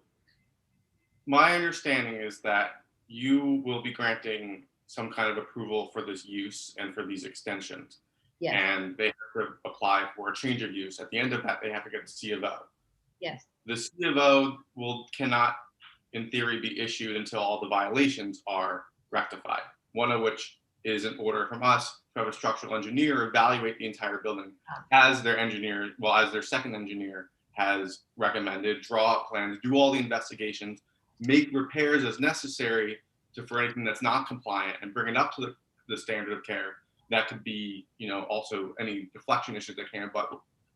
my understanding is that you will be granting some kind of approval for this use and for these extensions. Yes. And they have to apply for a change of use. At the end of that, they have to get the C of O. Yes. The C of O cannot, in theory, be issued until all the violations are rectified. One of which is an order from us to have a structural engineer evaluate the entire building as their engineer, as their second engineer has recommended, draw up plans, do all the investigations, make repairs as necessary for anything that's not compliant, and bring it up to the standard of care. That could be, also any deflection issues that came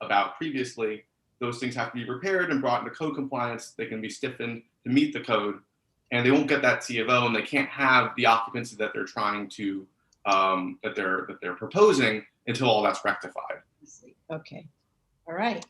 about previously. Those things have to be repaired and brought into code compliance. They can be stiffened to meet the code, and they won't get that C of O, and they can't have the occupancy that they're trying to, that they're proposing until all that's rectified. Okay, all right,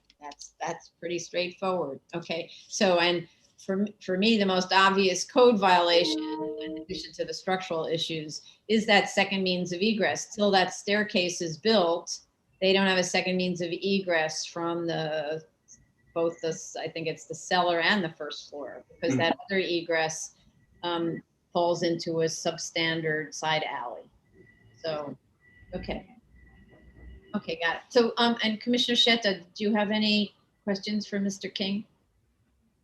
that's pretty straightforward. Okay, so, and for me, the most obvious code violation, in addition to the structural issues, is that second means of egress. Till that staircase is built, they don't have a second means of egress from both I think it's the cellar and the first floor, because that other egress falls into a substandard side alley. So, okay, got it. So, and Commissioner Sheta, do you have any questions for Mr. King?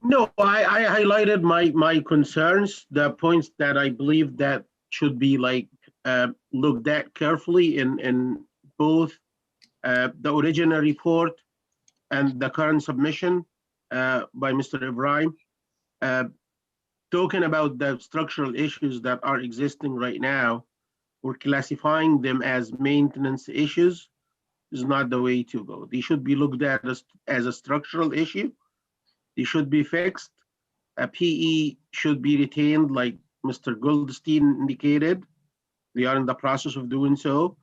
No, I highlighted my concerns, the points that I believe that should be looked at carefully in both the original report and the current submission by Mr. Ibrahim. Talking about the structural issues that are existing right now, or classifying them as maintenance issues is not the way to go. They should be looked at as a structural issue. They should be fixed. A PE should be retained, like Mr. Goldstein indicated. We are in the process of doing so.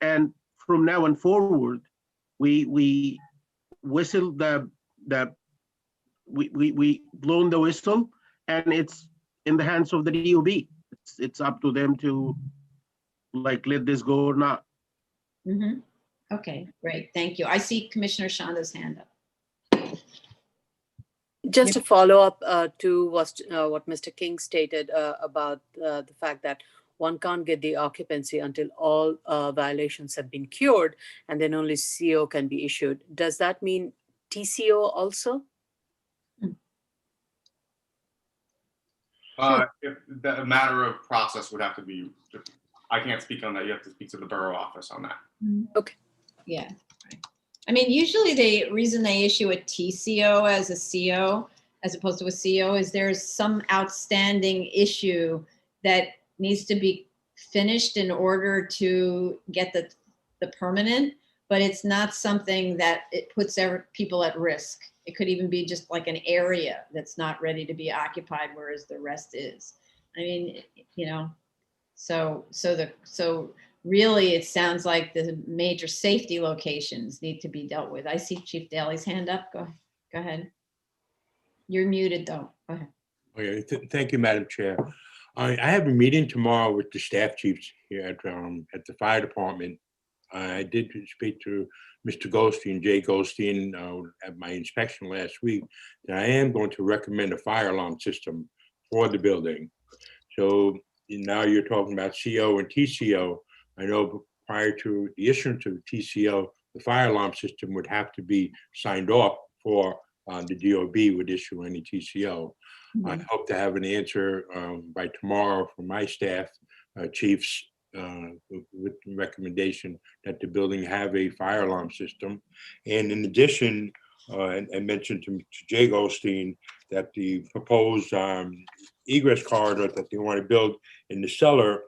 And from now on forward, we whistle we blown the whistle, and it's in the hands of the DOB. It's up to them to let this go or not. Mm-hmm. Okay, great, thank you. I see Commissioner Shanda's hand up. Just to follow up to what Mr. King stated about the fact that one can't get the occupancy until all violations have been cured, and then only CO can be issued. Does that mean TCO also? If the matter of process would have to be, I can't speak on that. You have to speak to the borough office on that. Okay. Yeah. I mean, usually the reason they issue a TCO as a CO as opposed to a CO is there's some outstanding issue that needs to be finished in order to get the permanent, but it's not something that it puts people at risk. It could even be just like an area that's not ready to be occupied, whereas the rest is. I mean, so really it sounds like the major safety locations need to be dealt with. I see Chief Daly's hand up. Go ahead. You're muted though. Go ahead. Okay, thank you, Madam Chair. I have a meeting tomorrow with the staff chiefs here at the fire department. I did speak to Mr. Goldstein, Jay Goldstein, at my inspection last week, that I am going to recommend a fire alarm system for the building. So now you're talking about CO and TCO. I know prior to the issuance of the TCO, the fire alarm system would have to be signed off for the DOB would issue any TCO. Mm-hmm. I hope to have an answer by tomorrow from my staff chiefs with the recommendation that the building have a fire alarm system. And in addition, I mentioned to Jay Goldstein that the proposed egress corridor that they want to build in the cellar,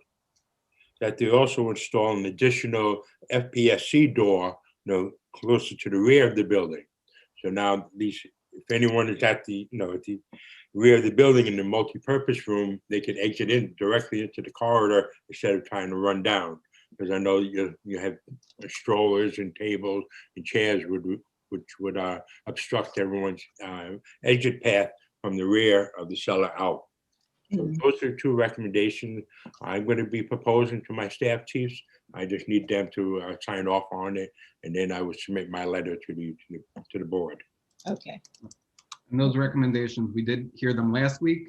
that they also install an additional FPSC door, closer to the rear of the building. So now, if anyone is at the rear of the building in the multi-purpose room, they can exit in directly into the corridor instead of trying to run down. Because I know you have strollers and tables and chairs which would obstruct everyone's exit path from the rear of the cellar out. So those are two recommendations I'm going to be proposing to my staff chiefs. I just need them to sign off on it, and then I will submit my letter to the board. Okay. And those recommendations, we did hear them last week.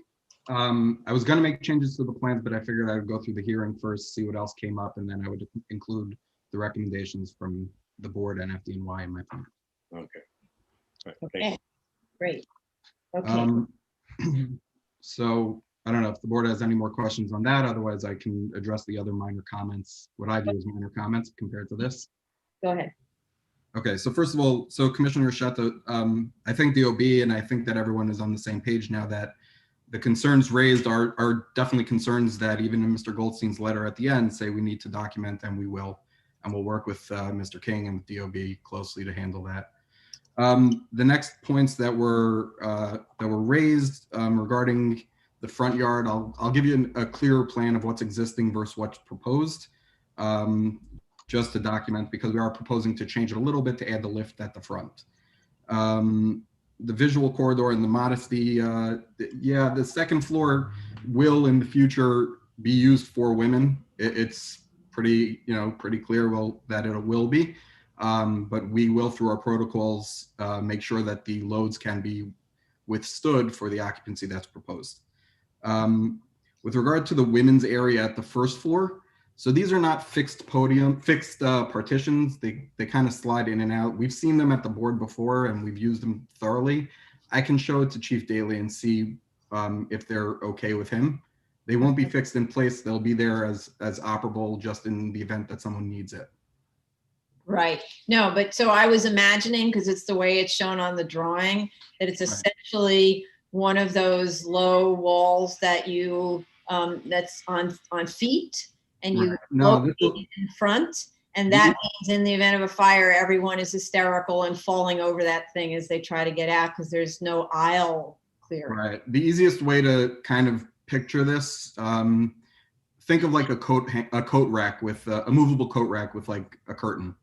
I was going to make changes to the plans, but I figured I would go through the hearing first, see what else came up, and then I would include the recommendations from the board and FDNY in my plan. Okay. Okay. Great. Okay. So I don't know if the board has any more questions on that. Otherwise, I can address the other minor comments, what I view as minor comments compared to this. Go ahead. Okay, so first of all, so Commissioner Shetta, I think DOB and I think that everyone is on the same page now that the concerns raised are definitely concerns that even in Mr. Goldstein's letter at the end say we need to document, and we will. And we'll work with Mr. King and DOB closely to handle that. The next points that were raised regarding the front yard, I'll give you a clearer plan of what's existing versus what's proposed, just to document, because we are proposing to change it a little bit to add the lift at the front. The visual corridor and the modesty, yeah, the second floor will in the future be used for women. It's pretty clear that it will be. But we will, through our protocols, make sure that the loads can be withstood for the occupancy that's proposed. With regard to the women's area at the first floor, so these are not fixed partitions. They kind of slide in and out. We've seen them at the board before, and we've used them thoroughly. I can show it to Chief Daly and see if they're okay with him. They won't be fixed in place. They'll be there as operable just in the event that someone needs it. Right. No, but so I was imagining, because it's the way it's shown on the drawing, that it's essentially one of those low walls that you that's on feet, and you locate in front, and that means in the event of a fire, everyone is hysterical and falling over that thing as they try to get out because there's no aisle clearing. Right. The easiest way to kind of picture this, think of like a coat rack with a movable coat rack with like a curtain.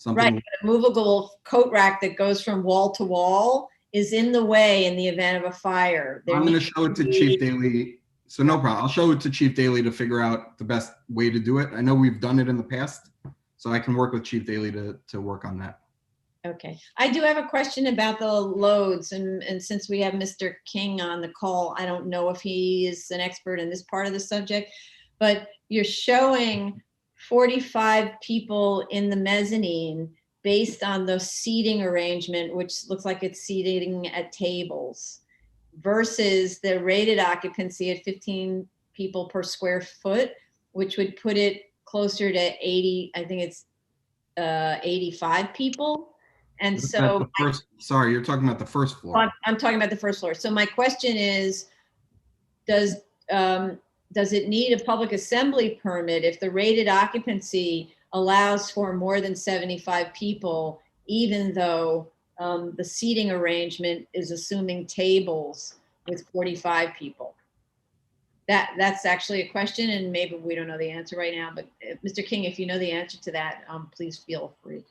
Right, a movable coat rack that goes from wall to wall is in the way in the event of a fire. I'm going to show it to Chief Daly. So no problem. I'll show it to Chief Daly to figure out the best way to do it. I know we've done it in the past, so I can work with Chief Daly to work on that. Okay. I do have a question about the loads, and since we have Mr. King on the call, I don't know if he is an expert in this part of the subject, but you're showing 45 people in the mezzanine based on the seating arrangement, which looks like it's seating at tables, versus the rated occupancy at 15 people per square foot, which would put it closer to 80, I think it's 85 people. And so, sorry, you're talking about the first floor. I'm talking about the first floor. So my question is, does it need a public assembly permit if the rated occupancy allows for more than 75 people, even though the seating arrangement is assuming tables with 45 people? That's actually a question, and maybe we don't know the answer right now, but Mr. King, if you know the answer to that, please feel free.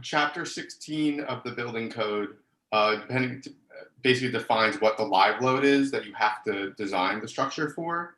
Chapter 16 of the building code, basically defines what the live load is that you have to design the structure for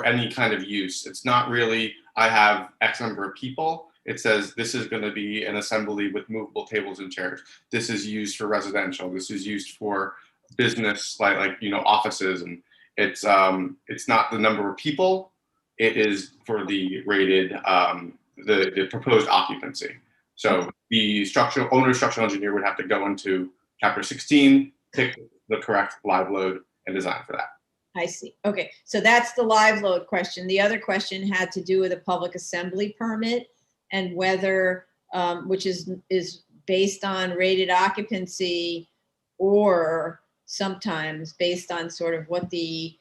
any kind of use. It's not really, I have X number of people. It says this is going to be an assembly with movable tables and chairs. This is used for residential. This is used for business, like offices, and it's not the number of people. It is for the rated the proposed occupancy. So the owner structural engineer would have to go into Chapter 16, pick the correct live load, and design for that. I see. Okay, so that's the live load question. The other question had to do with a public assembly permit and whether, which is based on rated occupancy, or sometimes based on sort of what the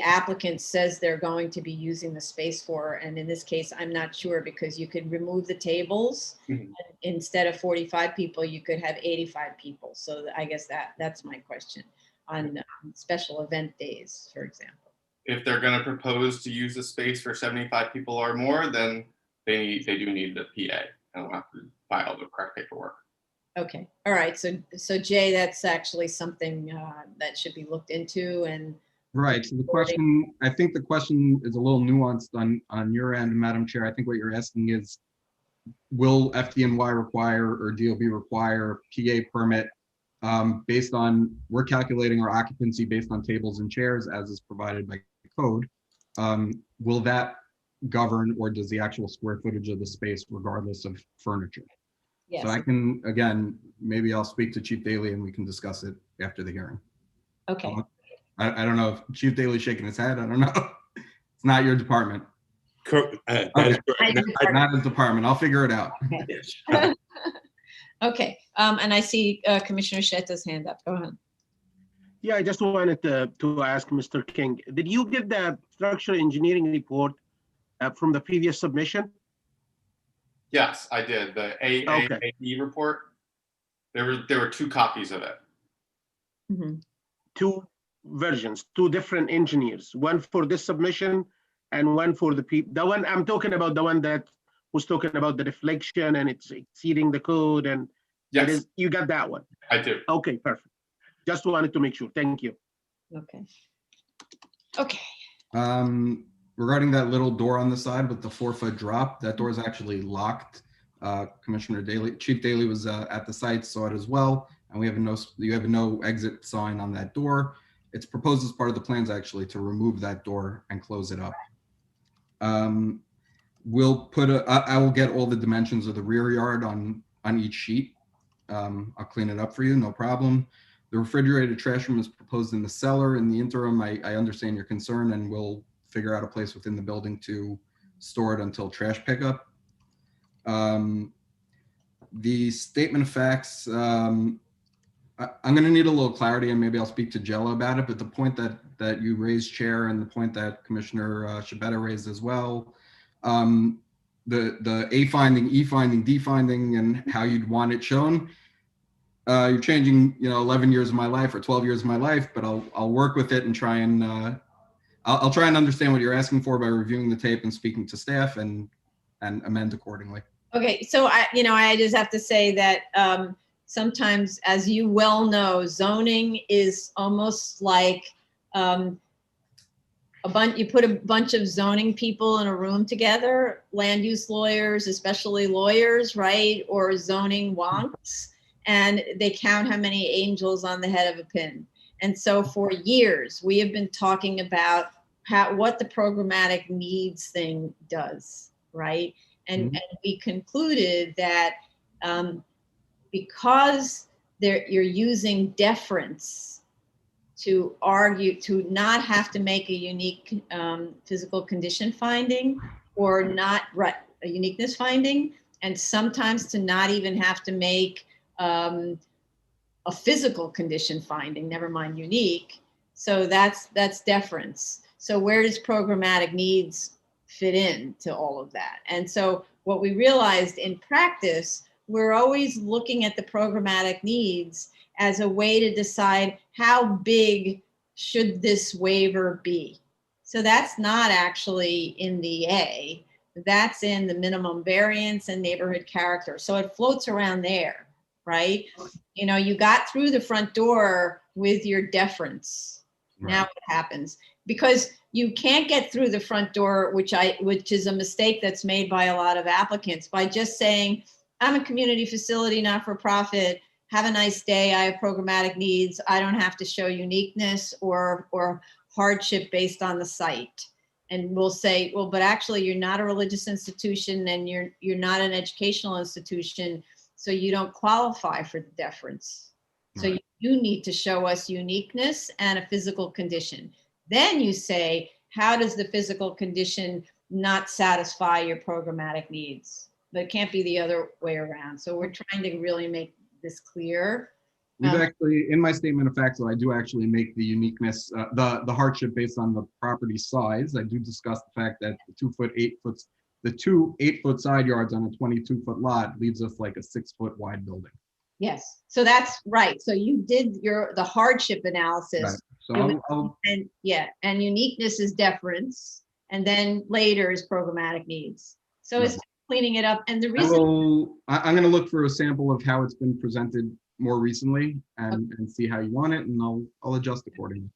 applicant says they're going to be using the space for. And in this case, I'm not sure, because you could remove the tables. And instead of 45 people, you could have 85 people. So I guess that's my question on special event days, for example. If they're going to propose to use the space for 75 people or more, then they do need the PA, and they'll have to file the correct paperwork. Okay. All right. So Jay, that's actually something that should be looked into. And right. So the question, I think the question is a little nuanced on your end, Madam Chair. I think what you're asking is, will FDNY require or DOB require a PA permit based on, we're calculating our occupancy based on tables and chairs as is provided by code. Will that govern, or does the actual square footage of the space regardless of furniture? yes. So I can, again, maybe I'll speak to Chief Daly and we can discuss it after the hearing. Okay. I don't know if Chief Daly's shaking his head. I don't know. It's not your department. That is correct. Not a department. I'll figure it out. Yes. Okay, and I see Commissioner Sheta's hand up. Go ahead. Yeah, I just wanted to ask Mr. King, did you get the structural engineering report from the previous submission? Yes, I did. The AAE report. There were 2 copies of it. Mhm. 2 versions, 2 different engineers, one for this submission and one for the one I'm talking about, the one that was talking about the deflection and it's exceeding the code and Yes, it is, you got that one. I do. Okay, perfect. Just wanted to make sure. Thank you. Okay. Okay. Regarding that little door on the side with the 4-foot drop, that door is actually locked. Commissioner Daly, Chief Daly was at the site, saw it as well, and you have a no exit sign on that door. It's proposed as part of the plans actually to remove that door and close it up. We'll put I will get all the dimensions of the rear yard on each sheet. I'll clean it up for you, no problem. The refrigerated trash room is proposed in the cellar. In the interim, I understand your concern and we'll figure out a place within the building to store it until trash pickup. The statement of facts, I'm going to need a little clarity and maybe I'll speak to Jella about it, but the point that you raised, Chair, and the point that Commissioner Shabeta raised as well, the A finding, E finding, D finding, and how you'd want it shown, you're changing, 11 years of my life or 12 years of my life, but I'll work with it and try and I'll try and understand what you're asking for by reviewing the tape and speaking to staff and amend accordingly. Okay, so I just have to say that sometimes, as you well know, zoning is almost like you put a bunch of zoning people in a room together, land use lawyers, especially lawyers, right? Or zoning wonks, and they count how many angels on the head of a pin. And so for years, we have been talking about what the programmatic needs thing does, right? And we concluded that because you're using deference to argue, to not have to make a unique physical condition finding or not a uniqueness finding, and sometimes to not even have to make a physical condition finding, never mind unique. So that's deference. So where does programmatic needs fit in to all of that? And so what we realized in practice, we're always looking at the programmatic needs as a way to decide how big should this waiver be. So that's not actually in the A, that's in the minimum variance and neighborhood character. So it floats around there, right? You got through the front door with your deference. Right. Now what happens? Because you can't get through the front door, which is a mistake that's made by a lot of applicants, by just saying, I'm a community facility, not for profit. Have a nice day. I have programmatic needs. I don't have to show uniqueness or hardship based on the site. And we'll say, well, but actually you're not a religious institution and you're not an educational institution, so you don't qualify for the deference. Right. So you need to show us uniqueness and a physical condition. Then you say, how does the physical condition not satisfy your programmatic needs? But it can't be the other way around. So we're trying to really make this clear. We've actually, in my statement of facts, I do actually make the uniqueness, the hardship based on the property size. I do discuss the fact that the 2 8-foot side yards on a 22-foot lot leaves us like a 6-foot wide building. Yes, so that's right. So you did the hardship analysis. Right. So and uniqueness is deference, and then later is programmatic needs. So it's cleaning it up. And the reason I'm going to look for a sample of how it's been presented more recently and see how you want it, and I'll adjust accordingly.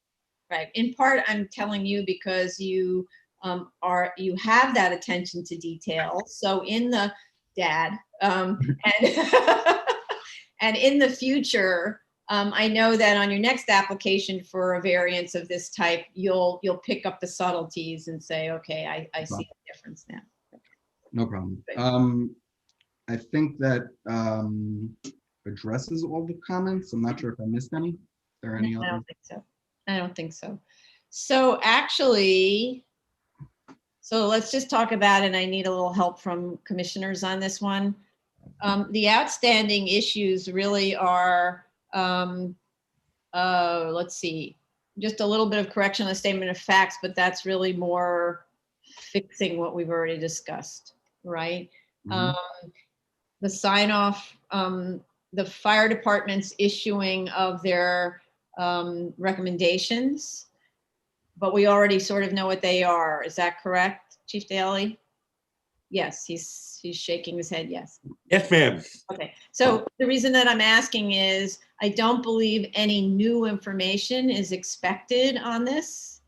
Right. In part, I'm telling you because you have that attention to detail. So in the and in the future, I know that on your next application for a variance of this type, you'll pick up the subtleties and say, okay, I see the difference now. No problem. I think that addresses all the comments. I'm not sure if I missed any. Is there any other? I don't think so. So actually, So let's just talk about it. And I need a little help from commissioners on this one. The outstanding issues really are, let's see, just a little bit of correction on the statement of facts, but that's really more fixing what we've already discussed, right? Mhm. The sign off, the fire department's issuing of their recommendations, but we already sort of know what they are. Is that correct, Chief Daly? Yes, he's shaking his head, yes. Yes, ma'am. Okay, so the reason that I'm asking is I don't believe any new information is expected on this.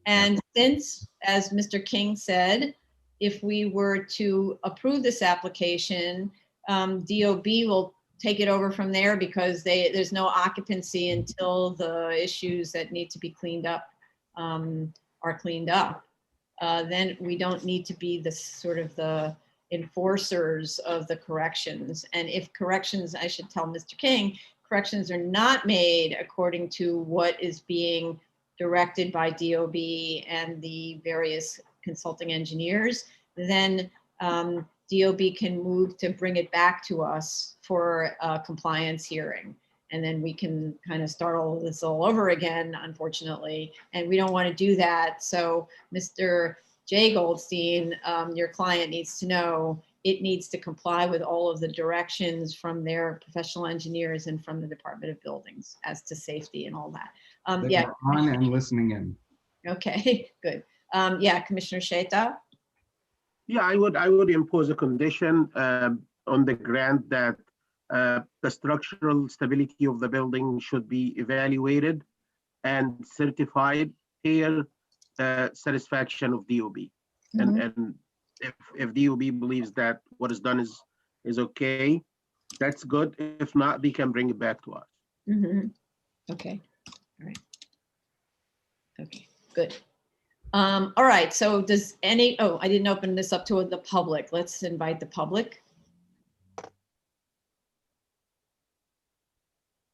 And since, as Mr. King said, if we were to approve this application, DOB will take it over from there because there's no occupancy until the issues that need to be cleaned up are cleaned up. Then we don't need to be the sort of the enforcers of the corrections. And if corrections, I should tell Mr. King, corrections are not made according to what is being directed by DOB and the various consulting engineers, then DOB can move to bring it back to us for a compliance hearing. And then we can kind of start all of this all over again, unfortunately. And we don't want to do that. So Mr. Jay Goldstein, your client needs to know it needs to comply with all of the directions from their professional engineers and from the Department of Buildings as to safety and all that. They Yeah. are on and listening in. Okay, good. Yeah, Commissioner Sheta? Yeah, I would impose a condition on the grant that the structural stability of the building should be evaluated and certified per satisfaction of DOB. And if DOB believes that what is done is okay, that's good. If not, they can bring it back to us. Okay, all right. Okay, good. All right, so does any, oh, I didn't open this up to the public. Let's invite the public.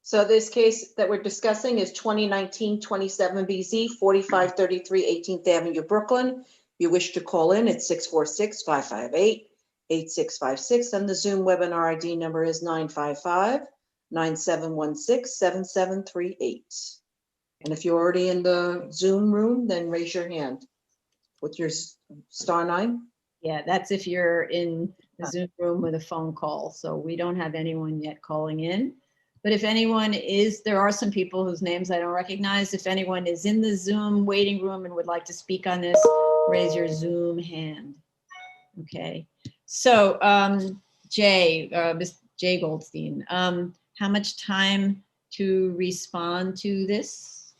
So this case that we're discussing is 2019-27 BZ, 4533 18th Avenue, Brooklyn. If you wish to call in, it's 646-558-8656, and the Zoom webinar ID number is 955-9716-7738. And if you're already in the Zoom room, then raise your hand with your *9. Yeah, that's if you're in the Zoom room with a phone call. So we don't have anyone yet calling in. But if anyone is, there are some people whose names I don't recognize. If anyone is in the Zoom waiting room and would like to speak on this, raise your Zoom hand. Okay. So Ms. Jay Goldstein, how much time to respond to this?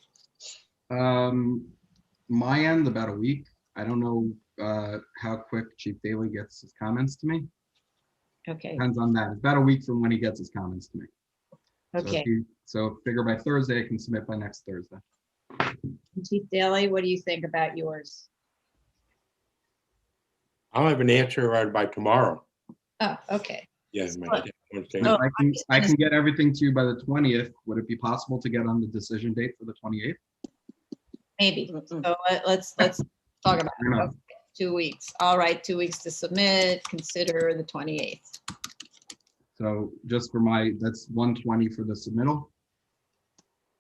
My end, about a week. I don't know how quick Chief Daly gets his comments to me. Okay. Depends on that. It's about a week from when he gets his comments to me. Okay. So figure by Thursday, I can submit by next Thursday. Chief Daly, what do you think about yours? I'll have an answer by tomorrow. Oh, okay. Yeah, No, I can get everything to you by the 20th. Would it be possible to get on the decision date for the 28th? Maybe. So let's talk about it. Okay, 2 weeks. All right, 2 weeks to submit. Consider the 28th. So just for that's 120 for the submittal.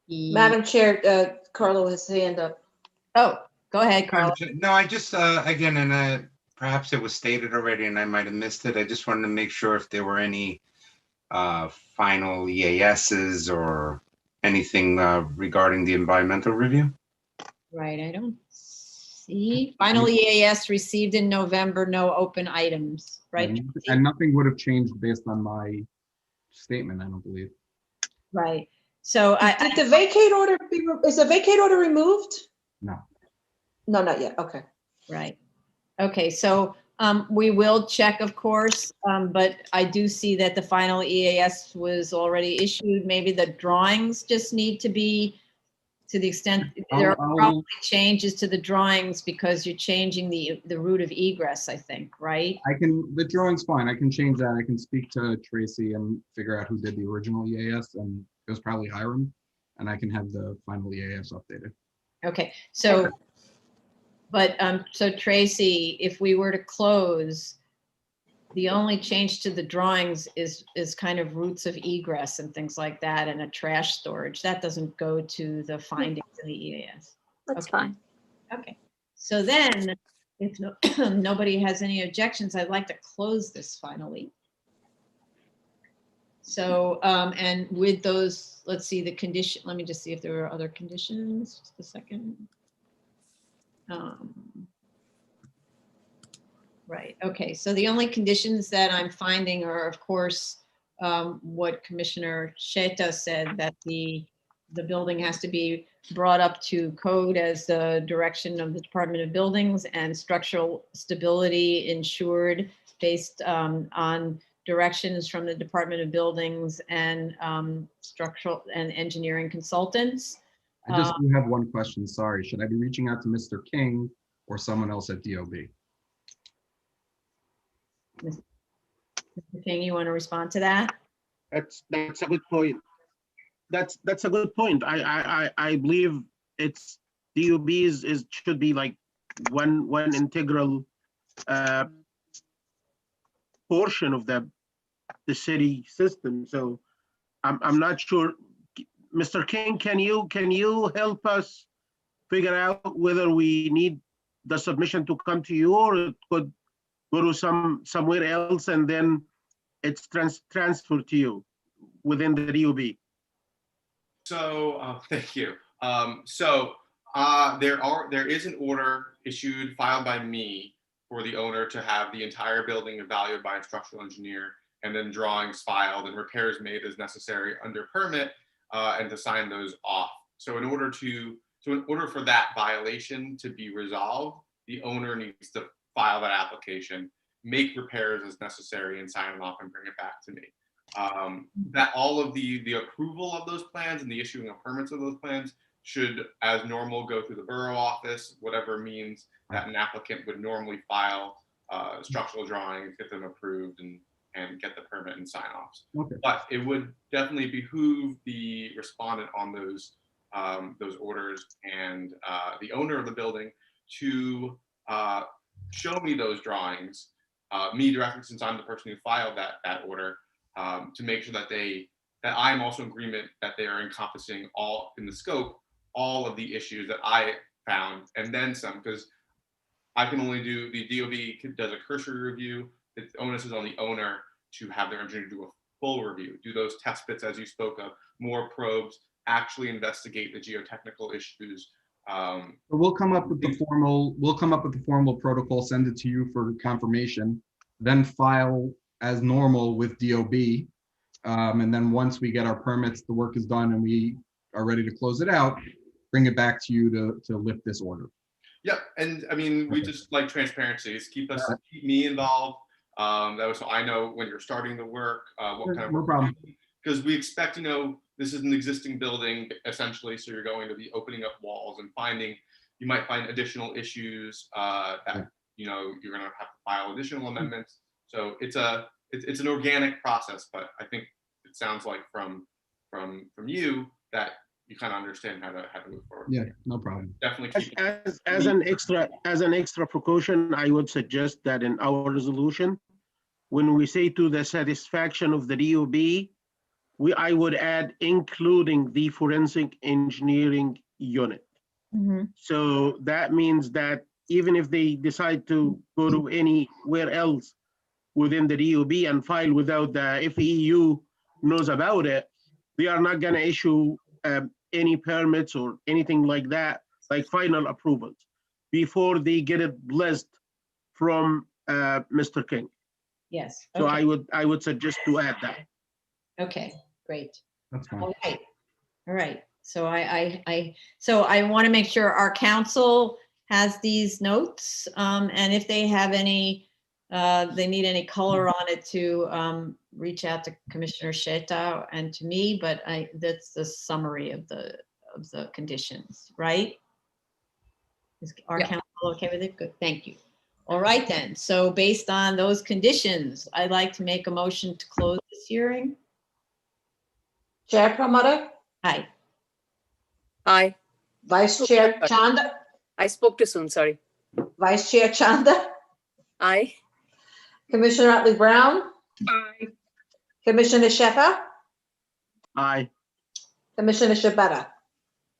Madam Chair, Carlo has his hand up. Oh, go ahead, Carlo. No, I just, again, and perhaps it was stated already and I might have missed it. I just wanted to make sure if there were any final EASs or anything regarding the environmental review. Right, I don't see. Final EAS received in November, no open items, right? And nothing would have changed based on my statement, I don't believe. Right. So Did the vacate order is the vacate order removed? No. No, not yet. Okay. Right. Okay, so we will check, of course, but I do see that the final EAS was already issued. Maybe the drawings just need to be, to the extent there are probably changes to the drawings because you're changing the route of egress, I think, right? The drawing's fine. I can change that. I can speak to Tracy and figure out who did the original EAS, and it was probably Hiram, and I can have the final EAS updated. Okay, so But, so Tracy, if we were to close, the only change to the drawings is kind of routes of egress and things like that, and a trash storage. That doesn't go to the findings in the EAS. That's Okay. fine. Okay, so then, if nobody has any objections, I'd like to close this finally. So, and with those, let's see the condition, let me just see if there were other conditions, just a second. Right, okay, so the only conditions that I'm finding are, of course, what Commissioner Sheta said, that the building has to be brought up to code as the direction of the Department of Buildings, and structural stability ensured based on directions from the Department of Buildings and structural and engineering consultants. I just do have one question, sorry. Should I be reaching out to Mr. King or someone else at DOB? Mr. King, you want to respond to that? That's a good point. That's a good point. I believe it's DOB is should be like one integral portion of the city system. So I'm not sure. Mr. King, can you help us figure out whether we need the submission to come to you, or it could go to somewhere else and then it's transferred to you within the DOB? So thank you. There is an order issued, filed by me, for the owner to have the entire building evaluated by a structural engineer, and then drawings filed and repairs made as necessary under permit, and to sign those off. So in order for that violation to be resolved, the owner needs to file that application, make repairs as necessary, and sign them off and bring it back to me. That all of the approval of those plans and the issuing of permits of those plans should, as normal, go through the borough office, whatever means that an applicant would normally file structural drawings, get them approved, and get the permit and sign offs. Okay. But it would definitely behoove the respondent on those orders and the owner of the building to show me those drawings, me directly, since I'm the person who filed that order, to make sure that I'm also in agreement that they are encompassing all in the scope, all of the issues that I found, and then some, because I can only do, the DOB does a cursory review. The onus is on the owner to have their engineer do a full review, do those test bits as you spoke of, more probes, actually investigate the geotechnical issues. So we'll come up with the formal protocol, send it to you for confirmation, then file as normal with DOB. And then once we get our permits, the work is done and we are ready to close it out, bring it back to you to lift this order. Yep, and I mean, we just like transparency. It's keep me involved. That was so I know when you're starting the work, what kind of work. No problem. Because we expect, this is an existing building essentially, so you're going to be opening up walls and you might find additional issues that you're going to have to file additional amendments. So it's an organic process, but I think it sounds like from you that you kind of understand how to move forward. Yeah, no problem. Definitely keep as an extra precaution, I would suggest that in our resolution, when we say to the satisfaction of the DOB, I would add including the forensic engineering unit. Mm-hmm. So that means that even if they decide to go to anywhere else within the DOB and file without the FEU knows about it, they are not going to issue any permits or anything like that, like final approvals, before they get it blessed from Mr. King. Yes. So Okay. I would suggest to add that. Okay, great. That's fine. All right. So I want to make sure our council has these notes, and if they have any, they need any color on it, to reach out to Commissioner Sheta and to me, but that's the summary of the conditions, right? Is our council okay with it? Good, thank you. All right then, so based on those conditions, I'd like to make a motion to close this hearing. Chair Perlmutter, Aye. Aye. Vice Chair Chanda, I spoke too soon, sorry. Vice Chair Chanda, Aye. Commissioner Otley Brown, Aye. Commissioner Shepherd, Aye. Commissioner Shabeta.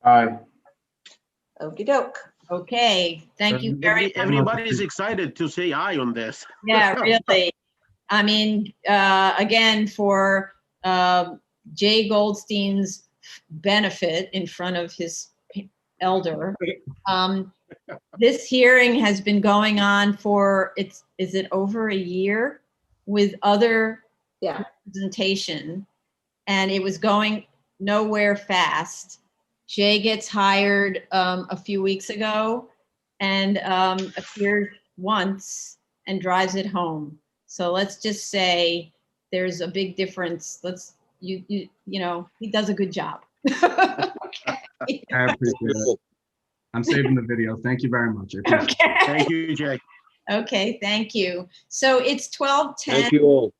Aye. Okey doke. Okay, thank you very much. Everybody's excited to say aye on this. Yeah, really. I mean, again, for Jay Goldstein's benefit in front of his elder, this hearing has been going on for, is it over a year with other Yeah. representation, and it was going nowhere fast. Jay gets hired a few weeks ago and appeared once and drives it home. So let's just say there's a big difference. You know, he does a good job. Okay. I appreciate it. I'm saving the video. Thank you very much. I appreciate it. Okay. Thank you, Jay. Okay, thank you. So it's 12:10. Thank you all.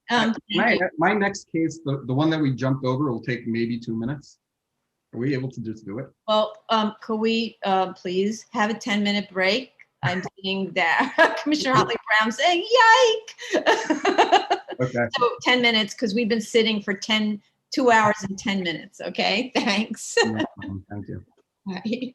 Thank you. My next case, the one that we jumped over, will take maybe 2 minutes. Are we able to just do it? Well, could we please have a 10-minute break? I'm seeing that Commissioner Otley Brown saying, yike. Okay. So 10 minutes, because we've been sitting for 2 hours and 10 minutes. Okay, thanks. No problem. Thank you. Bye.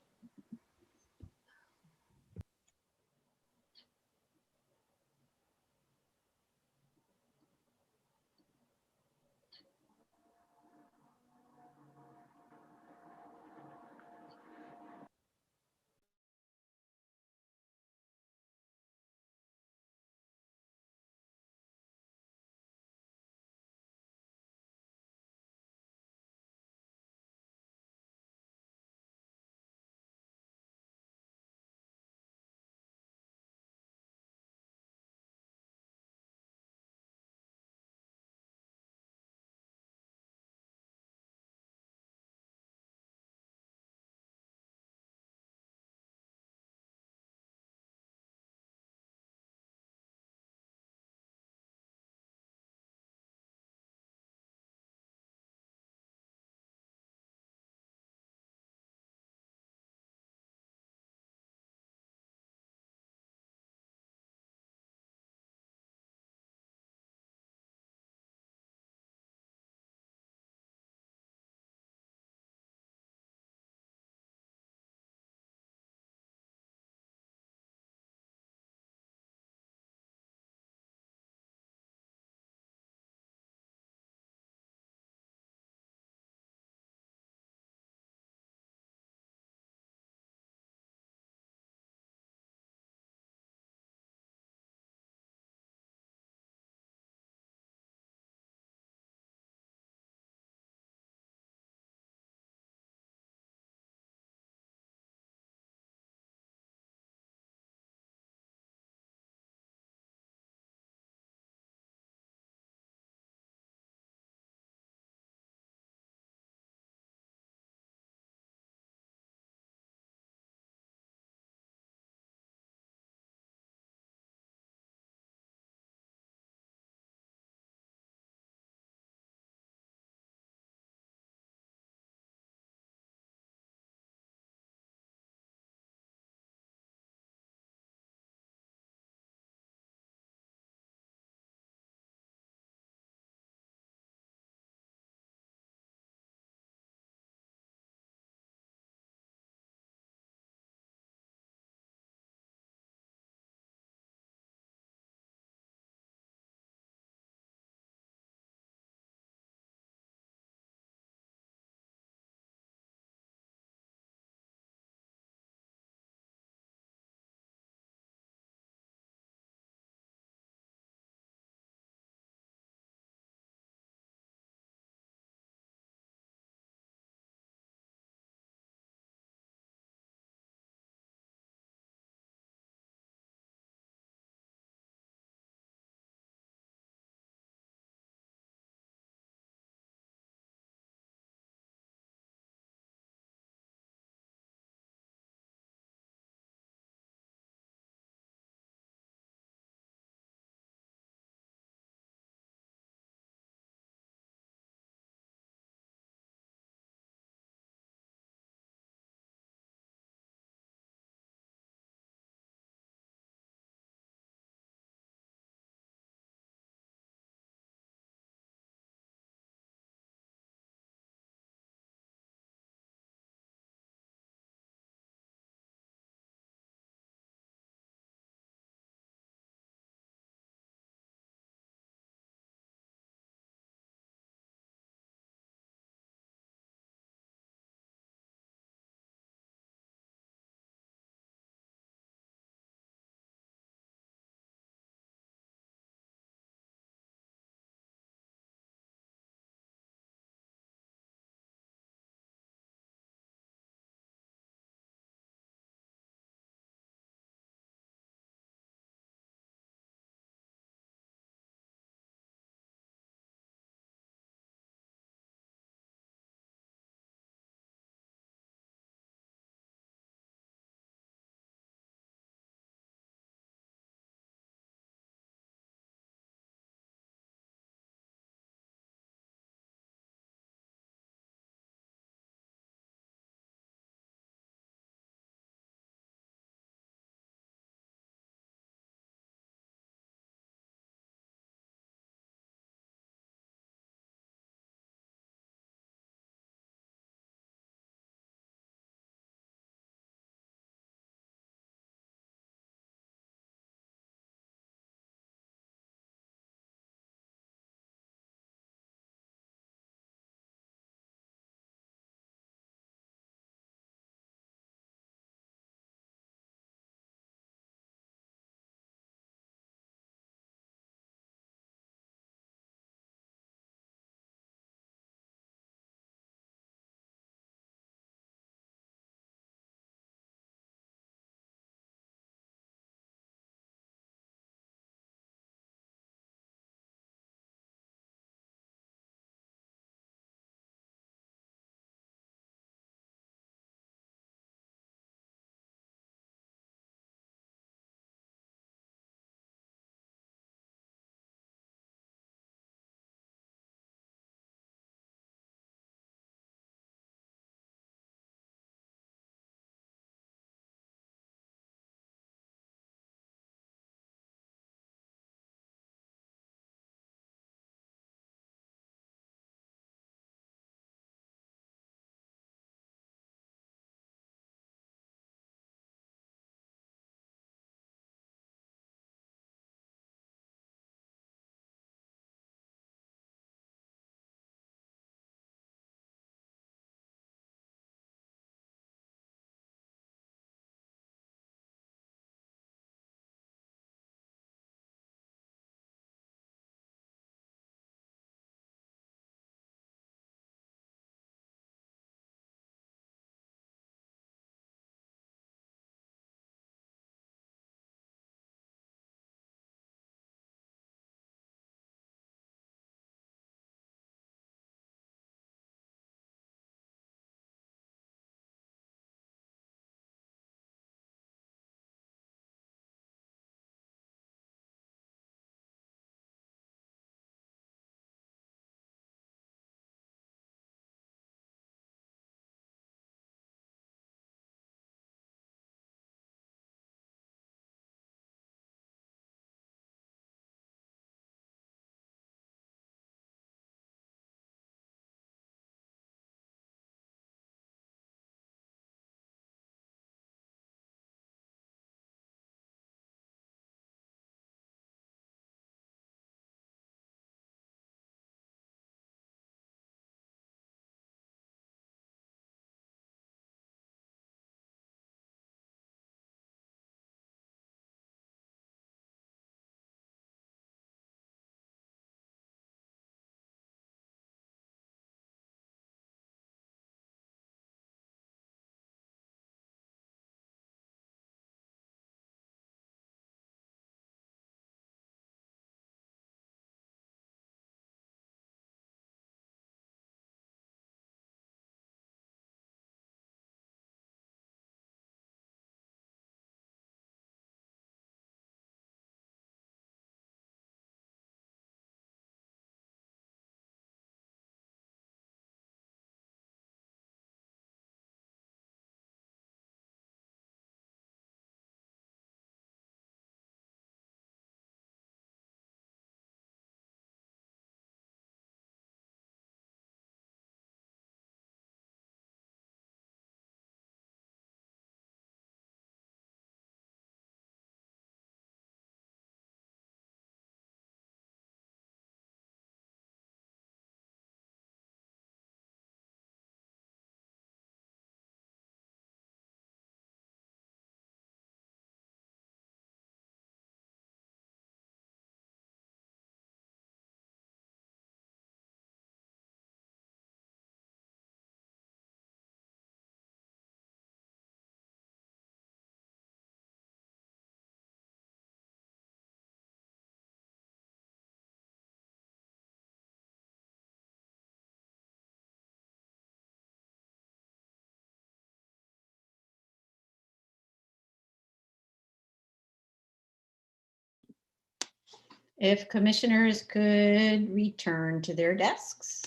If commissioners could return to their desks.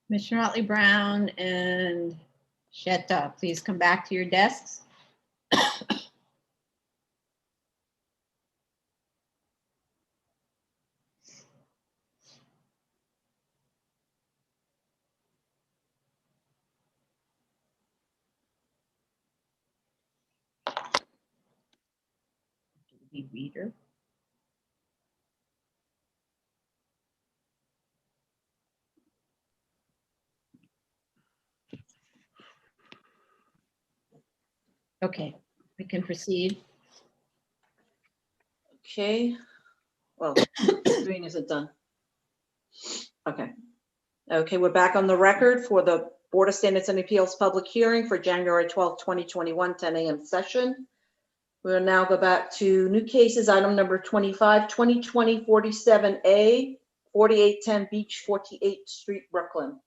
Commissioner Otley Brown and Shetta, please come back to your desks. Reader. Okay, we can proceed. Okay. Well, screen isn't done. Okay. Okay, we're back on the record for the Board of Standards and Appeals public hearing for January 12th, 2021, 10 a.m. session. We'll now go back to new cases, item number 25, 2020 47A, 4810 Beach 48th Street, Brooklyn.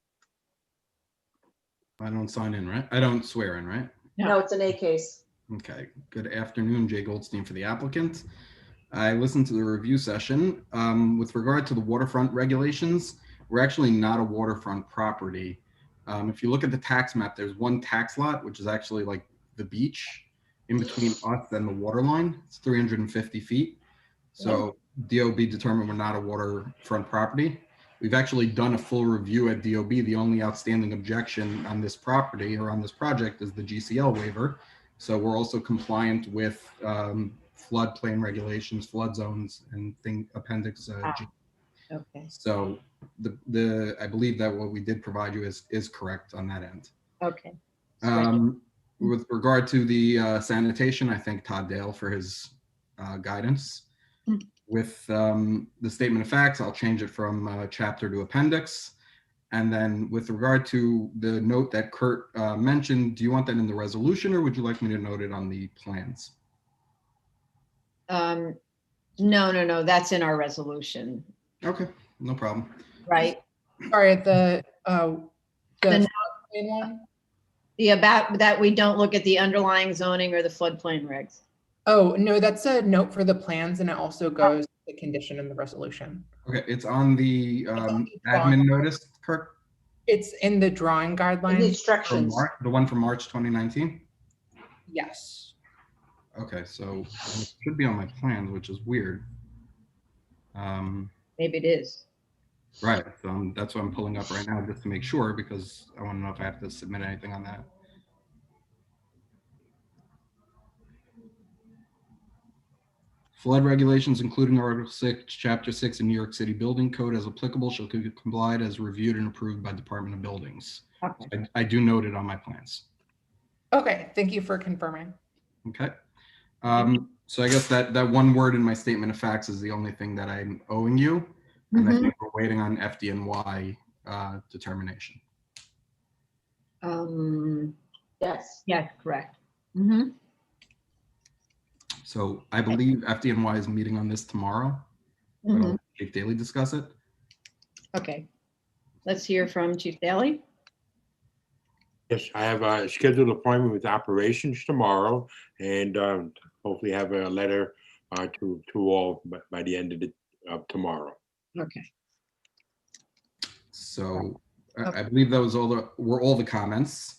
I don't sign in, right? I don't swear in, right? No, it's an A case. Okay. Good afternoon, Jay Goldstein for the applicant. I listened to the review session. With regard to the waterfront regulations, we're actually not a waterfront property. If you look at the tax map, there's one tax lot, which is actually like the beach in between us and the water line. It's 350 feet. So DOB determined we're not a waterfront property. We've actually done a full review at DOB. The only outstanding objection on this property or on this project is the GCL waiver. So we're also compliant with floodplain regulations, flood zones, and appendix G. Okay. So I believe that what we did provide you is correct on that end. Okay. With regard to the sanitation, I thank Todd Dale for his guidance. With the statement of facts, I'll change it from chapter to appendix. And then with regard to the note that Kurt mentioned, do you want that in the resolution or would you like me to note it on the plans? No, that's in our resolution. Okay, no problem. Right. Sorry, the The one? about that we don't look at the underlying zoning or the floodplain regs. Oh, no, that's a note for the plans and it also goes to the condition in the resolution. Okay, it's on the on the admin notice, Kirk? It's in the drawing In the guidelines. instructions. The one from March 2019? Yes. Okay, so it should be on my plans, which is weird. Maybe it is. Right, so that's what I'm pulling up right now just to make sure, because I want to know if I have to submit anything on that. Flood regulations, including Article 6, Chapter 6 in New York City Building Code as applicable, shall be complied as reviewed and approved by Department of Buildings. Okay. I do note it on my plans. Okay, thank you for confirming. Okay. So I guess that one word in my statement of facts is the only thing that I'm owing you. And I think we're waiting on FDNY determination. Yes. Yes, correct. Mm-hmm. So I believe FDNY is meeting on this tomorrow. But I'll let Chief Daly discuss it. Okay. Let's hear from Chief Daly. Yes, I have a scheduled appointment with operations tomorrow, and hopefully have a letter to all by the end of tomorrow. Okay. So I believe that was were all the comments.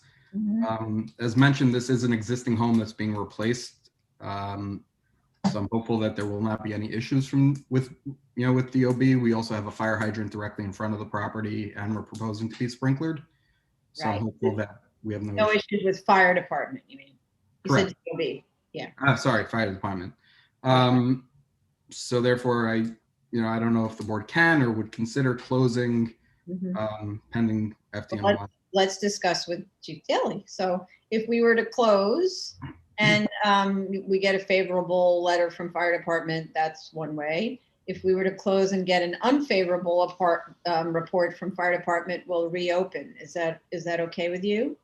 As mentioned, this is an existing home that's being replaced. So I'm hopeful that there will not be any issues with DOB. We also have a fire hydrant directly in front of the property, and we're proposing to be sprinklered. So I'm hopeful that we have No issues with fire department, you mean? You said DOB. Yeah. Sorry, fire department. So therefore, I don't know if the board can or would consider closing pending FDNY. Let's discuss with Chief Daly. So if we were to close and we get a favorable letter from fire department, that's one way. If we were to close and get an unfavorable report from fire department, we'll reopen. Is that okay with you?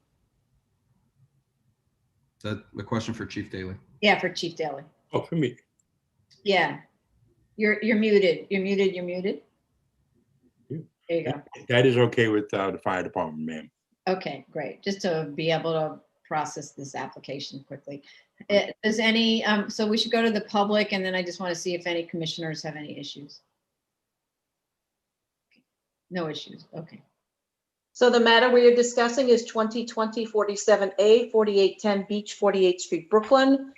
Is that the question for Chief Daly? Yeah, for Chief Daly. Oh, for me. Yeah. You're muted. You're muted. You're muted. There you go. That is okay with the fire department, ma'am. Okay, great. Just to be able to process this application quickly. Does any, so we should go to the public, and then I just want to see if any commissioners have any issues. No issues. Okay. So the matter we are discussing is 2020 47A, 4810 Beach, 48th Street, Brooklyn.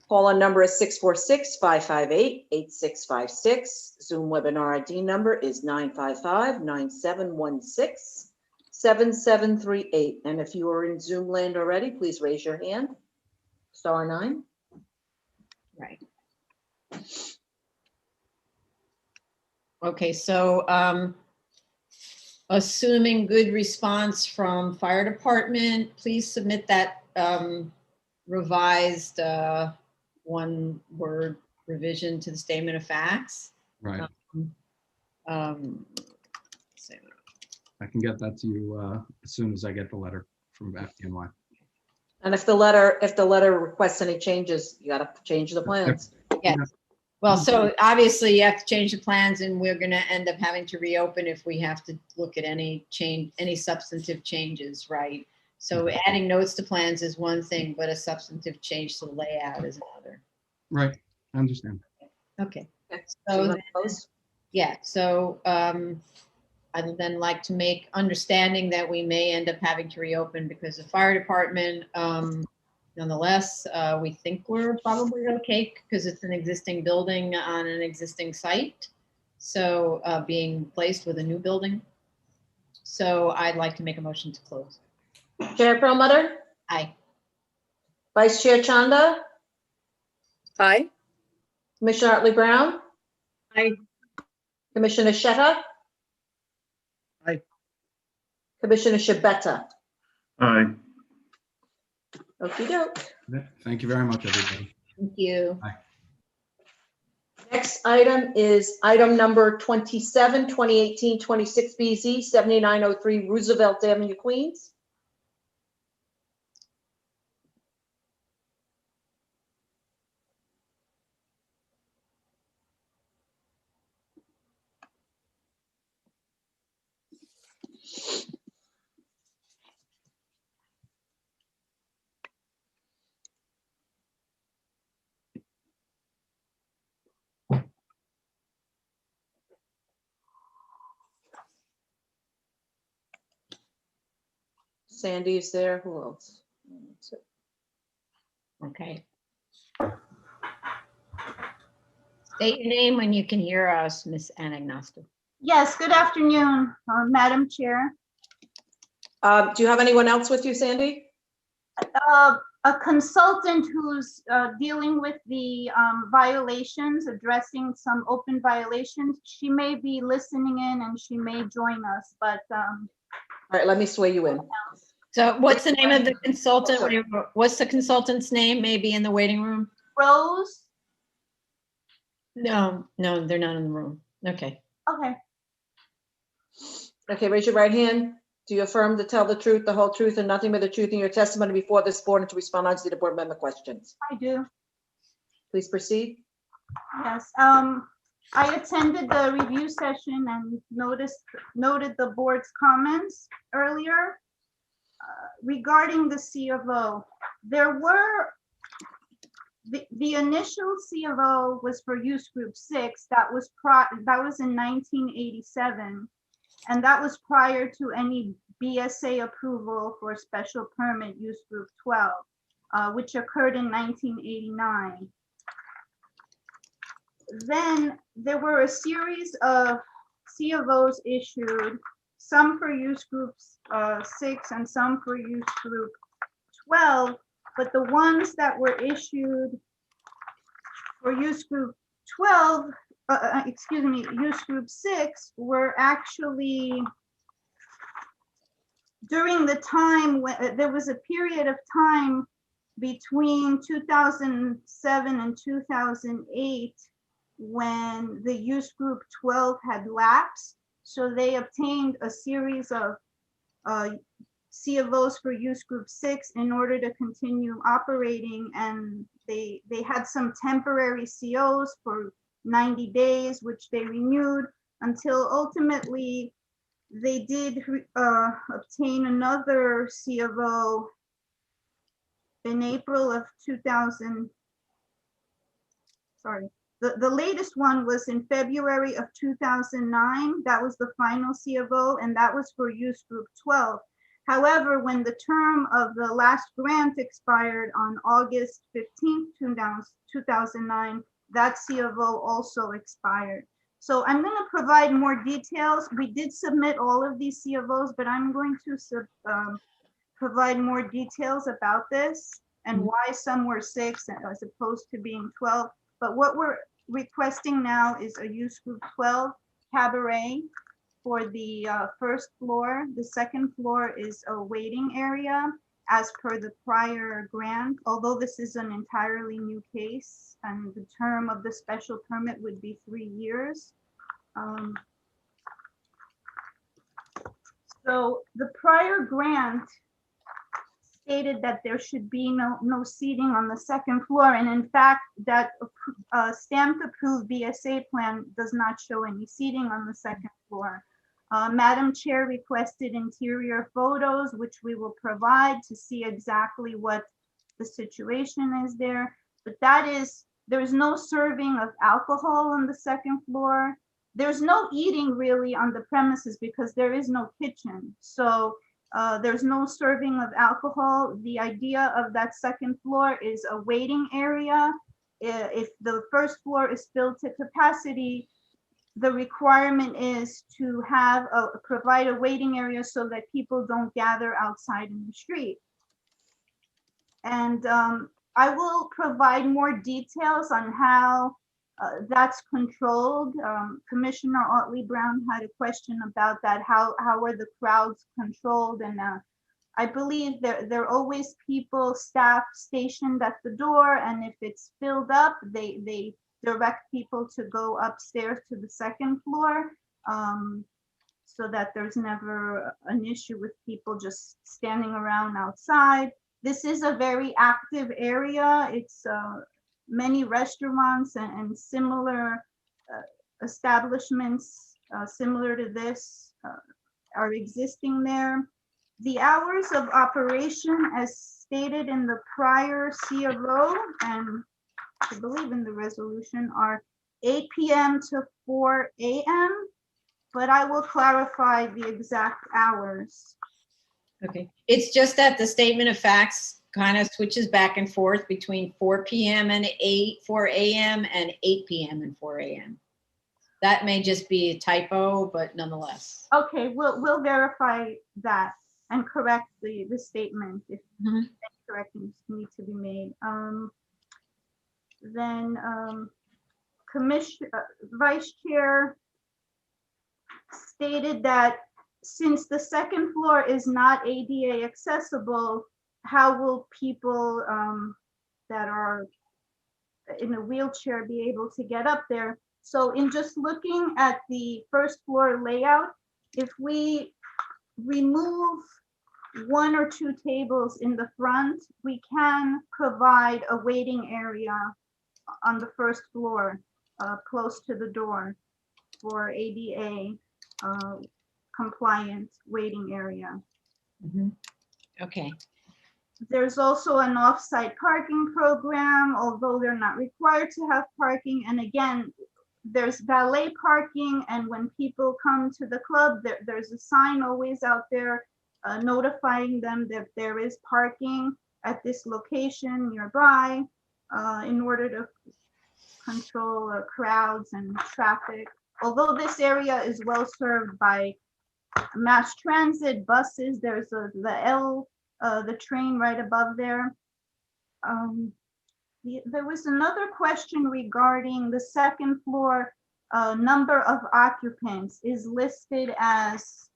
Call-in number is 646-558-8656. Zoom webinar ID number is 955-9716-7738. And if you are in Zoom land already, please raise your hand. *9. Right. Okay, so assuming good response from fire department, please submit that revised one-word revision to the statement of facts. Right. I can get that to you as soon as I get the letter from FDNY. And if the letter requests any changes, you got to change the plans. Yeah. Well, so obviously you have to change the plans, and we're going to end up having to reopen if we have to look at any substantive changes, right? So adding notes to plans is one thing, but a substantive change to the layout is another. Right, I understand. Okay. So So I'd then like to make understanding that we may end up having to reopen because the fire department, nonetheless, we think we're probably okay because it's an existing building on an existing site. So being placed with a new building. So I'd like to make a motion to close. Chair Perlmutter? Aye. Vice Chair Chanda? Aye. Commissioner Otley Brown? Aye. Commissioner Sheta? Aye. Commissioner Shabeta? Aye. Okey-doke. Thank you very much, everybody. Thank you. Bye. Next item is item number 27, 2018-26 BZ, 7903 Roosevelt Avenue, Queens. Sandy is there. Who else? Okay. State your name when you can hear us, Ms. Anagnostou. Yes, good afternoon, Madam Chair. Do you have anyone else with you, Sandy? A consultant who's dealing with the violations, addressing some open violations. She may be listening in and she may join us, but. All right, let me sway you in. So what's the name of the consultant? What's the consultant's name? Maybe in the waiting room? Rose? No, they're not in the room. Okay. Okay. Okay, raise your right hand. Do you affirm to tell the truth, the whole truth, and nothing but the truth in your testimony before this board and to respond honestly to board member questions? I do. Please proceed. Yes. I attended the review session and noted the board's comments earlier regarding the C of O. There were the initial C of O was for use group 6. That was in 1987, and that was prior to any BSA approval for special permit use group 12, which occurred in 1989. Then there were a series of C of Os issued, some for use groups 6 and some for use group 12, but the ones that were issued for use group 12, use group 6 were actually during the time when there was a period of time between 2007 and 2008 when the use group 12 had lapsed. So they obtained a series of C of Os for use group 6 in order to continue operating, and they had some temporary COs for 90 days, which they renewed until ultimately they did obtain another C of O in April of 2000. Sorry, the latest one was in February of 2009. That was the final C of O, and that was for use group 12. However, when the term of the last grant expired on August 15th, 2009, that C of O also expired. So I'm going to provide more details. We did submit all of these C of Os, but I'm going to provide more details about this and why some were 6 as opposed to being 12. But what we're requesting now is a use group 12 cabaret for the first floor. The second floor is a waiting area as per the prior grant, although this is an entirely new case and the term of the special permit would be 3 years. So the prior grant stated that there should be no seating on the second floor, and in fact that stamped approved BSA plan does not show any seating on the second floor. Madam Chair requested interior photos, which we will provide to see exactly what the situation is there. But there's no serving of alcohol on the second floor. There's no eating really on the premises because there is no kitchen. So there's no serving of alcohol. The idea of that second floor is a waiting area. If the first floor is filled to capacity, the requirement is to provide a waiting area so that people don't gather outside in the street. And I will provide more details on how that's controlled. Commissioner Otley Brown had a question about that. How are the crowds controlled? And I believe there are always staff stationed at the door, and if it's filled up, they direct people to go upstairs to the second floor, so that there's never an issue with people just standing around outside. This is a very active area. It's many restaurants and similar establishments similar to this are existing there. The hours of operation, as stated in the prior C of O, and I believe in the resolution, are 8 p.m. to 4 a.m., but I will clarify the exact hours. Okay, it's just that the statement of facts kind of switches back and forth between 4 p.m. and 4 a.m. and 8 p.m. and 4 a.m. That may just be a typo, but nonetheless. Okay, we'll verify that and correct the statement if any corrections need to be made. Then Vice Chair stated that since the second floor is not ADA accessible, how will people that are in a wheelchair be able to get up there? So in just looking at the first floor layout, if we remove 1 or 2 tables in the front, we can provide a waiting area on the first floor, close to the door for ADA compliant waiting area. Okay. There's also an off-site parking program, although they're not required to have parking. And again, there's valet parking, and when people come to the club, there's a sign always out there notifying them that there is parking at this location nearby in order to control crowds and traffic. Although this area is well served by mass transit, buses, there's the train right above there. There was another question regarding the second floor. Number of occupants is listed as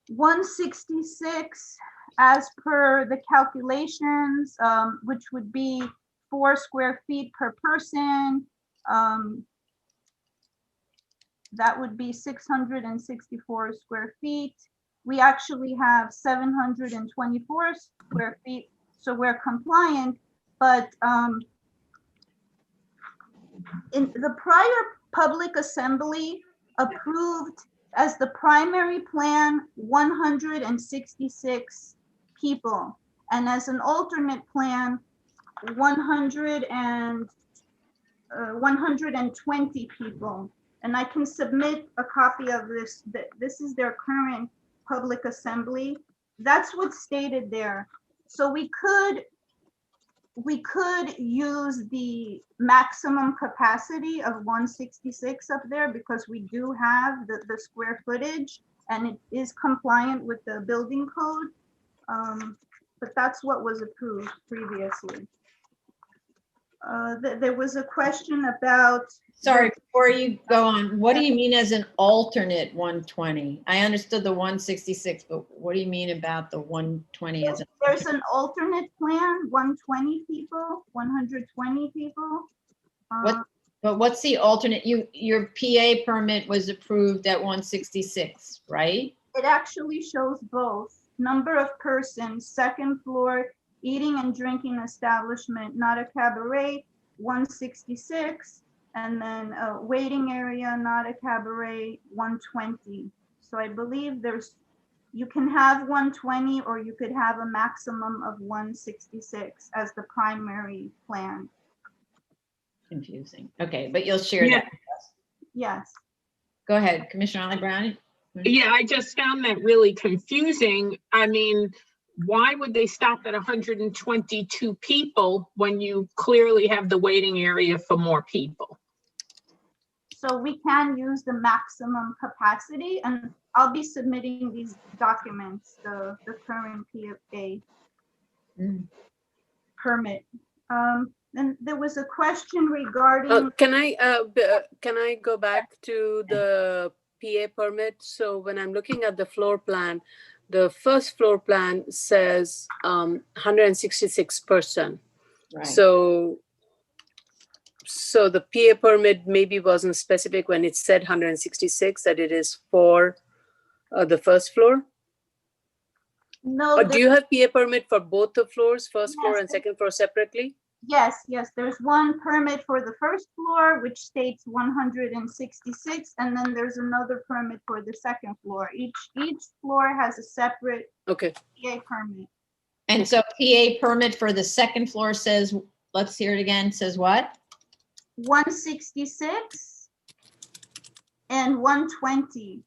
166 as per the calculations, which would be 4 square feet per person. That would be 664 square feet. We actually have 724 square feet, so we're compliant. But in the prior public assembly approved as the primary plan 166 people, and as an alternate plan 120 people. And I can submit a copy of this. This is their current public assembly. That's what's stated there. So we could use the maximum capacity of 166 up there because we do have the square footage and it is compliant with the building code. But that's what was approved previously. There was a question about. Sorry, before you go on, what do you mean as an alternate 120? I understood the 166, but what do you mean about the 120 as There's an alternate plan, 120 people, 120 people. But what's the alternate? Your PA permit was approved at 166, right? It actually shows both. Number of persons, second floor, eating and drinking establishment, not a cabaret, 166. And then a waiting area, not a cabaret, 120. So I believe you can have 120 or you could have a maximum of 166 as the primary plan. Confusing. Okay, but you'll share that with us. Yes. Go ahead, Commissioner Ollie Brown. Yeah, I just found that really confusing. I mean, why would they stop at 122 people when you clearly have the waiting area for more people? So we can use the maximum capacity, and I'll be submitting these documents, the current PFA permit. And there was a question regarding. Can I go back to the PA permit? So when I'm looking at the floor plan, the first floor plan says 166 person. Right. So the PA permit maybe wasn't specific when it said 166, that it is for the first floor? No. Or do you have PA permit for both the floors, first floor Yes. and second floor separately? Yes, there's one permit for the first floor, which states 166, and then there's another permit for the second floor. Each floor has a separate PA permit. And so PA permit for the second floor says, let's hear it again, says what? 166 and 120.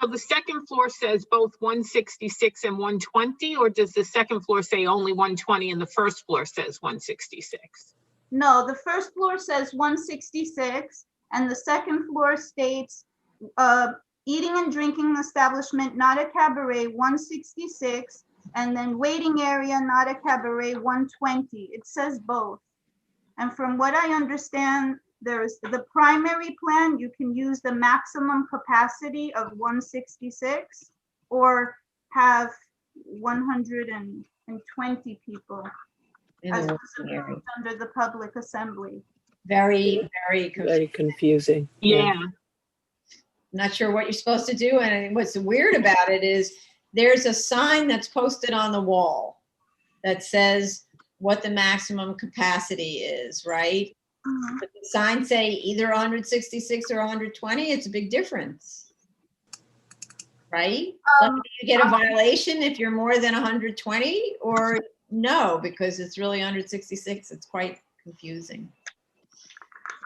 So the second floor says both 166 and 120, or does the second floor say only 120 and the first floor says 166? No, the first floor says 166 and the second floor states eating and drinking establishment, not a cabaret, 166, and then waiting area, not a cabaret, 120. It says both. And from what I understand, there's the primary plan, you can use the maximum capacity of 166 or have 120 people In as the was working area. approved under the public assembly. Very, very Very confusing. Yeah. not sure what you're supposed to do. And what's weird about it is there's a sign that's posted on the wall that says what the maximum capacity is, right? Mhm. But the signs say either 166 or 120. It's a big difference, right? Like, do you get a violation if you're more than 120 or no, because it's really 166. It's quite confusing.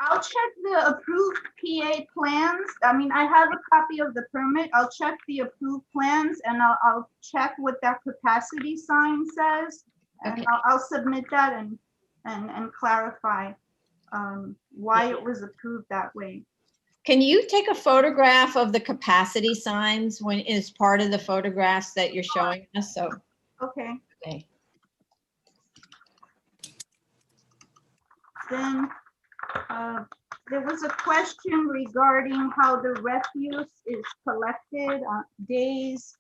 I'll check the approved PA plans. I mean, I have a copy of the permit. I'll check the approved plans and I'll check what that capacity sign says. And Okay. I'll submit that and clarify why it was approved that way. Can you take a photograph of the capacity signs when is part of the photographs that you're showing us? So, Okay, okay. then there was a question regarding how the refuse is collected on days.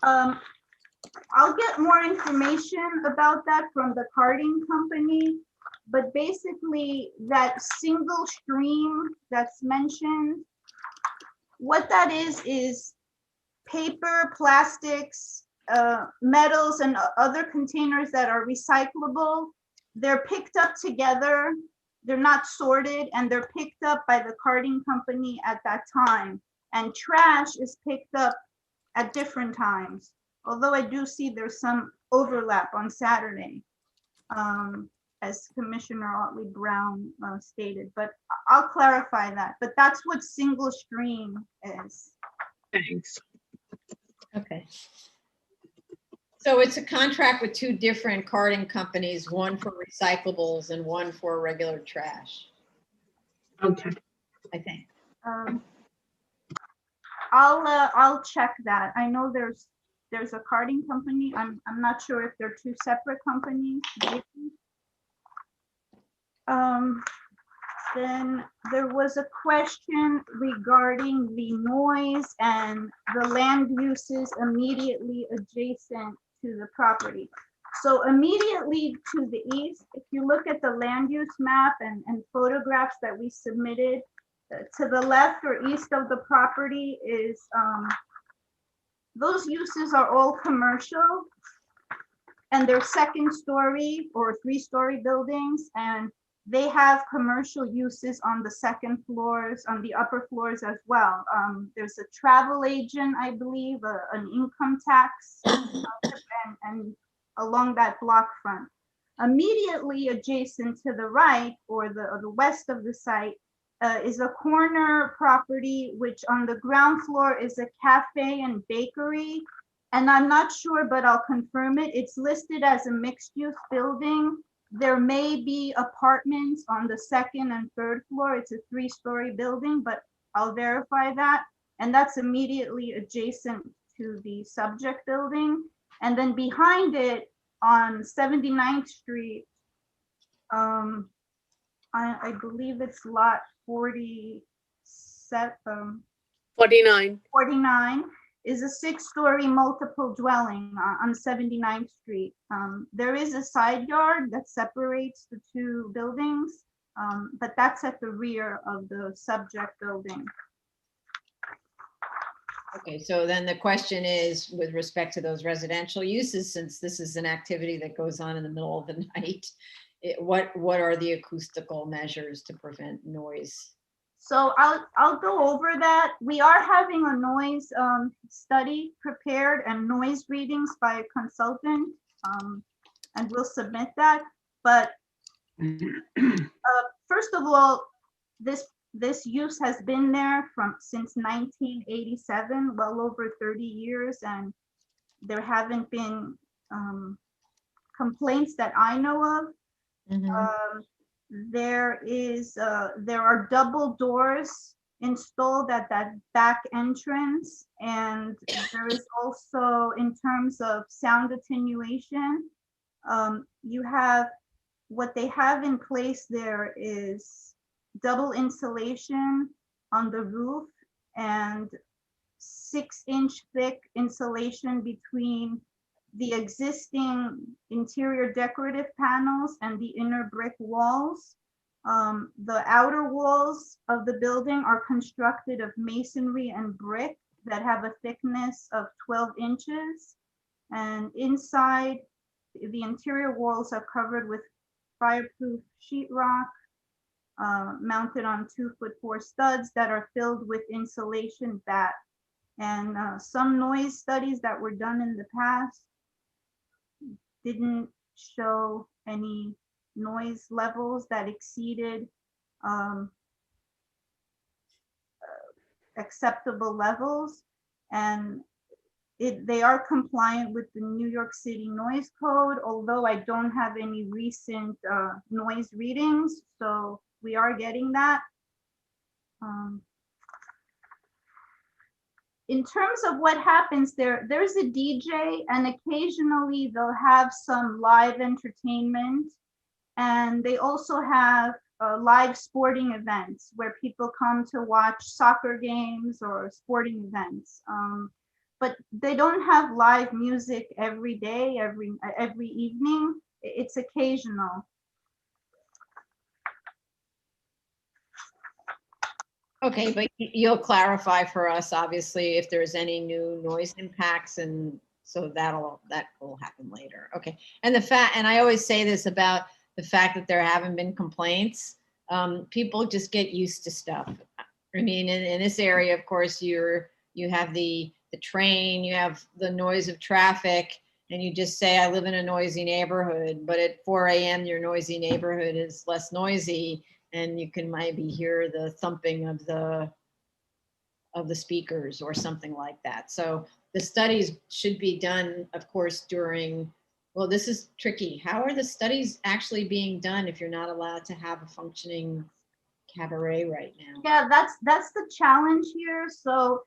I'll get more information about that from the carting company, but basically that single stream that's mentioned, what that is paper, plastics, metals, and other containers that are recyclable. They're picked up together, they're not sorted, and they're picked up by the carting company at that time. And trash is picked up at different times. Although I do see there's some overlap on Saturday, as Commissioner Otley Brown stated, but I'll clarify that. But that's what single stream is. Thanks. Okay. So it's a contract with two different carting companies, one for recyclables and one for regular trash, Okay. I think. I'll check that. I know there's a carting company. I'm not sure if they're two separate companies. Maybe. Then there was a question regarding the noise and the land uses immediately adjacent to the property. So immediately to the east, if you look at the land use map and photographs that we submitted, to the left or east of the property is, those uses are all commercial and they're second story or three-story buildings, and they have commercial uses on the second floors, on the upper floors as well. There's a travel agent, I believe, an income tax, and along that block front. Immediately adjacent to the right or the west of the site is a corner property, which on the ground floor is a cafe and bakery. And I'm not sure, but I'll confirm it. It's listed as a mixed-use building. There may be apartments on the second and third floor. It's a three-story building, but I'll verify that. And that's immediately adjacent to the subject building. And then behind it on 79th Street, I believe it's lot 49 is a six-story multiple dwelling on 79th Street. There is a side yard that separates the two buildings, but that's at the rear of the subject building. Okay, so then the question is, with respect to those residential uses, since this is an activity that goes on in the middle of the night, what are the acoustical measures to prevent noise? So I'll go over that. We are having a noise study prepared and noise readings by a consultant, and we'll submit that. But first of all, This use has been there since 1987, well over 30 years, and there haven't been complaints that I know of. There are double doors installed at that back entrance, and there is also, in terms of sound attenuation, you have, what they have in place there is double insulation on the roof and 6-inch thick insulation between the existing interior decorative panels and the inner brick walls. The outer walls of the building are constructed of masonry and brick that have a thickness of 12 inches. And inside, the interior walls are covered with fireproof sheetrock mounted on 2-foot-4 studs that are filled with insulation batt. And some noise studies that were done in the past didn't show any noise levels that exceeded acceptable levels. And they are compliant with the New York City noise code, although I don't have any recent noise readings, so we are getting that. In terms of what happens there's a DJ, and occasionally they'll have some live entertainment, and they also have live sporting events where people come to watch soccer games or sporting events. But they don't have live music every day, every evening. It's occasional. Okay, but you'll clarify for us, obviously, if there's any new noise impacts, and so that will happen later. Okay, and I always say this about the fact that there haven't been complaints. People just get used to stuff. I mean, in this area, of course, you have the train, you have the noise of traffic, and you just say, I live in a noisy neighborhood, but at 4 a.m. your noisy neighborhood is less noisy, and you can maybe hear the thumping of the speakers or something like that. So the studies should be done, of course, well, this is tricky. How are the studies actually being done if you're not allowed to have a functioning cabaret right now? Yeah, that's the challenge here. So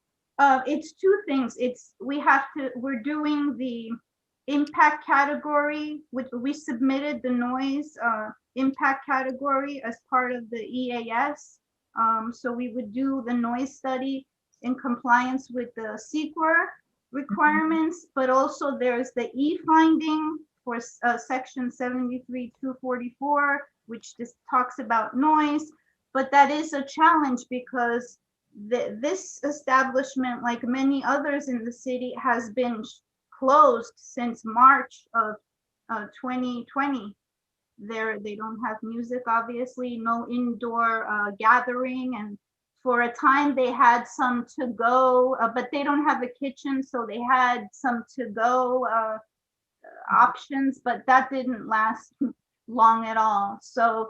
it's two things. We're doing the impact category, which we submitted the noise impact category as part of the EAS. So we would do the noise study in compliance with the CEQA requirements, but also there's the E-finding for section 73-244, which just talks about noise. But that is a challenge because this establishment, like many others in the city, has been closed since March of 2020. They don't have music, obviously, no indoor gathering, and for a time they had some to go, but they don't have a kitchen, so they had some to go options, but that didn't last long at all. So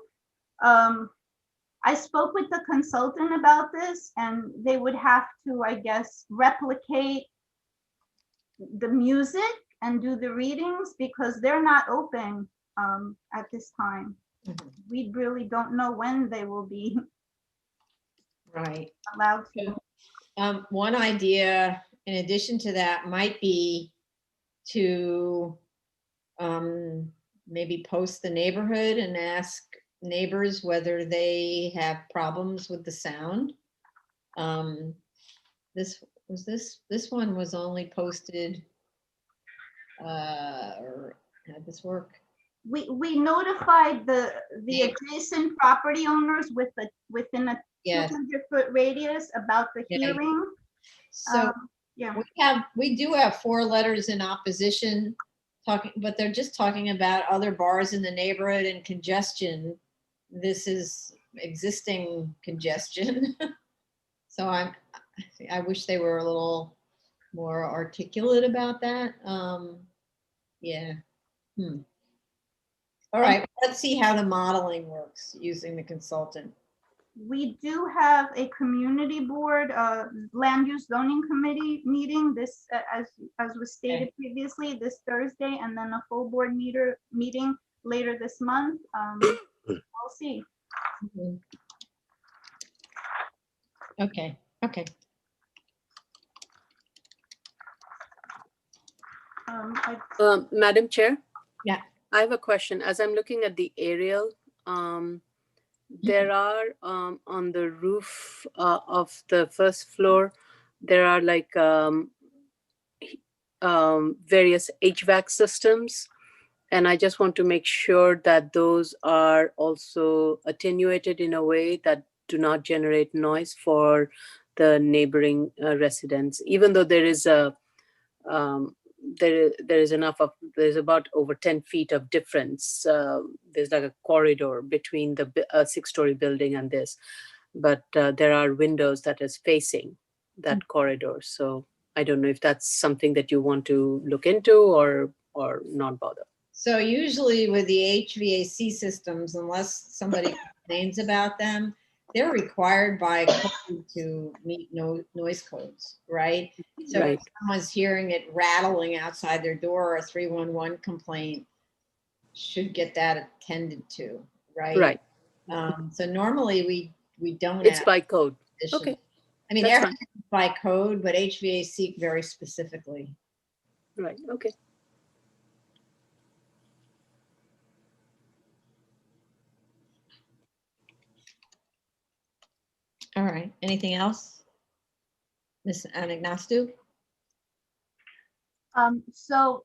I spoke with the consultant about this, and they would have to, I guess, replicate the music and do the readings because they're not open at this time. We really don't know when they will be allowed to. One idea, in addition to that, might be to maybe post the neighborhood and ask neighbors whether they have problems with the sound. This one was only posted, or had this work? We notified the adjacent property owners within a 200-foot radius about the hearing. So we do have 4 letters in opposition but they're just talking about other bars in the neighborhood and congestion. This is existing congestion. So I wish they were a little more articulate about that. Yeah. All right, let's see how the modeling works using the consultant. We do have a community board, land use zoning committee meeting this, as was stated previously, this Thursday, and then a full board meeting later this month. We'll see. Okay, okay. Madam Chair? Yeah. I have a question. As I'm looking at the aerial, there are on the roof of the first floor, there are like various HVAC systems. And I just want to make sure that those are also attenuated in a way that do not generate noise for the neighboring residents, even though there is a there's about over 10 feet of difference. There's like a corridor between the 6-story building and this, but there are windows that is facing that corridor. So I don't know if that's something that you want to look into or not bother. So usually with the HVAC systems, unless somebody complains about them, they're required by code to meet noise codes, right? So if someone's hearing it rattling outside their door, a 311 complaint should get that attended to, right? Right. So normally we don't. It's by code. Okay. I mean, everything's by code, but HVAC very specifically. Right. Okay. All right. Anything else? Ms. Anagnostou? So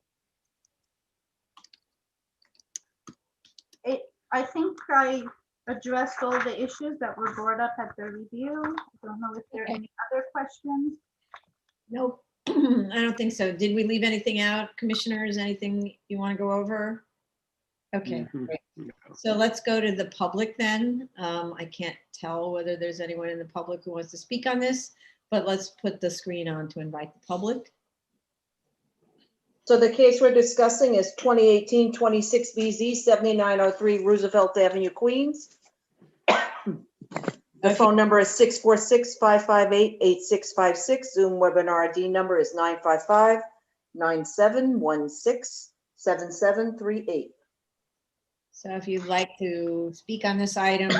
I think I addressed all the issues that were brought up at the review. I don't know if there are any other questions. Nope, I don't think so. Did we leave anything out, commissioners? Anything you want to go over? Okay, great. So let's go to the public then. I can't tell whether there's anyone in the public who wants to speak on this, but let's put the screen on to invite the public. So the case we're discussing is 2018-26 BZ 7903 Roosevelt Avenue, Queens. The phone number is 646-558-8656. Zoom webinar ID number is 955-9716-7738. So if you'd like to speak on this item,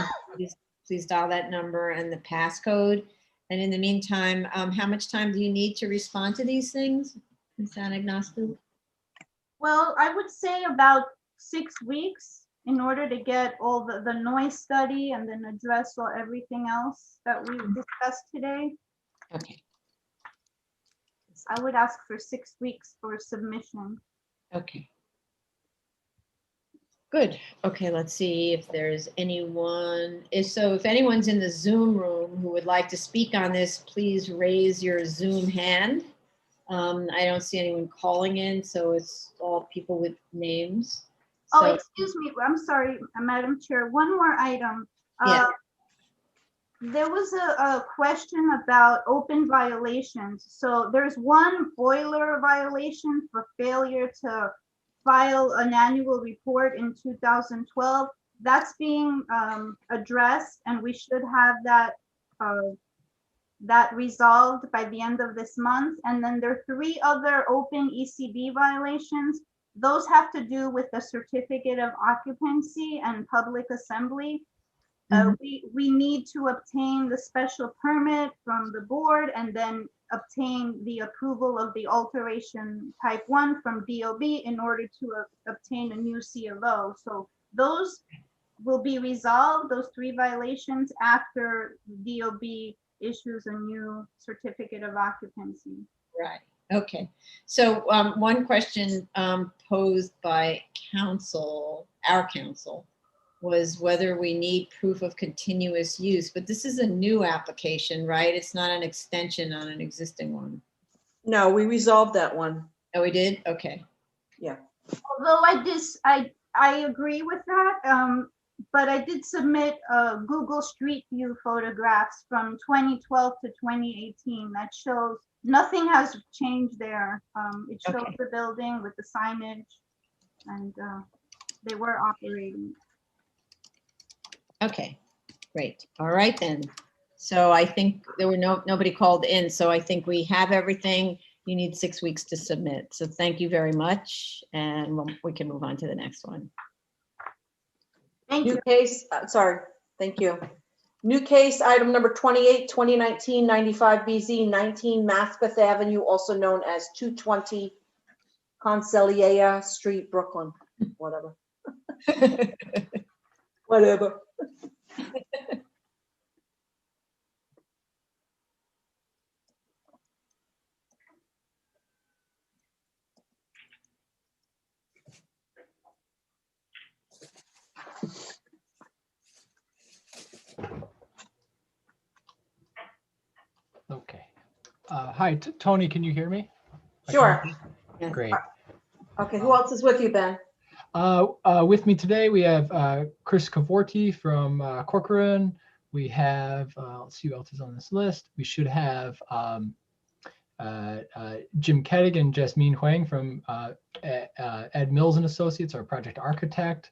please dial that number and the passcode. And in the meantime, how much time do you need to respond to these things, Ms. Anagnostou? Well, I would say about 6 weeks in order to get all the noise study and then address everything else that we've discussed today. Okay. I would ask for 6 weeks for submission. Okay. Good. Okay, let's see if there's anyone. If anyone's in the Zoom room who would like to speak on this, please raise your Zoom hand. I don't see anyone calling in, so it's all people with names. Oh, excuse me. I'm sorry, Madam Chair. One more item. Yeah. There was a question about open violations. So there's one boiler violation for failure to file an annual report in 2012. That's being addressed, and we should have that resolved by the end of this month. And then there are 3 other open ECB violations. Those have to do with the certificate of occupancy and public assembly. We need to obtain the special permit from the board and then obtain the approval of the alteration type 1 from DOB in order to obtain a new CLO. So those will be resolved, those 3 violations, after DOB issues a new certificate of occupancy. Right. Okay. So one question posed by our council, was whether we need proof of continuous use, but this is a new application, right? It's not an extension on an existing one. No, we resolved that one. Oh, we did? Okay. Yeah. Although I agree with that, but I did submit Google Street View photographs from 2012 to 2018 that shows nothing has changed there. It shows the building with the signage, and they were operating. Okay. Great. All right then. So I think there were nobody called in. So I think we have everything. You need 6 weeks to submit. So thank you very much. And we can move on to the next one. Thank you. New case, sorry, thank you. New case, item number 28, 2019, 95 BZ, 19 Maspeth Avenue, also known as 220 Concelia Street, Brooklyn, whatever. Whatever. Okay. Hi, Tony, can you hear me? Sure. Great. Okay, who else is with you, Ben? With me today, we have Chris Cavorti from Corcoran. We have, let's see who else is on this list. We should have Jim Kettig and Jasmine Huang from Ed Mills and Associates, our project architect.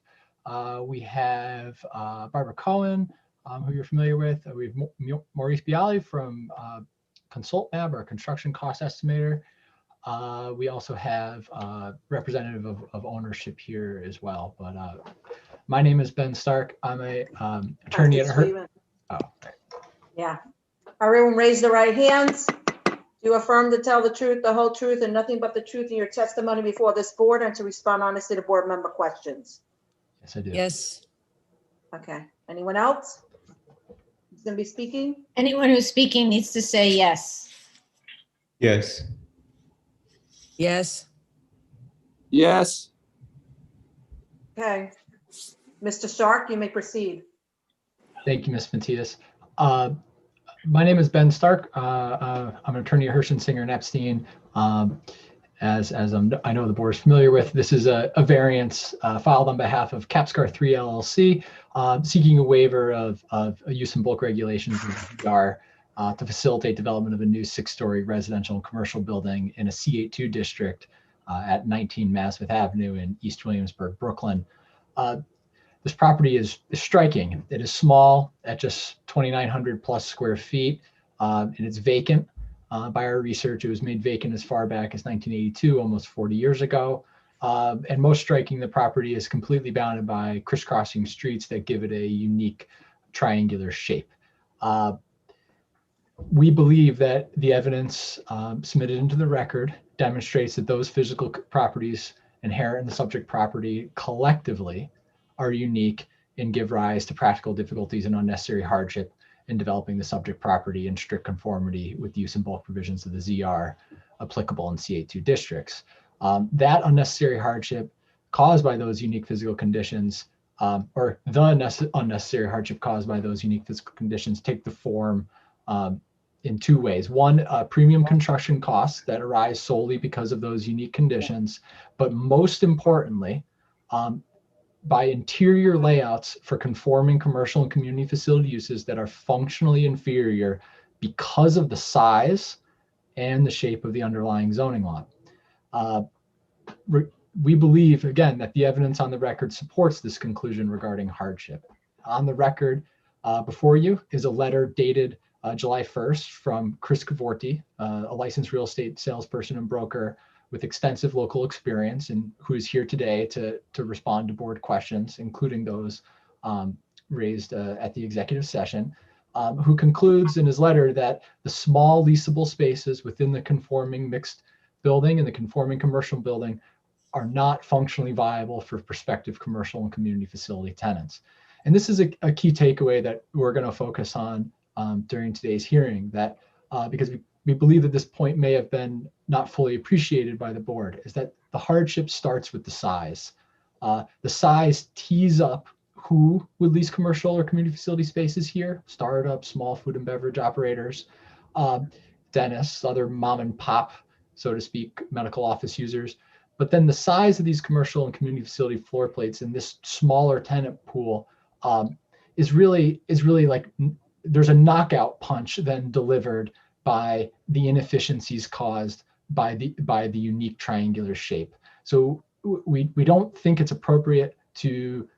We have Barbara Cohen, who you're familiar with. We have Maurice Bialy from ConsultMab, our construction cost estimator. We also have representative of ownership here as well. But my name is Ben Stark. I'm a attorney at her. Oh, okay. Yeah. Everyone raise the right hands. Do you affirm to tell the truth, the whole truth, and nothing but the truth in your testimony before this board and to respond honestly to board member questions? Yes, I do. Yes. Okay. Anyone else who's going to be speaking? Anyone who's speaking needs to say yes. Yes. Yes. Yes. Okay. Mr. Stark, you may proceed. Thank you, Ms. Matias. My name is Ben Stark. I'm an attorney at Hirsch & Singer and Epstein. As I know the board is familiar with, this is a variance filed on behalf of Capscar 3 LLC, seeking a waiver of a use and bulk regulations in the DR to facilitate development of a new 6-story residential and commercial building in a C82 district at 19 Maspeth Avenue in East Williamsburg, Brooklyn. This property is striking. It is small at just 2,900 plus square feet, and it's vacant. By our research, it was made vacant as far back as 1982, almost 40 years ago. And most striking, the property is completely bounded by crisscrossing streets that give it a unique triangular shape. We believe that the evidence submitted into the record demonstrates that those physical properties inherent in the subject property collectively are unique and give rise to practical difficulties and unnecessary hardship in developing the subject property in strict conformity with use and bulk provisions of the ZR applicable in C82 districts. That unnecessary hardship caused by those unique physical conditions, or the unnecessary hardship caused by those unique physical conditions, take the form in two ways. One, premium construction costs that arise solely because of those unique conditions, but most importantly, by interior layouts for conforming commercial and community facility uses that are functionally inferior because of the size and the shape of the underlying zoning law. We believe, again, that the evidence on the record supports this conclusion regarding hardship. On the record before you is a letter dated July 1st from Chris Cavorti, a licensed real estate salesperson and broker with extensive local experience and who is here today to respond to board questions, including those raised at the executive session, who concludes in his letter that the small leasable spaces within the conforming mixed building and the conforming commercial building are not functionally viable for prospective commercial and community facility tenants. And this is a key takeaway that we're going to focus on during today's hearing, that because we believe that this point may have been not fully appreciated by the board, is that the hardship starts with the size. The size tees up who would lease commercial or community facility spaces here: startups, small food and beverage operators, dentists, other mom and pop, so to speak, medical office users. But then the size of these commercial and community facility floor plates in this smaller tenant pool is really like there's a knockout punch then delivered by the inefficiencies caused by the unique triangular shape. So we don't think it's appropriate to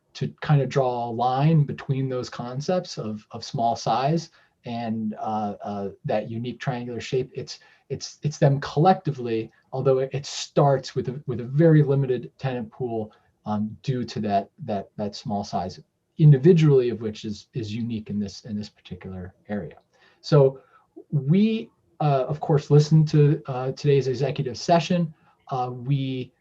kind of draw a line between those concepts of small size and that unique triangular shape. It's them collectively, although it starts with a very limited tenant pool due to that small size, individually of which is unique in this particular area. So we of course listened to today's executive session. We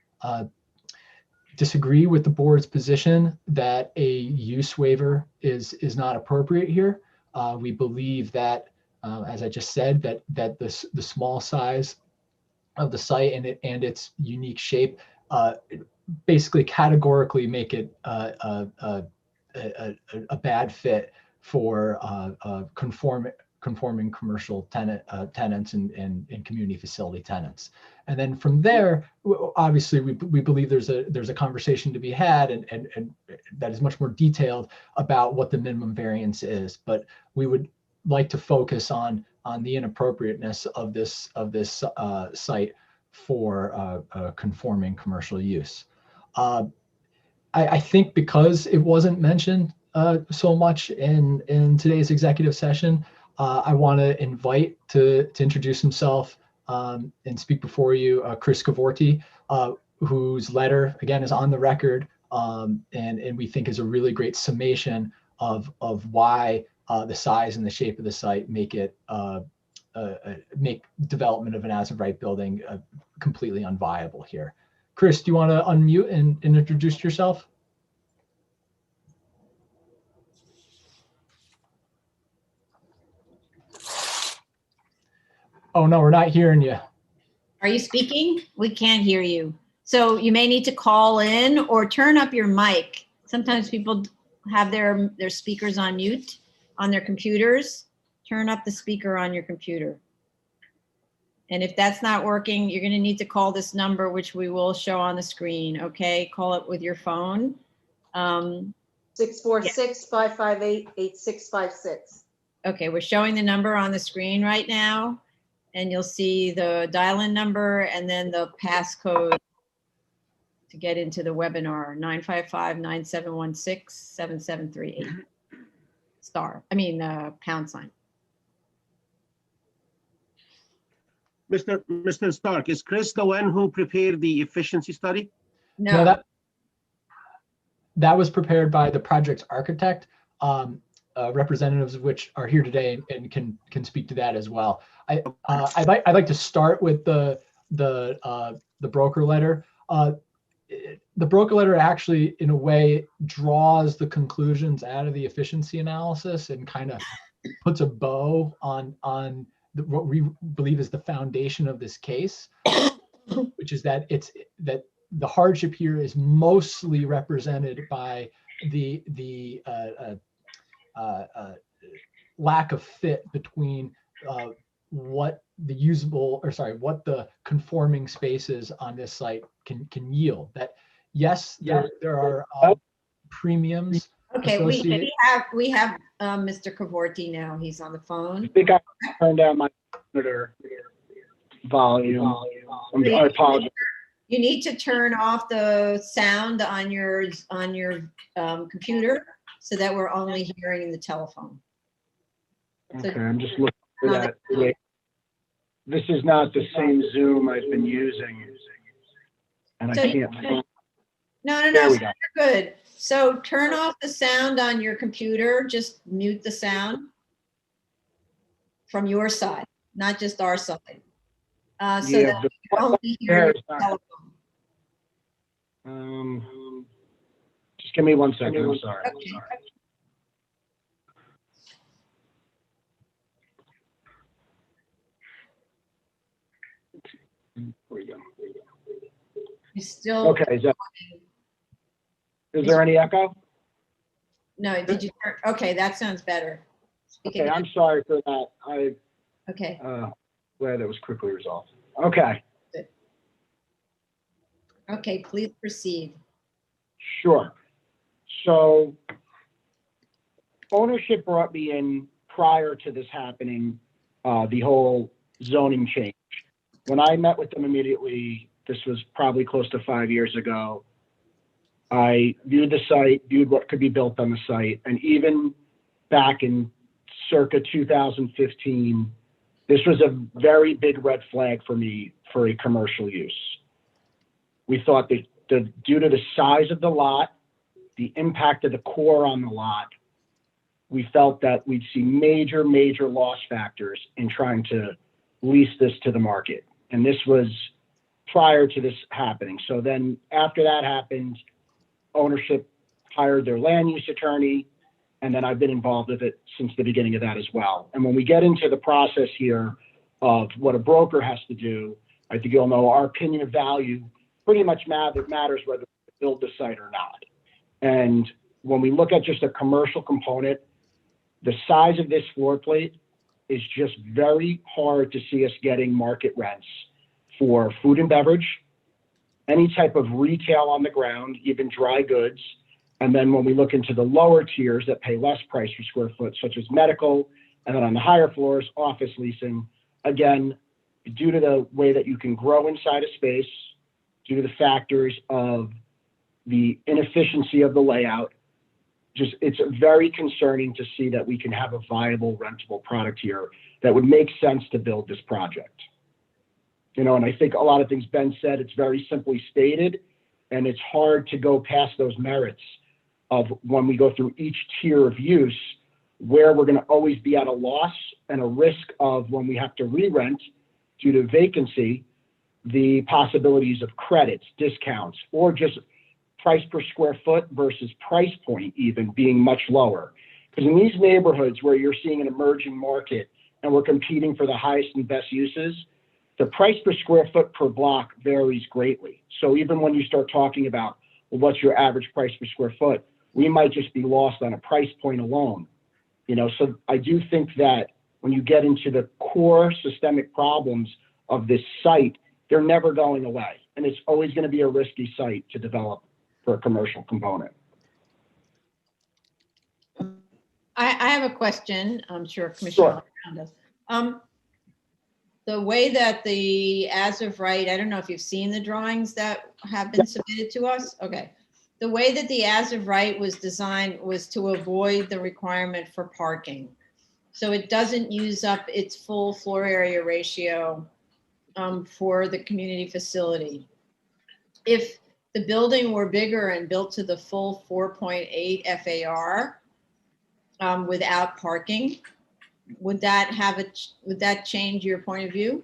disagree with the board's position that a use waiver is not appropriate here. We believe that, as I just said, that the small size of the site and its unique shape basically categorically make it a bad fit for conforming commercial tenants and community facility tenants. And then from there, obviously, we believe there's a conversation to be had and that is much more detailed about what the minimum variance is. But we would like to focus on the inappropriateness of this site for conforming commercial use. I think because it wasn't mentioned so much in today's executive session, I want to invite to introduce himself and speak before you, Chris Cavorti, whose letter, again, is on the record and we think is a really great summation of why the size and the shape of the site make development of an as-of-right building completely unviable here. Chris, do you want to unmute and introduce yourself? Oh, no, we're not hearing you. Are you speaking? We can't hear you. So you may need to call in or turn up your mic. Sometimes people have their speakers on mute on their computers. Turn up the speaker on your computer. And if that's not working, you're going to need to call this number, which we will show on the screen. Okay, call it with your phone. 646-558-8656. Okay, we're showing the number on the screen right now. And you'll see the dial-in number and then the passcode to get into the webinar, 955-9716-7738. Pound sign. Mr. Stark, is Chris the one who prepared the efficiency study? No, that was prepared by the project's architect, representatives of which are here today and can speak to that as well. I'd like to start with the broker letter. The broker letter actually, in a way, draws the conclusions out of the efficiency analysis and kind of puts a bow on what we believe is the foundation of this case, which is that the hardship here is mostly represented by the lack of fit between what the conforming spaces on this site can yield. That yes, there are premiums. Okay, we have Mr. Cavorti now. He's on the phone. I think I turned down my monitor volume. I apologize. You need to turn off the sound on your computer so that we're only hearing the telephone. Okay, I'm just looking for that. This is not the same Zoom I've been using, and I can't find. No, so you're good. So turn off the sound on your computer. Just mute the sound from your side, not just our side. So that you only hear your telephone. Just give me 1 second. I'm sorry. Okay. Here we go. You still okay? Is there any echo? No. Did you? Okay, that sounds better. Okay, I'm sorry for that. Okay. Glad that was quickly resolved. Okay. Good. Okay, please proceed. Sure. So ownership brought me in prior to this happening, the whole zoning change. When I met with them immediately, this was probably close to 5 years ago, I viewed the site, viewed what could be built on the site, and even back in circa 2015, this was a very big red flag for me for a commercial use. We thought that due to the size of the lot, the impact of the core on the lot, we felt that we'd see major, major loss factors in trying to lease this to the market. And this was prior to this happening. So then after that happened, ownership hired their land use attorney, and then I've been involved with it since the beginning of that as well. And when we get into the process here of what a broker has to do, I think you'll know our opinion of value pretty much matters whether we build the site or not. And when we look at just a commercial component, the size of this floor plate is just very hard to see us getting market rents for food and beverage, any type of retail on the ground, even dry goods. And then when we look into the lower tiers that pay less price per square foot, such as medical, and then on the higher floors, office leasing, again, due to the way that you can grow inside a space, due to the factors of the inefficiency of the layout, just it's very concerning to see that we can have a viable rentable product here that would make sense to build this project. You know, and I think a lot of things Ben said, it's very simply stated, and it's hard to go past those merits of when we go through each tier of use, where we're going to always be at a loss and a risk of when we have to re-rent due to vacancy, the possibilities of credits, discounts, or just price per square foot versus price point even being much lower. Because in these neighborhoods where you're seeing an emerging market and we're competing for the highest and best uses, the price per square foot per block varies greatly. So even when you start talking about, well, what's your average price per square foot, we might just be lost on a price point alone. You know, so I do think that when you get into the core systemic problems of this site, they're never going away. And it's always going to be a risky site to develop for a commercial component. I have a question. I'm sure Commissioner Brown does. The way that the as of right, I don't know if you've seen the drawings that have been submitted to us. Okay. The way that the as of right was designed was to avoid the requirement for parking. So it doesn't use up its full floor area ratio for the community facility. If the building were bigger and built to the full 4.8 FAR without parking, would that change your point of view?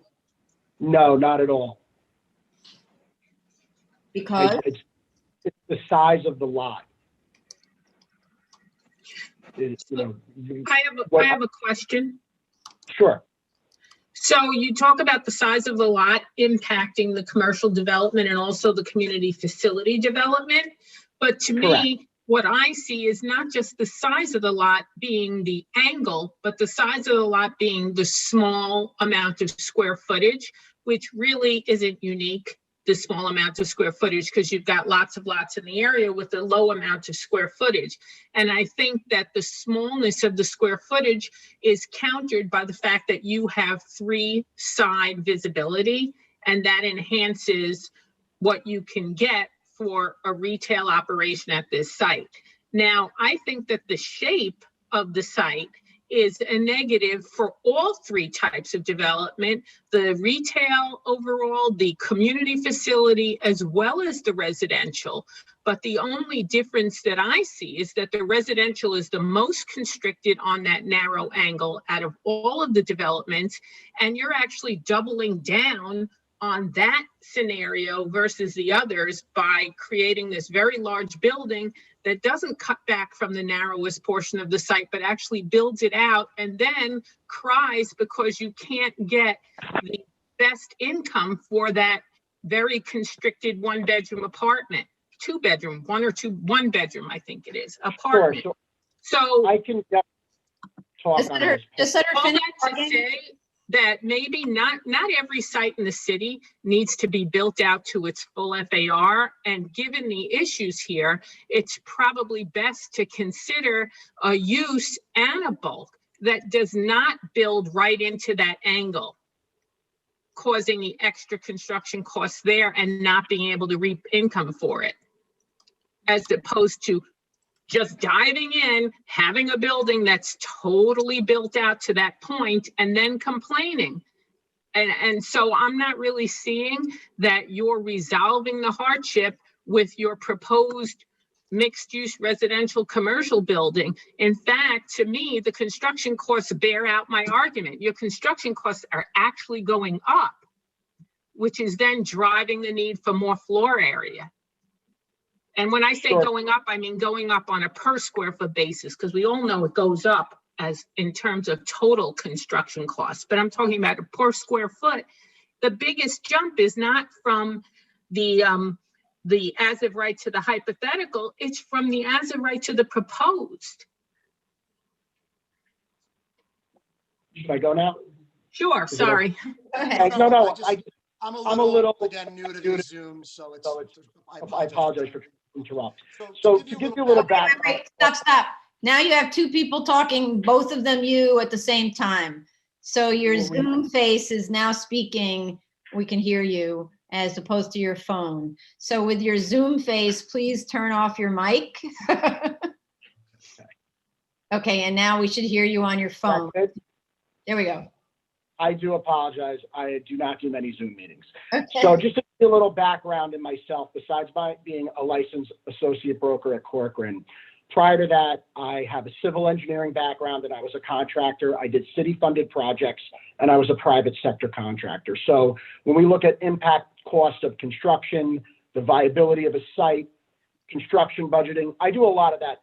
No, not at all. Because? It's the size of the lot. It's, you know, I have a question. Sure. So you talk about the size of the lot impacting the commercial development and also the community facility development. But to me, what I see is not just the size of the lot being the angle, but the size of the lot being the small amount of square footage, which really isn't unique, the small amount of square footage, because you've got lots of lots in the area with a low amount of square footage. And I think that the smallness of the square footage is countered by the fact that you have 3 side visibility, and that enhances what you can get for a retail operation at this site. Now, I think that the shape of the site is a negative for all 3 types of development, the retail overall, the community facility, as well as the residential. But the only difference that I see is that the residential is the most constricted on that narrow angle out of all of the developments, and you're actually doubling down on that scenario versus the others by creating this very large building that doesn't cut back from the narrowest portion of the site, but actually builds it out and then cries because you can't get the best income for that very constricted 1-bedroom apartment, 2-bedroom, 1 bedroom, I think it is, apartment. Sure, so I can talk Just on let her, this. just let her all finish. that to say that maybe not every site in the city needs to be built out to its full FAR. And given the issues here, it's probably best to consider a use and a bulk that does not build right into that angle, causing the extra construction costs there and not being able to reap income for it. as opposed to just diving in, having a building that's totally built out to that point and then complaining. And so I'm not really seeing that you're resolving the hardship with your proposed mixed-use residential commercial building. In fact, to me, the construction costs bear out my argument. Your construction costs are actually going up, which is then driving the need for more floor area. And when I say Sure. going up, I mean going up on a per square foot basis, because we all know it goes up as in terms of total construction costs, but I'm talking about a per square foot. The biggest jump is not from the as of right to the hypothetical, it's from the as of right to the proposed. Should I go now? Sure, Is it sorry. Go ahead. No, I'm a little again new to the Zoom, so it's. I apologize for interrupt. So to give you a little background. Wait, stop. Now you have two people talking, both of them you at the same time. So your Zoom face is now speaking, we can hear you, as opposed to your phone. So with your Zoom face, please turn off your mic. Okay, and now we should hear you on your phone. There we go. I do apologize. I do not do many Zoom meetings. Okay. So just to give you a little background in myself, besides being a licensed associate broker at Corcoran, prior to that, I have a civil engineering background and I was a contractor. I did city-funded projects and I was a private sector contractor. So when we look at impact cost of construction, the viability of a site, construction budgeting, I do a lot of that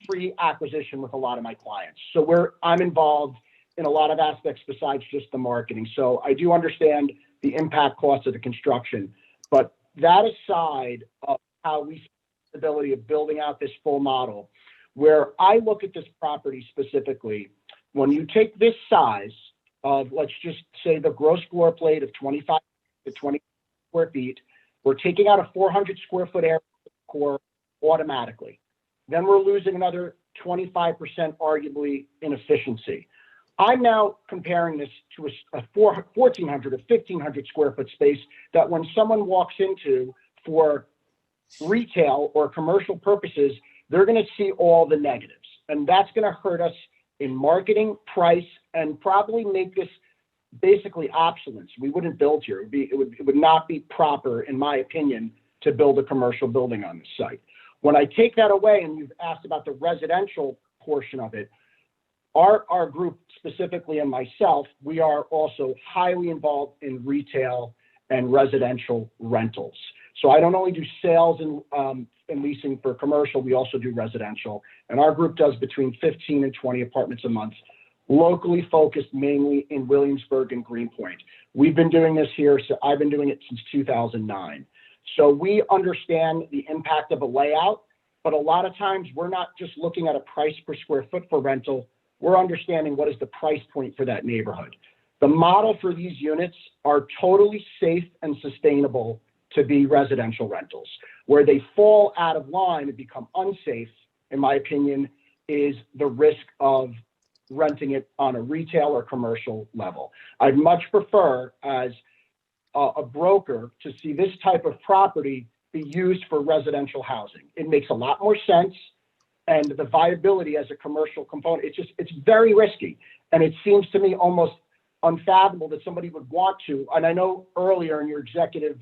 pre-acquisition with a lot of my clients. So I'm involved in a lot of aspects besides just the marketing. So I do understand the impact cost of the construction, but that aside of how we see the ability of building out this full model, where I look at this property specifically, when you take this size of, let's just say the gross floor plate of 25 to 20 square feet, we're taking out a 400 square foot area core automatically. Then we're losing another 25% arguably in efficiency. I'm now comparing this to a 1,400 or 1,500 square foot space that when someone walks into for retail or commercial purposes, they're going to see all the negatives. And that's going to hurt us in marketing, price, and probably make this basically obsolete. We wouldn't build here. It would not be proper, in my opinion, to build a commercial building on this site. When I take that away, and you've asked about the residential portion of it, our group specifically and myself, we are also highly involved in retail and residential rentals. So I don't only do sales and leasing for commercial, we also do residential. And our group does between 15 and 20 apartments a month, locally focused mainly in Williamsburg and Greenpoint. We've been doing this here, so I've been doing it since 2009. So we understand the impact of a layout, but a lot of times we're not just looking at a price per square foot for rental, we're understanding what is the price point for that neighborhood. The model for these units are totally safe and sustainable to be residential rentals. Where they fall out of line and become unsafe, in my opinion, is the risk of renting it on a retail or commercial level. I'd much prefer as a broker to see this type of property be used for residential housing. It makes a lot more sense. And the viability as a commercial component, it's very risky. And it seems to me almost unfathomable that somebody would want to, and I know earlier in your executive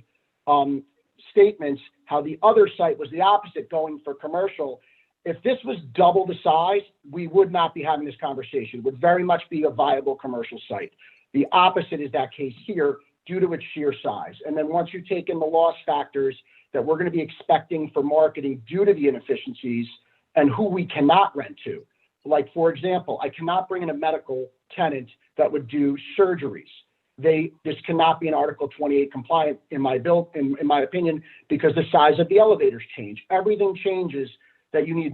statements, how the other site was the opposite, going for commercial. If this was double the size, we would not be having this conversation. It would very much be a viable commercial site. The opposite is that case here due to its sheer size. And then once you take in the loss factors that we're going to be expecting for marketing due to the inefficiencies, and who we cannot rent to. Like, for example, I cannot bring in a medical tenant that would do surgeries. This cannot be an Article 28 compliant in my opinion, because the size of the elevators change. Everything changes that you need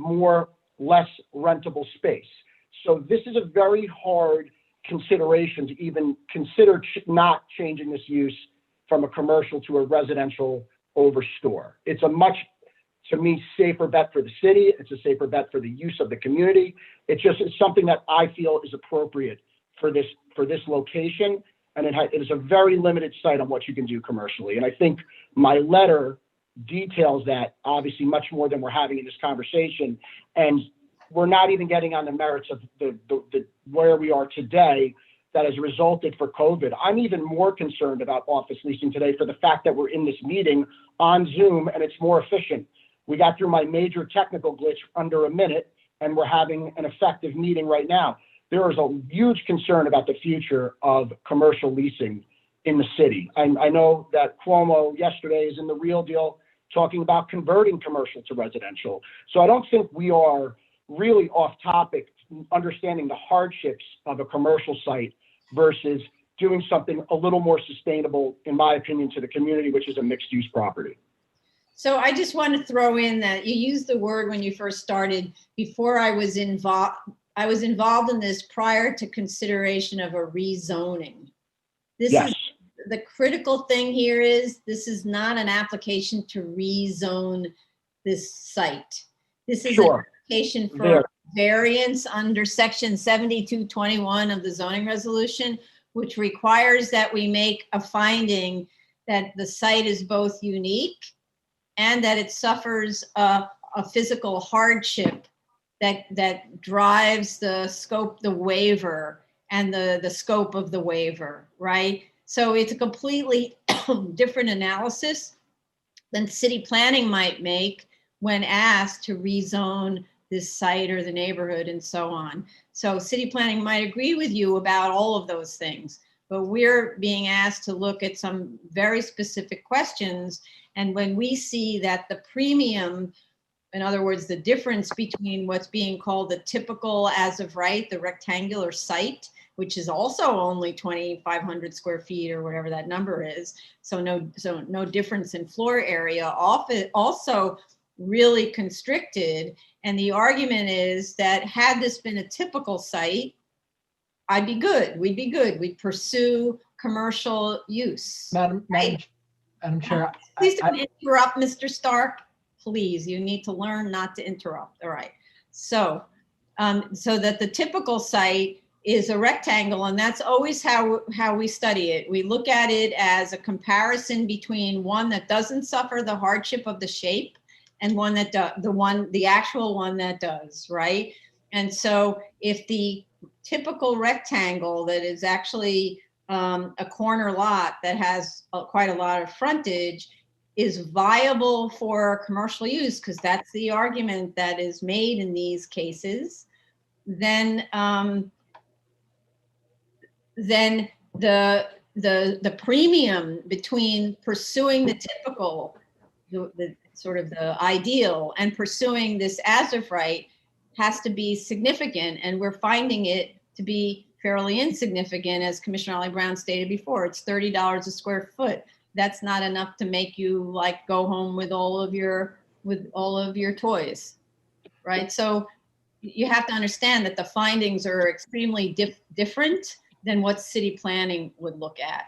less rentable space. So this is a very hard consideration to even consider not changing this use from a commercial to a residential over store. It's a much, to me, safer bet for the city. It's a safer bet for the use of the community. It's something that I feel is appropriate for this location. And it is a very limited site on what you can do commercially. And I think my letter details that obviously much more than we're having in this conversation. And we're not even getting on the merits of the where we are today that has resulted for COVID. I'm even more concerned about office leasing today for the fact that we're in this meeting on Zoom and it's more efficient. We got through my major technical glitch under a minute and we're having an effective meeting right now. There is a huge concern about the future of commercial leasing in the city. I know that Cuomo yesterday is in the Real Deal talking about converting commercial to residential. So I don't think we are really off topic understanding the hardships of a commercial site versus doing something a little more sustainable, in my opinion, to the community, which is a mixed use property. So I just want to throw in that you used the word when you first started, before I was involved in this prior to consideration of a rezoning. This Yes. is the critical thing here is this is not an application to rezone this site. This is an application for variance under section 7221 of the zoning resolution, which requires that we make a finding that the site is both unique and that it suffers a physical hardship that drives the scope, the waiver, and the scope of the waiver, right? So it's a completely different analysis than city planning might make when asked to rezone this site or the neighborhood and so on. So city planning might agree with you about all of those things, but we're being asked to look at some very specific questions. And when we see that the premium, in other words, the difference between what's being called the typical as of right, the rectangular site, which is also only 2,500 square feet or whatever that number is. So no difference in floor area, also really constricted. And the argument is that had this been a typical site, I'd be good, we'd be good. We'd pursue commercial use. Madam Chair. Please don't interrupt, Mr. Stark. Please, you need to learn not to interrupt. All right. So, so that the typical site is a rectangle, and that's always how we study it. We look at it as a comparison between one that doesn't suffer the hardship of the shape and one that the actual one that does, right? And so if the typical rectangle that is actually a corner lot that has quite a lot of frontage is viable for commercial use, because that's the argument that is made in these cases, then the premium between pursuing the typical, the sort of the ideal, and pursuing this as of right has to be significant, and we're finding it to be fairly insignificant, as Commissioner Ollie Brown stated before. It's $30 a square foot. That's not enough to make you like go home with all of your toys, right? So you have to understand that the findings are extremely different than what city planning would look at.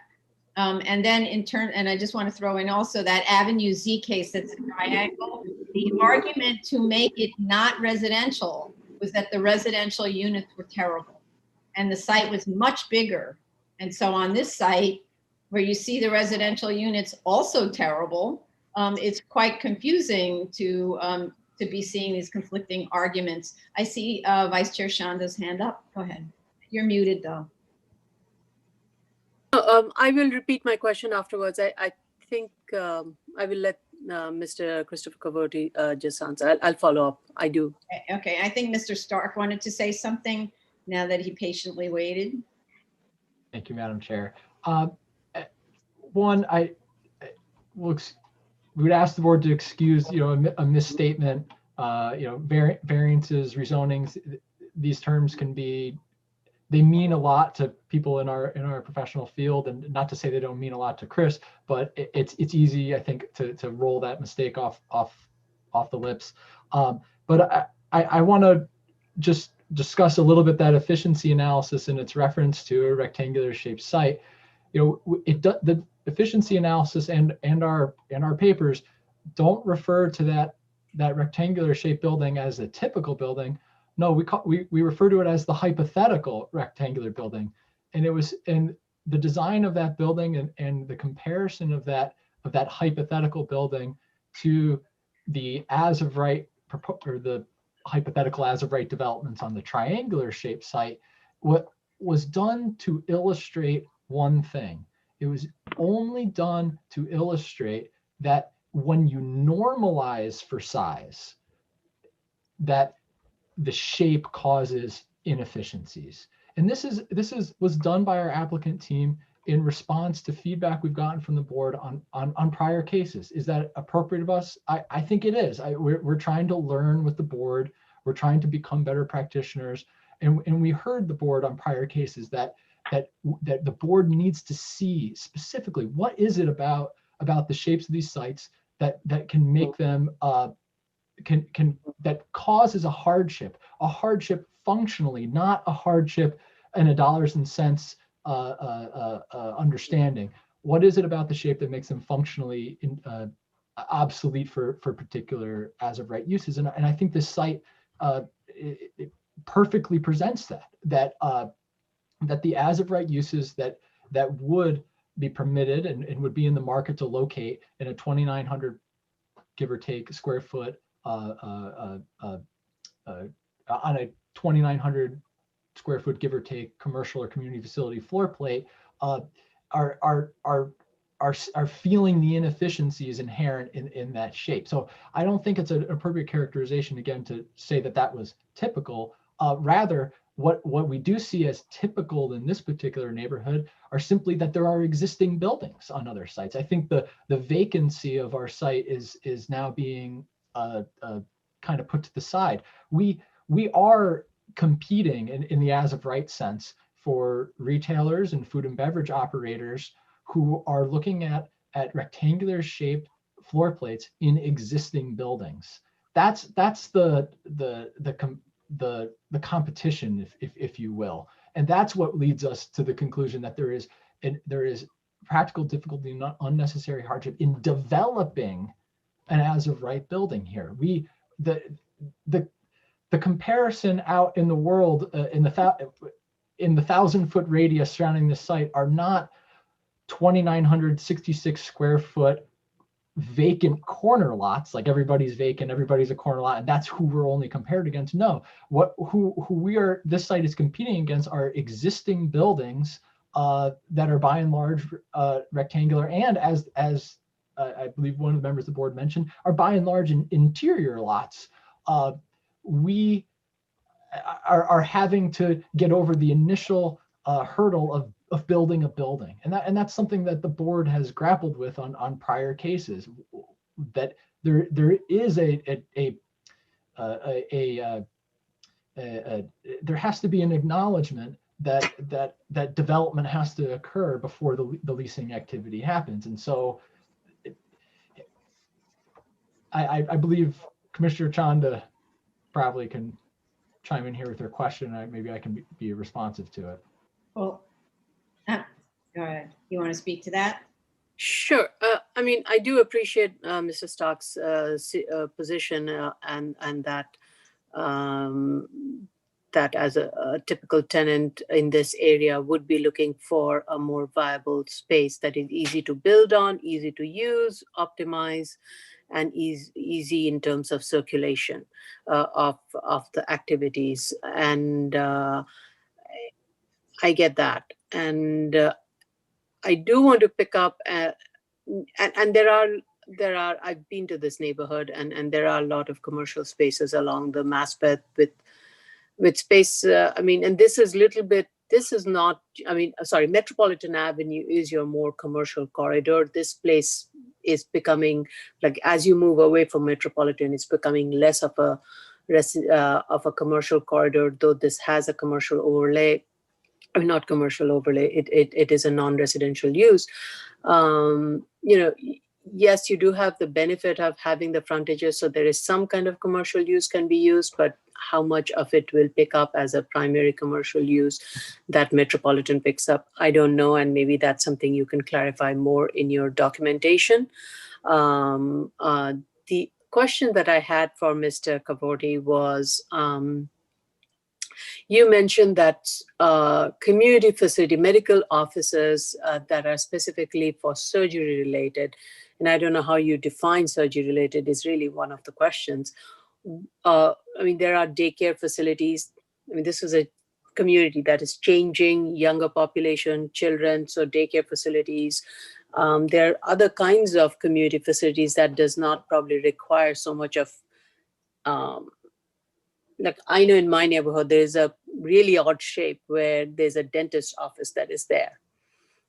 And then in turn, and I just want to throw in also that Avenue Z case that's a triangle. The argument to make it not residential was that the residential units were terrible and the site was much bigger. And so on this site, where you see the residential units also terrible, it's quite confusing to be seeing these conflicting arguments. I see Vice Chair Shanda's hand up. Go ahead. You're muted though. I will repeat my question afterwards. I think I will let Mr. Christopher Cavorti just answer. I'll follow up. I do. Okay, I think Mr. Stark wanted to say something now that he patiently waited. Thank you, Madam Chair. One, we would ask the board to excuse, a misstatement. Variances, rezonings, these terms can be, they mean a lot to people in our professional field, and not to say they don't mean a lot to Chris, but it's easy, I think, to roll that mistake off the lips. But I want to just discuss a little bit that efficiency analysis and its reference to a rectangular shaped site. The efficiency analysis and our papers don't refer to that rectangular shaped building as a typical building. No, we refer to it as the hypothetical rectangular building, and the design of that building and the comparison of that hypothetical building to the as of right or the hypothetical as of right developments on the triangular shaped site, what was done to illustrate one thing. It was only done to illustrate that when you normalize for size, that the shape causes inefficiencies. And this was done by our applicant team in response to feedback we've gotten from the board on prior cases. Is that appropriate of us? I think it is. We're trying to learn with the board. We're trying to become better practitioners. And we heard the board on prior cases that the board needs to see specifically what is it about the shapes of these sites that can make them that causes a hardship functionally, not a hardship in a dollars and cents understanding. What is it about the shape that makes them functionally obsolete for particular as of right uses? And I think this site it perfectly presents that the as of right uses that would be permitted and would be in the market to locate in a 2,900 give or take square foot on a 2,900 square foot give or take commercial or community facility floor plate are feeling the inefficiencies inherent in that shape. So I don't think it's an appropriate characterization again to say that was typical. Rather, what we do see as typical in this particular neighborhood are simply that there are existing buildings on other sites. I think the vacancy of our site is now being kind of put to the side. We are competing in the as of right sense for retailers and food and beverage operators who are looking at rectangular shaped floor plates in existing buildings. That's the competition, if you will, and that's what leads us to the conclusion that there is practical difficulty, not unnecessary hardship in developing an as of right building here. The comparison out in the world in the 1,000-foot radius surrounding this site are not 2,966 square foot vacant corner lots, like everybody's vacant, everybody's a corner lot, and that's who we're only compared against. No, who this site is competing against are existing buildings that are by and large rectangular, and as I believe one of the members of the board mentioned, are by and large in interior lots. We are having to get over the initial hurdle of building a building, and that's something that the board has grappled with on prior cases. That there is there has to be an acknowledgement that development has to occur before the leasing activity happens, and so I believe Commissioner Chanda probably can chime in here with her question. Maybe I can be responsive to it. Well, go ahead. You want to speak to that? Sure. I mean, I do appreciate Mr. Stark's position and that that as a typical tenant in this area would be looking for a more viable space that is easy to build on, easy to use, optimize, and easy in terms of circulation of the activities. And I get that. And I do want to pick up, and there are, I've been to this neighborhood, and there are a lot of commercial spaces along the Maspeth with space. I mean, and this is not, I mean, sorry, Metropolitan Avenue is your more commercial corridor. This place is becoming, like, as you move away from Metropolitan, it's becoming less of a commercial corridor, though this has a commercial overlay. I mean, not commercial overlay, it is a non-residential use. Yes, you do have the benefit of having the frontages, so there is some kind of commercial use can be used, but how much of it will pick up as a primary commercial use that Metropolitan picks up, I don't know, and maybe that's something you can clarify more in your documentation. The question that I had for Mr. Cavorti was, You mentioned that community facility medical offices that are specifically for surgery related, and I don't know how you define surgery related is really one of the questions. I mean, there are daycare facilities. I mean, this is a community that is changing, younger population, children, so daycare facilities. There are other kinds of community facilities that does not probably require so much of like I know in my neighborhood, there's a really odd shape where there's a dentist office that is there.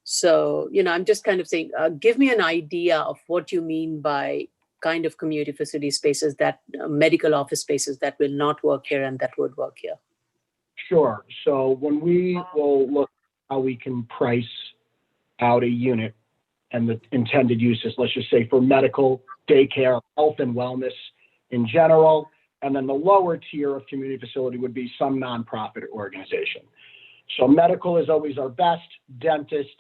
So, you know, I'm just kind of saying, give me an idea of what you mean by kind of community facility spaces that medical office spaces that will not work here and that would work here. Sure. So when we will look how we can price out a unit and the intended uses, let's just say for medical, daycare, health and wellness in general, and then the lower tier of community facility would be some nonprofit organization. So medical is always our best, dentist,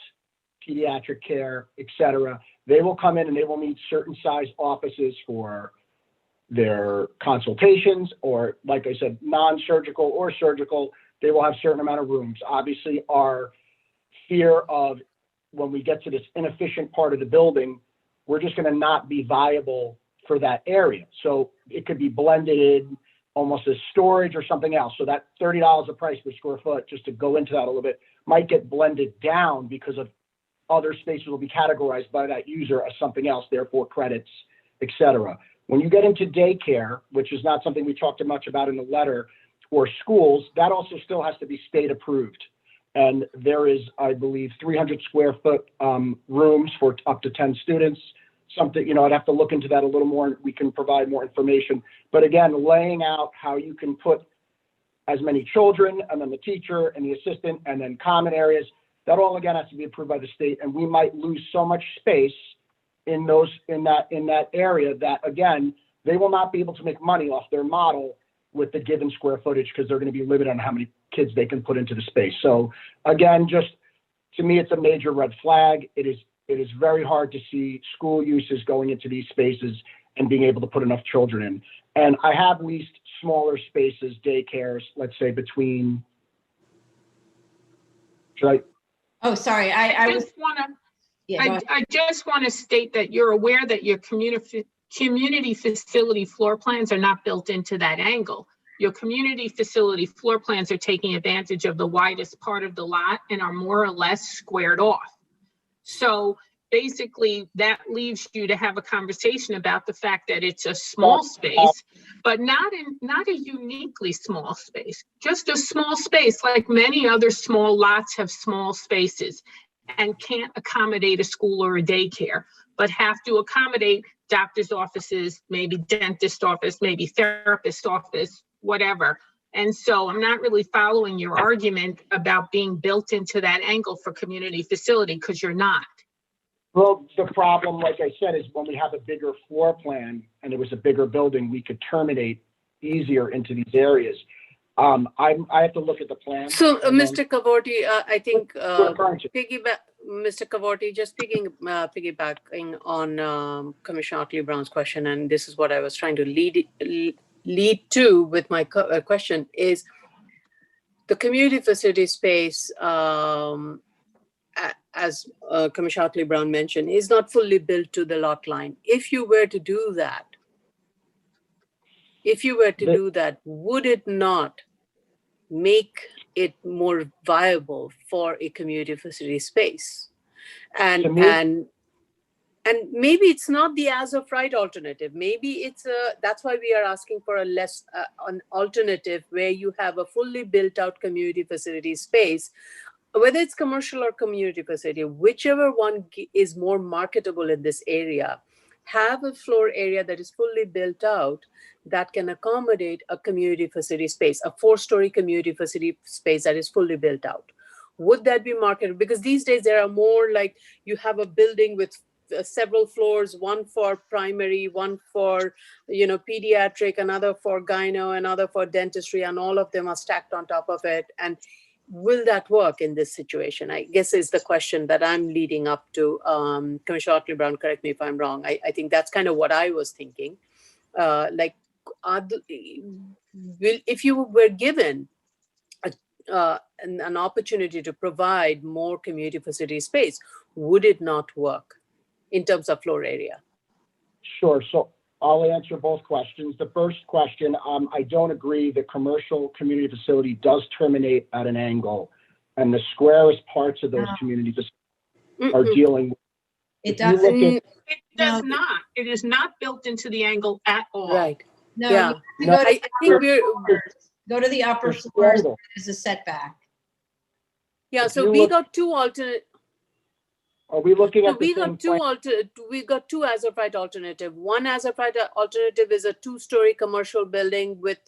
pediatric care, et cetera. They will come in and they will need certain size offices for their consultations, or like I said, non-surgical or surgical, they will have certain amount of rooms. Obviously, our fear of when we get to this inefficient part of the building, we're just going to not be viable for that area. So it could be blended in almost as storage or something else. So that $30 a price per square foot, just to go into that a little bit, might get blended down because of other spaces will be categorized by that user as something else, therefore credits, et cetera. When you get into daycare, which is not something we talked much about in the letter, or schools, that also still has to be state approved. And there is, I believe, 300 square foot rooms for up to 10 students. Something, you know, I'd have to look into that a little more and we can provide more information. But again, laying out how you can put as many children and then the teacher and the assistant and then common areas, that all again has to be approved by the state. And we might lose so much space in that area that again, they will not be able to make money off their model with the given square footage because they're going to be limited on how many kids they can put into the space. So again, just to me, it's a major red flag. It is very hard to see school uses going into these spaces and being able to put enough children in. And I have leased smaller spaces, daycares, let's say between, Oh, sorry. I just want to, Yeah, I just want to state that you're aware that your community facility floor plans are not built into that angle. Your community facility floor plans are taking advantage of the widest part of the lot and are more or less squared off. So basically that leaves you to have a conversation about the fact that it's a small space, but not a uniquely small space, just a small space like many other small lots have small spaces and can't accommodate a school or a daycare, but have to accommodate doctor's offices, maybe dentist office, maybe therapist office, whatever. And so I'm not really following your argument about being built into that angle for community facility because you're not. well, the problem, like I said, is when we have a bigger floor plan and it was a bigger building, we could terminate easier into these areas. I have to look at the plan. So, and then- Mr. Cavorti, I think Mr. Mr. Cavorti, just piggybacking on Commissioner Otley Brown's question, and this is what I was trying to lead to with my question is the community facility space, as Commissioner Otley Brown mentioned, is not fully built to the lot line. If you were to do that, would it not make it more viable for a community facility space? And maybe it's not the as of right alternative. Maybe it's that's why we are asking for an alternative where you have a fully built out community facility space, whether it's commercial or community facility, whichever one is more marketable in this area, have a floor area that is fully built out that can accommodate a community facility space, a 4-story community facility space that is fully built out. Would that be marketable? Because these days there are more like you have a building with several floors, one for primary, one for, pediatric, another for gyno, another for dentistry, and all of them are stacked on top of it. And will that work in this situation? I guess is the question that I'm leading up to. Commissioner Otley Brown, correct me if I'm wrong. I think that's kind of what I was thinking. If you were given an opportunity to provide more community facility space, would it not work in terms of floor area? Sure. So I'll answer both questions. The first question, I don't agree. The commercial community facility does terminate at an angle, and the squarest parts of those community facilities are dealing with. It If you look doesn't. at- It does not. It is not built into the angle at all. Right. No, Yeah. you have to go to I the think upper we're, floors. Go to the upper There's two floors. angles. There's a setback. yeah, If so you we look- got two alternate, Are we looking so at the we same got two plan? we got two as of right alternative. One as of right alternative is a 2-story commercial building with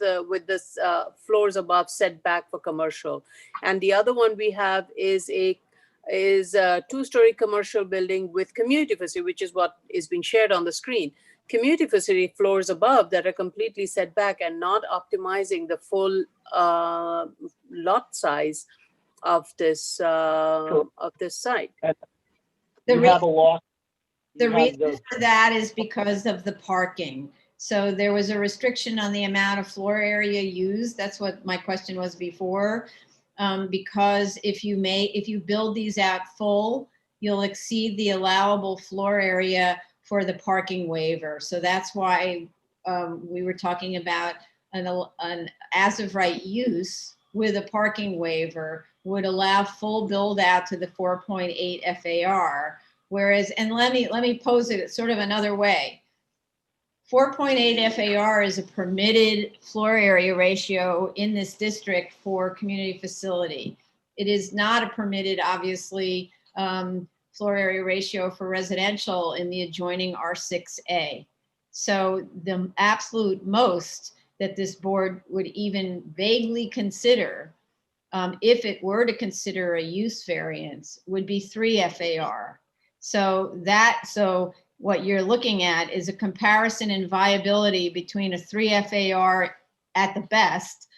this floors above setback for commercial, and the other one we have is a 2-story commercial building with community facility, which is what is being shared on the screen. Community facility floors above that are completely set back and not optimizing the full lot size of this site. The You have a lot. The you have reason the- for that is because of the parking. So there was a restriction on the amount of floor area used. That's what my question was before. Because if you build these out full, you'll exceed the allowable floor area for the parking waiver. So that's why we were talking about an as of right use with a parking waiver would allow full build out to the 4.8 FAR. Whereas, and let me pose it sort of another way. 4.8 FAR is a permitted floor area ratio in this district for community facility. It is not a permitted, obviously, floor area ratio for residential in the adjoining R6A. So the absolute most that this board would even vaguely consider, if it were to consider a use variance, would be 3 FAR. So what you're looking at is a comparison in viability between a 3 FAR at the best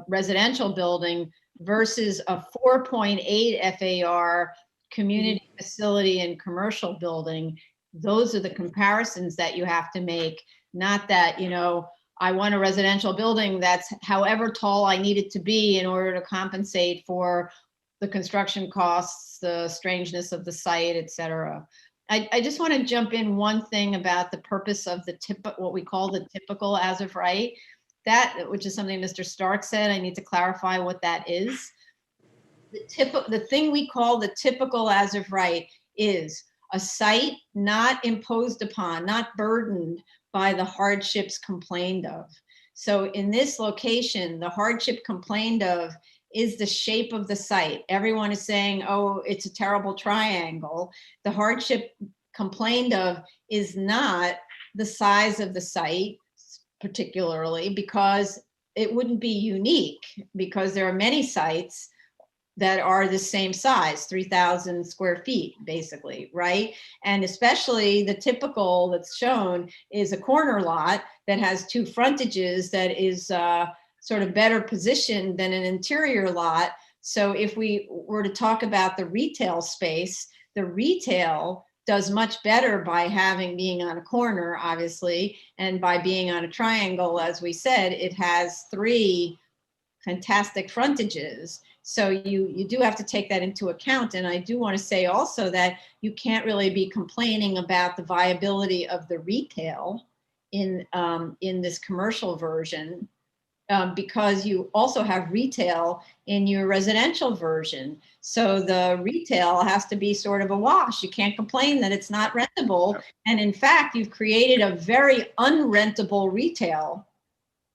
residential building versus a 4.8 FAR community facility and commercial building. Those are the comparisons that you have to make, not that, I want a residential building that's however tall I need it to be in order to compensate for the construction costs, the strangeness of the site, et cetera. I just want to jump in one thing about the purpose of what we call the typical as of right. That, which is something Mr. Stark said, I need to clarify what that is. The thing we call the typical as of right is a site not imposed upon, not burdened by the hardships complained of. So in this location, the hardship complained of is the shape of the site. Everyone is saying, oh, it's a terrible triangle. The hardship complained of is not the size of the site, particularly because it wouldn't be unique, because there are many sites that are the same size, 3,000 square feet, basically, right? And especially the typical that's shown is a corner lot that has 2 frontages that is sort of better positioned than an interior lot. So if we were to talk about the retail space, the retail does much better by being on a corner, obviously, and by being on a triangle. As we said, it has 3 fantastic frontages. So you do have to take that into account. And I do want to say also that you can't really be complaining about the viability of the retail in this commercial version, because you also have retail in your residential version. So the retail has to be sort of a wash. You can't complain that it's not rentable. And in fact, you've created a very unrentable retail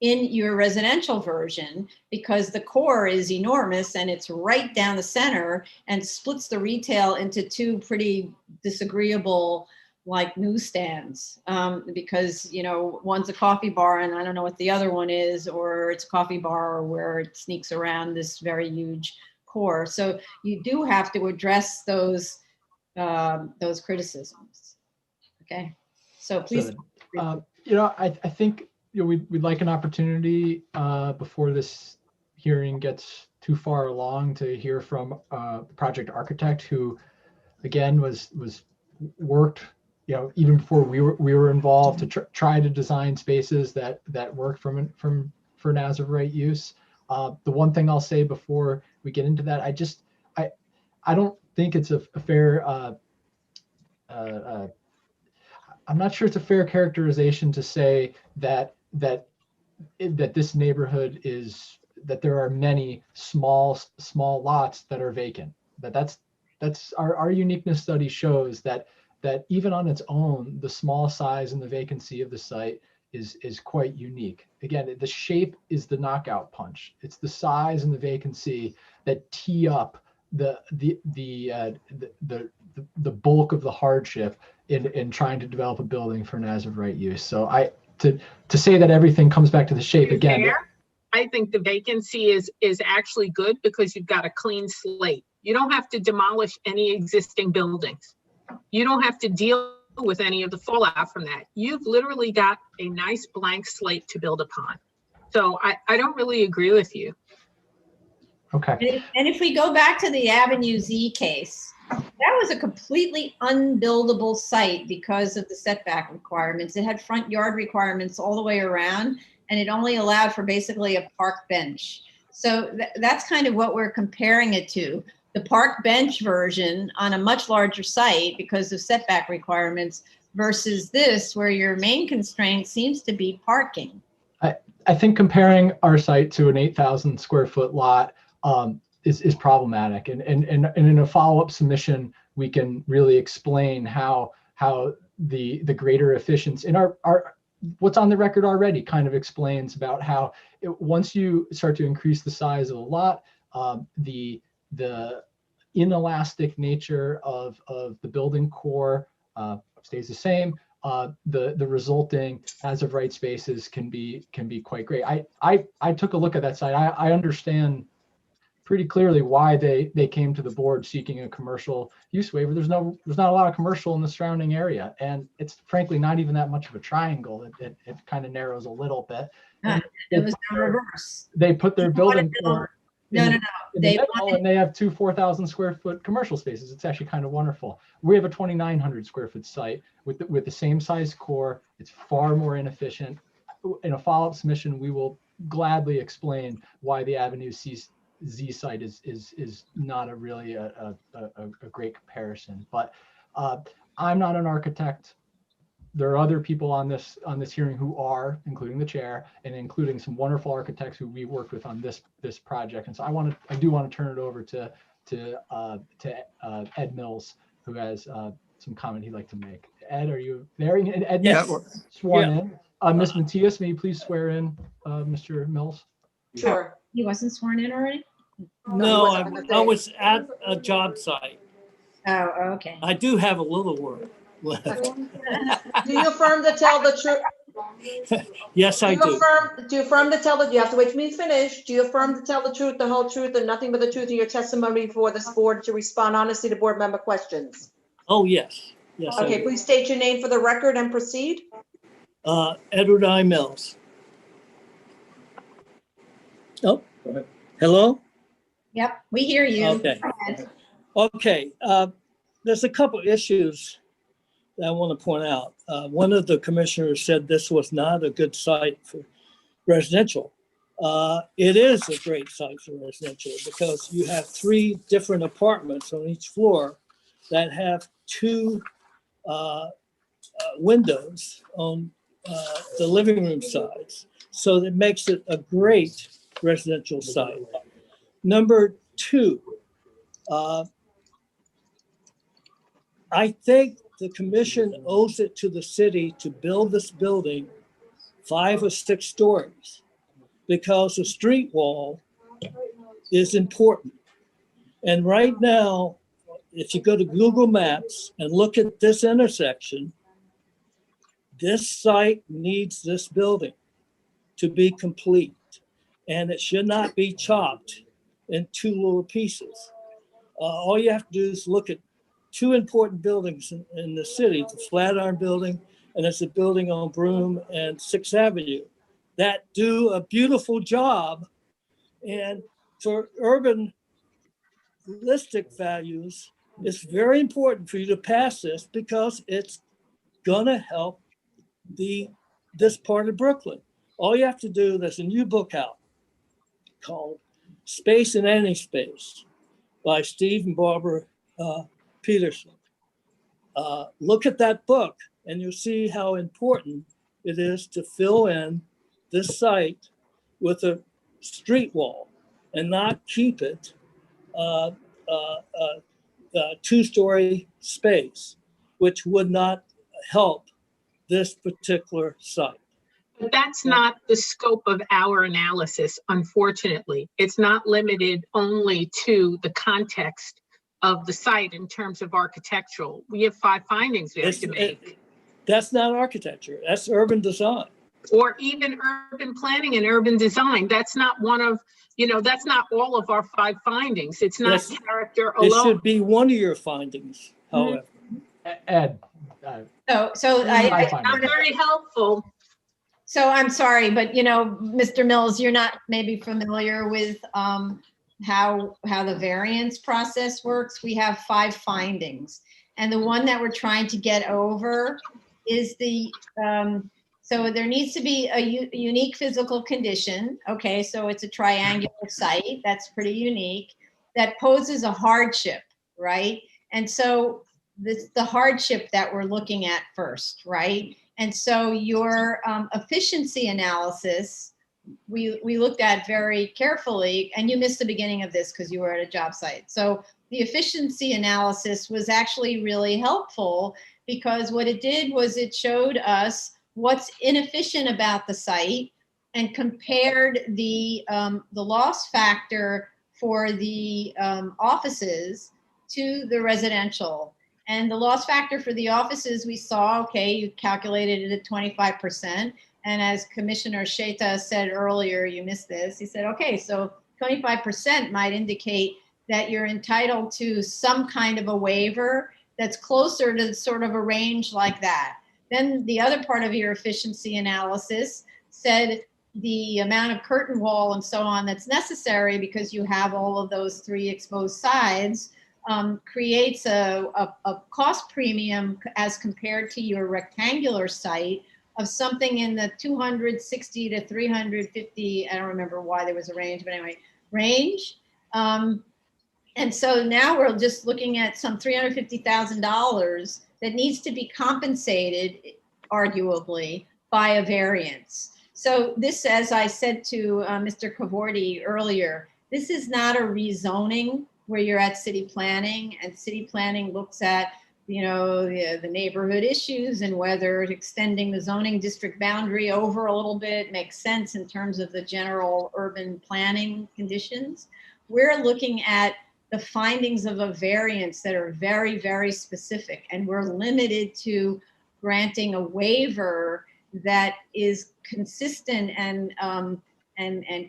in your residential version because the core is enormous and it's right down the center and splits the retail into 2 pretty disagreeable like newsstands, because one's a coffee bar and I don't know what the other one is, or it's a coffee bar where it sneaks around this very huge core. So you do have to address those criticisms. Okay, so please. I think we'd like an opportunity before this hearing gets too far along to hear from the project architect, who again was worked even before we were involved to try to design spaces that work for an as of right use. The one thing I'll say before we get into that, I don't think it's a fair, I'm not sure it's a fair characterization to say that this neighborhood is, that there are many small lots that are vacant. That's our uniqueness study shows that even on its own, the small size and the vacancy of the site is quite unique. Again, the shape is the knockout punch. It's the size and the vacancy that tee up the bulk of the hardship in trying to develop a building for an as of right use. So to say that everything comes back to the shape again. Fair. I think the vacancy is actually good because you've got a clean slate. You don't have to demolish any existing buildings. You don't have to deal with any of the fallout from that. You've literally got a nice blank slate to build upon. So I don't really agree with you. Okay. And if we go back to the Avenue Z case, that was a completely unbuildable site because of the setback requirements. It had front yard requirements all the way around, and it only allowed for basically a park bench. So that's kind of what we're comparing it to. The park bench version on a much larger site because of setback requirements versus this, where your main constraint seems to be parking. I think comparing our site to an 8,000 square foot lot is problematic. And in a follow-up submission, we can really explain how the greater efficiency in our what's on the record already kind of explains about how once you start to increase the size of a lot, the inelastic nature of the building core stays the same. The resulting as of right spaces can be quite great. I took a look at that site. I understand pretty clearly why they came to the board seeking a commercial use waiver. There's not a lot of commercial in the surrounding area, and it's frankly not even that much of a triangle. It kind of narrows a little bit. It was the reverse. They put their building core No. and they have two 4,000 square foot commercial spaces. It's actually kind of wonderful. We have a 2,900 square foot site with the same size core. It's far more inefficient. In a follow-up submission, we will gladly explain why the Avenue Z site is not a really a great comparison. But I'm not an architect. There are other people on this hearing who are, including the chair and including some wonderful architects who we worked with on this project. And so I do want to turn it over to Ed Mills, who has some comment he'd like to make. Ed, are you there? Ed, yes. Sworn in. Ms. Matias, may you please swear in Mr. Mills? Sure. He wasn't sworn in already? No, I was at a job site. Oh, okay. I do have a little work left. Do you affirm to tell the truth? Yes, I do. Do you affirm to tell you have to wait for me to finish. Do you affirm to tell the truth, the whole truth, and nothing but the truth in your testimony before this board to respond honestly to board member questions? Oh, yes. Yes. Okay, please state your name for the record and proceed. Edward I. Mills. Oh, hello? Yep, we hear you. Okay. Okay. There's a couple issues that I want to point out. One of the commissioners said this was not a good site for residential. It is a great site for residential because you have 3 different apartments on each floor that have 2 windows on the living room sides. So that makes it a great residential site. Number 2, I think the commission owes it to the city to build this building 5 or 6 stories because the street wall is important. And right now, if you go to Google Maps and look at this intersection, this site needs this building to be complete. And it should not be chopped in 2 little pieces. All you have to do is look at 2 important buildings in the city, the Flatiron Building, and it's a building on Broome and 6th Avenue that do a beautiful job. And for urban listic values, it's very important for you to pass this because it's gonna help this part of Brooklyn. All you have to do, there's a new book out called Space in Any Space by Steve and Barbara Peterson. Look at that book and you'll see how important it is to fill in this site with a street wall and not keep it two-story space, which would not help this particular site. But that's not the scope of our analysis, unfortunately. It's not limited only to the context of the site in terms of architectural. We have 5 findings we have to make. That's not architecture, that's urban design. Or even urban planning and urban design. That's not one of, that's not all of our 5 findings. It's not character alone. It should be one of your findings, however. Ed. I'm very helpful. So I'm sorry, but Mr. Mills, you're not maybe familiar with how the variance process works. We have 5 findings, and the one that we're trying to get over is the so there needs to be a unique physical condition. Okay, so it's a triangular site that's pretty unique that poses a hardship, right? And so the hardship that we're looking at first, right? And so your efficiency analysis, we looked at very carefully, and you missed the beginning of this because you were at a job site. So the efficiency analysis was actually really helpful because what it did was it showed us what's inefficient about the site and compared the loss factor for the offices to the residential. And the loss factor for the offices, we saw, okay, you calculated it at 25%. And as Commissioner Sheta said earlier, you missed this. He said, okay, so 25% might indicate that you're entitled to some kind of a waiver that's closer to sort of a range like that. Then the other part of your efficiency analysis said the amount of curtain wall and so on that's necessary because you have all of those 3 exposed sides creates a cost premium as compared to your rectangular site of something in the 260 to 350, I don't remember why there was a range, but anyway, range. And so now we're just looking at some $350,000 that needs to be compensated, arguably, by a variance. So this, as I said to Mr. Cavorti earlier, this is not a rezoning where you're at city planning, and city planning looks at the neighborhood issues and whether extending the zoning district boundary over a little bit makes sense in terms of the general urban planning conditions. We're looking at the findings of a variance that are very, very specific, and we're limited to granting a waiver that is consistent and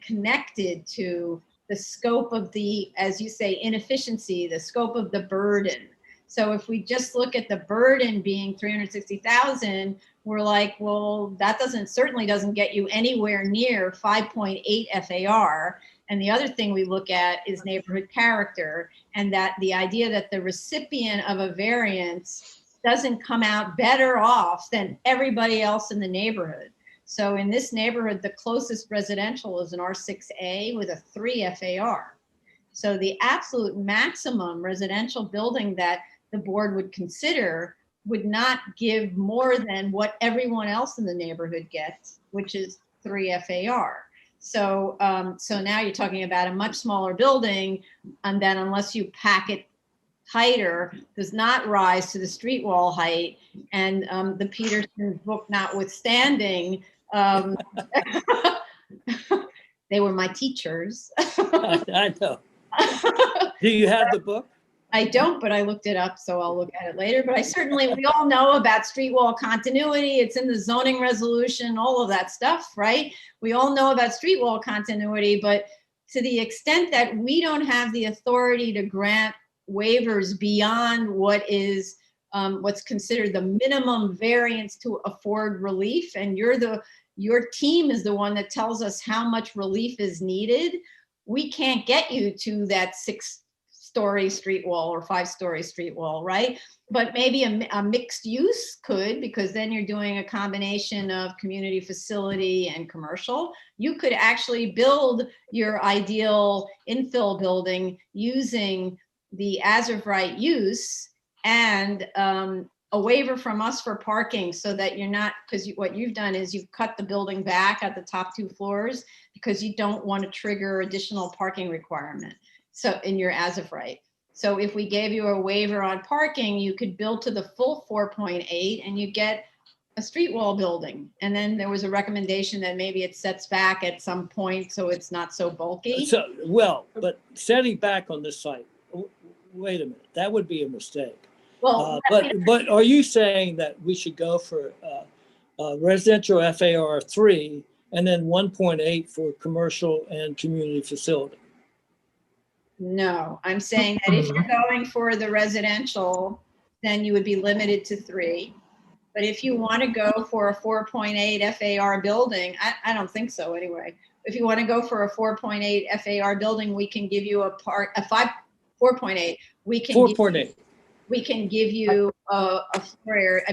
connected to the scope of the, as you say, inefficiency, the scope of the burden. So if we just look at the burden being 360,000, we're like, well, that certainly doesn't get you anywhere near 5.8 FAR. And the other thing we look at is neighborhood character, and that the idea that the recipient of a variance doesn't come out better off than everybody else in the neighborhood. So in this neighborhood, the closest residential is an R6A with a 3 FAR. So the absolute maximum residential building that the board would consider would not give more than what everyone else in the neighborhood gets, which is 3 FAR. So, so now you're talking about a much smaller building, and then unless you pack it tighter, does not rise to the street wall height. And the Peterson book notwithstanding, they were my teachers. I know. Do you have the book? I don't, but I looked it up, so I'll look at it later. But we all know about street wall continuity. It's in the zoning resolution, all of that stuff, right? We all know about street wall continuity, but to the extent that we don't have the authority to grant waivers beyond what is what's considered the minimum variance to afford relief, and your team is the one that tells us how much relief is needed, we can't get you to that 6 6-story street wall or 5-story street wall, right? But maybe a mixed use could, because then you're doing a combination of community facility and commercial. You could actually build your ideal infill building using the as of right use and a waiver from us for parking, so that you're not, because what you've done is you've cut the building back at the top 2 floors because you don't want to trigger additional parking requirement. So in your as of right. So if we gave you a waiver on parking, you could build to the full 4.8 and you get a street wall building. And then there was a recommendation that maybe it sets back at some point so it's not so bulky. So, well, but setting back on this site, wait a minute, that would be a mistake. Well, but are you saying that we should go for residential FAR 3 and then 1.8 for commercial and community facility? No, I'm saying that if you're going for the residential, then you would be limited to 3. But if you want to go for a 4.8 FAR building, I don't think so anyway. If you want to go for a 4.8 FAR building, we can give you a 4.8. We can 4.8. We can give you a floor area,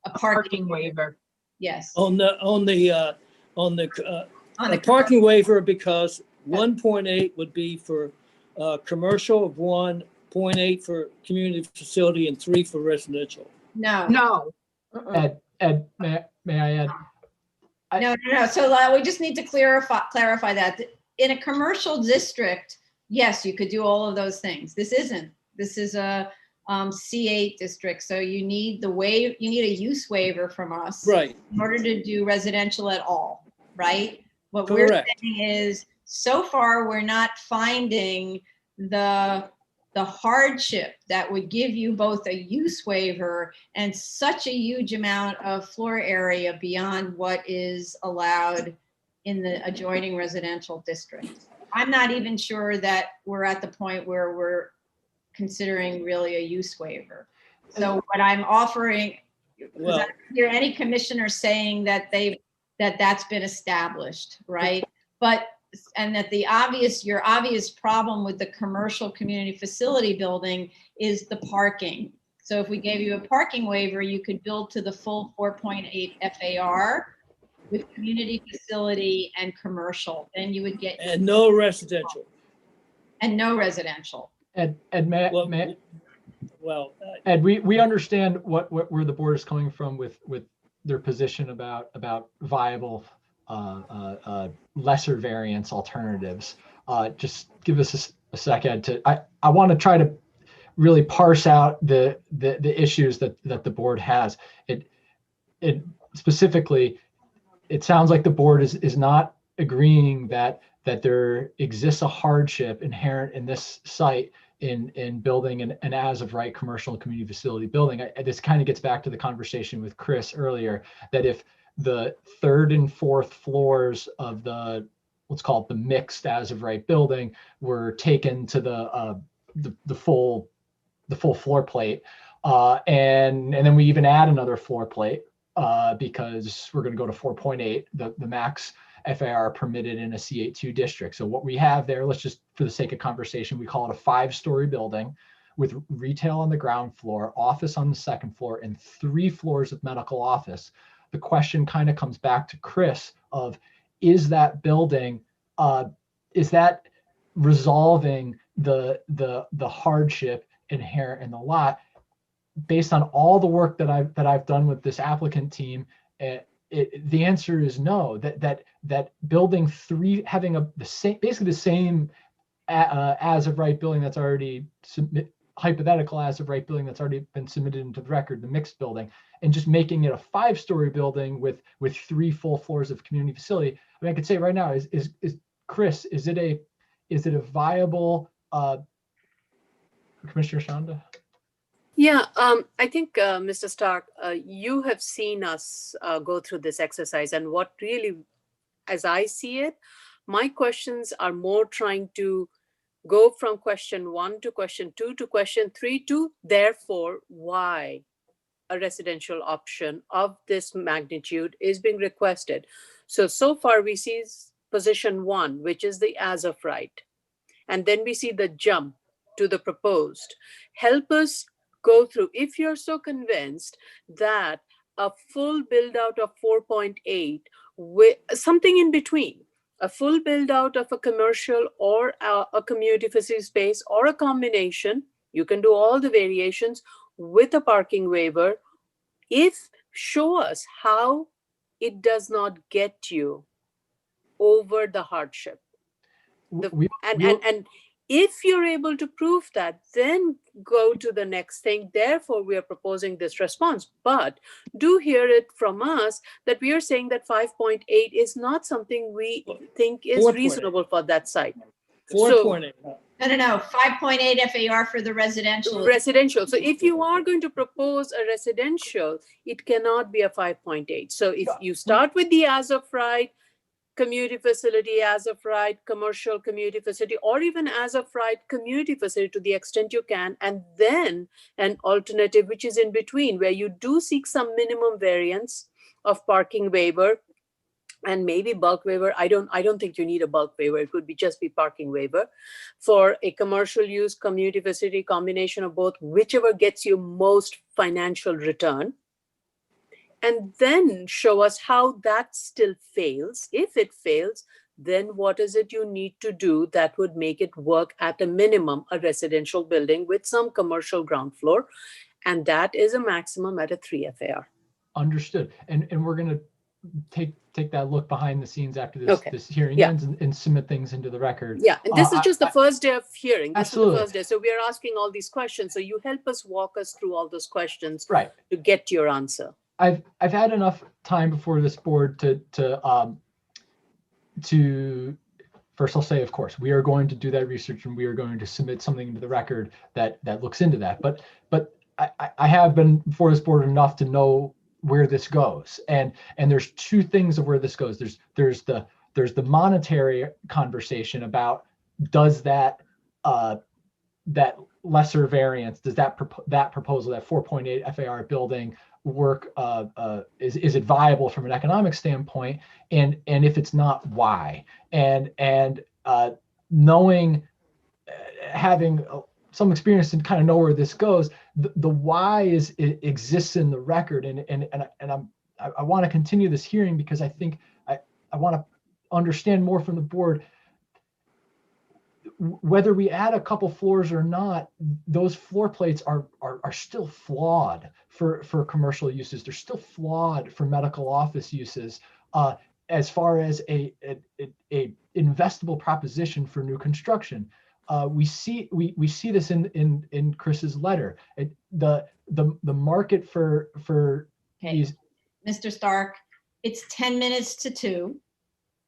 a parking waiver. Yes. On the parking waiver, because 1.8 would be for commercial, 1.8 for community facility, and 3 for residential. No. Ed, may I add? No. So we just need to clarify that in a commercial district, yes, you could do all of those things. This isn't. This is a C8 district, so you need a use waiver from us, right, in order to do residential at all, right? What Correct. we're saying is, so far we're not finding the hardship that would give you both a use waiver and such a huge amount of floor area beyond what is allowed in the adjoining residential district. I'm not even sure that we're at the point where we're considering really a use waiver. So what I'm offering, because I don't hear any commissioner saying that that's been established, right? And that your obvious problem with the commercial community facility building is the parking. So if we gave you a parking waiver, you could build to the full 4.8 FAR with community facility and commercial. Then you would get. And no residential. And no residential. Ed, may well, Ed, we understand where the board is coming from with their position about viable lesser variance alternatives. Just give us a second to. I want to try to really parse out the issues that the board has. It specifically, it sounds like the board is not agreeing that there exists a hardship inherent in this site in building an as of right commercial and community facility building. This kind of gets back to the conversation with Chris earlier, that if the 3rd and 4th floors of the, let's call it the mixed as of right building, were taken to the full floor plate, and then we even add another floor plate because we're going to go to 4.8, the max FAR permitted in a C82 district. So what we have there, let's just, for the sake of conversation, we call it a 5-story building with retail on the ground floor, office on the 2nd floor, and 3 floors of medical office. The question kind of comes back to Chris of, is that building, is that resolving the hardship inherent in the lot? Based on all the work that I've done with this applicant team, the answer is no. That building 3, having basically the same as of right building that's already hypothetical as of right building that's already been submitted into the record, the mixed building, and just making it a 5-story building with 3 full floors of community facility. I mean, I could say right now, is Chris, is it a viable, Commissioner Shanda? Yeah, I think, Mr. Stark, you have seen us go through this exercise, and what really, as I see it, my questions are more trying to go from question 1 to question 2 to question 3 to, therefore, why a residential option of this magnitude is being requested. So far we see position 1, which is the as of right. and then we see the jump to the proposed. Help us go through, if you're so convinced that a full build out of 4.8 with something in between, a full build out of a commercial or a community facility space or a combination, you can do all the variations with a parking waiver. If show us how it does not get you over the hardship. And if you're able to prove that, then go to the next thing. Therefore, we are proposing this response. But do hear it from us that we are saying that 5.8 is not something we think is 4.8. reasonable for that site. 4.8. No, 5.8 FAR for the residential. Residential. So if you are going to propose a residential, it cannot be a 5.8. So if you start with the as of right, community facility as of right, commercial community facility, or even as of right community facility to the extent you can, and then an alternative which is in between where you do seek some minimum variance of parking waiver and maybe bulk waiver. I don't think you need a bulk waiver. It could be just be parking waiver for a commercial use community facility, combination of both, whichever gets you most financial return. And then show us how that still fails. If it fails, then what is it you need to do that would make it work at a minimum, a residential building with some commercial ground floor. And that is a maximum at a 3 FAR. Understood. And we're going to take that look behind the scenes after this, Okay. this hearing ends and submit things into the record. Yeah, and this is just the first day of hearing. This Absolutely. is the first day. So we are asking all these questions. So you help us walk us through all those questions Right. to get to your answer. I've had enough time before this board to first I'll say, of course, we are going to do that research and we are going to submit something into the record that looks into that. But I have been before this board enough to know where this goes. And there's two things of where this goes. There's the monetary conversation about does that lesser variance, does that proposal, that 4.8 FAR building work, is it viable from an economic standpoint, and if it's not, why? And knowing, having some experience and kind of know where this goes, the why exists in the record, and I want to continue this hearing because I think I want to understand more from the board. Whether we add a couple floors or not, those floor plates are still flawed for commercial uses. They're still flawed for medical office uses, as far as a investable proposition for new construction. We see this in Chris's letter. The market for these. Mr. Stark, it's 10 minutes to 2.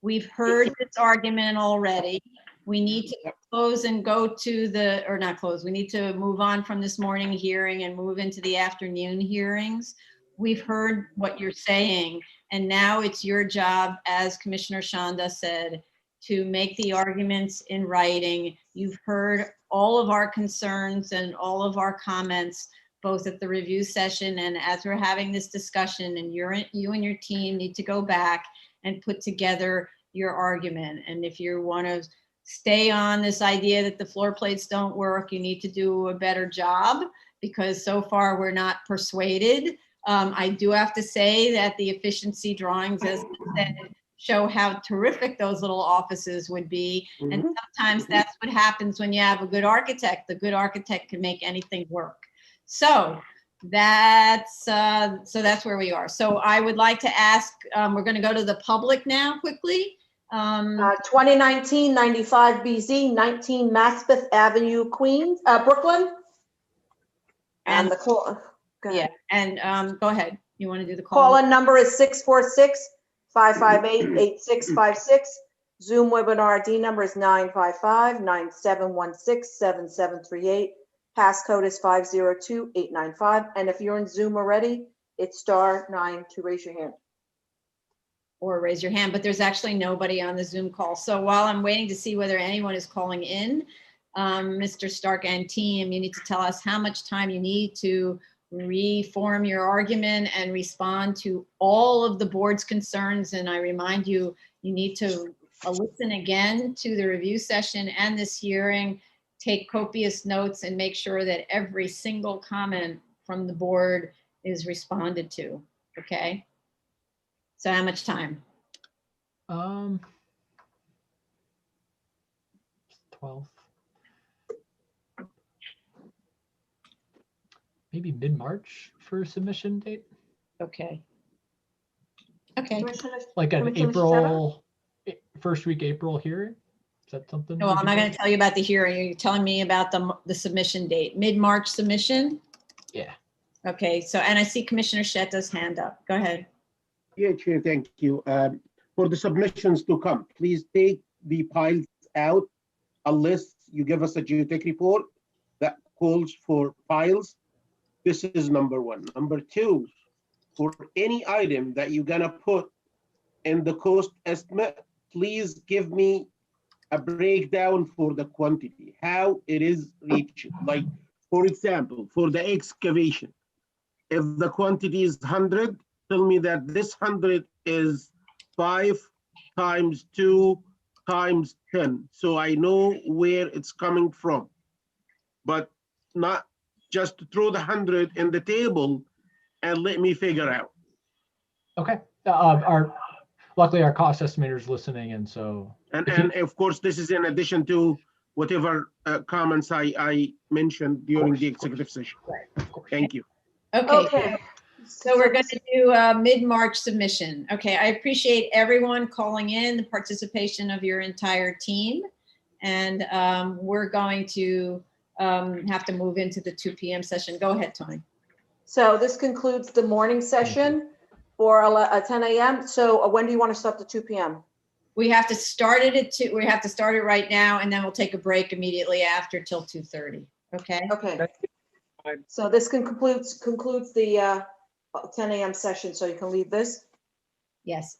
We've heard this argument already. We need to close and go to or not close, we need to move on from this morning hearing and move into the afternoon hearings. We've heard what you're saying, and now it's your job, as Commissioner Shanda said, to make the arguments in writing. You've heard all of our concerns and all of our comments, both at the review session and as we're having this discussion, and you and your team need to go back and put together your argument. And if you want to stay on this idea that the floor plates don't work, you need to do a better job, because so far we're not persuaded. I do have to say that the efficiency drawings, as I said, show how terrific those little offices would be. And sometimes that's what happens when you have a good architect. The good architect can make anything work. So that's where we are. So I would like to ask, we're going to go to the public now quickly. 2019 95 BZ, 19 Maspeth Avenue, Queens, Brooklyn. And the call. Yeah, and go ahead. You want to do the call? Call-in number is 646-558-8656. Zoom webinar ID number is 955-9716-7738. Passcode is 502895. And if you're in Zoom already, it's *9 to raise your hand. Or raise your hand, but there's actually nobody on the Zoom call. So while I'm waiting to see whether anyone is calling in, Mr. Stark and team, you need to tell us how much time you need to reform your argument and respond to all of the board's concerns. And I remind you, you need to listen again to the review session and this hearing, take copious notes, and make sure that every single comment from the board is responded to, okay? So how much time? 12th. Maybe mid-March for submission date? Okay. Okay. Like an Commissioner April, first week April hearing? Is that something? No, we I'm could not do? going to tell you about the hearing. You're telling me about the submission date, mid-March submission? Yeah. Okay, so, and I see Commissioner Shetta's hand up. Go ahead. Yeah, Chair, thank you. For the submissions to come, please take the piles out unless you give us a geotech report that calls for piles. This is number one. Number two, for any item that you're gonna put in the cost estimate, please give me a breakdown for the quantity, how it is reached. Like, for example, for the excavation, if the quantity is 100, tell me that this 100 is 5 times 2 times 10. So I know where it's coming from, but not just to throw the 100 in the table and let me figure out. Okay. Luckily our cost estimator is listening, and so. And of course, this is in addition to whatever comments I mentioned during the executive session. Thank you. Okay. So we're going to do a mid-March submission. Okay, I appreciate everyone calling in, the participation of your entire team. And we're going to have to move into the 2 p.m. session. Go ahead, Tony. So this concludes the morning session for 10 a.m. So when do you want to start the 2 p.m.? We have to start it at 2. We have to start it right now, and then we'll take a break immediately after till 2:30. Okay. Okay. So this concludes the 10 a.m. session. So you can leave this. Yes.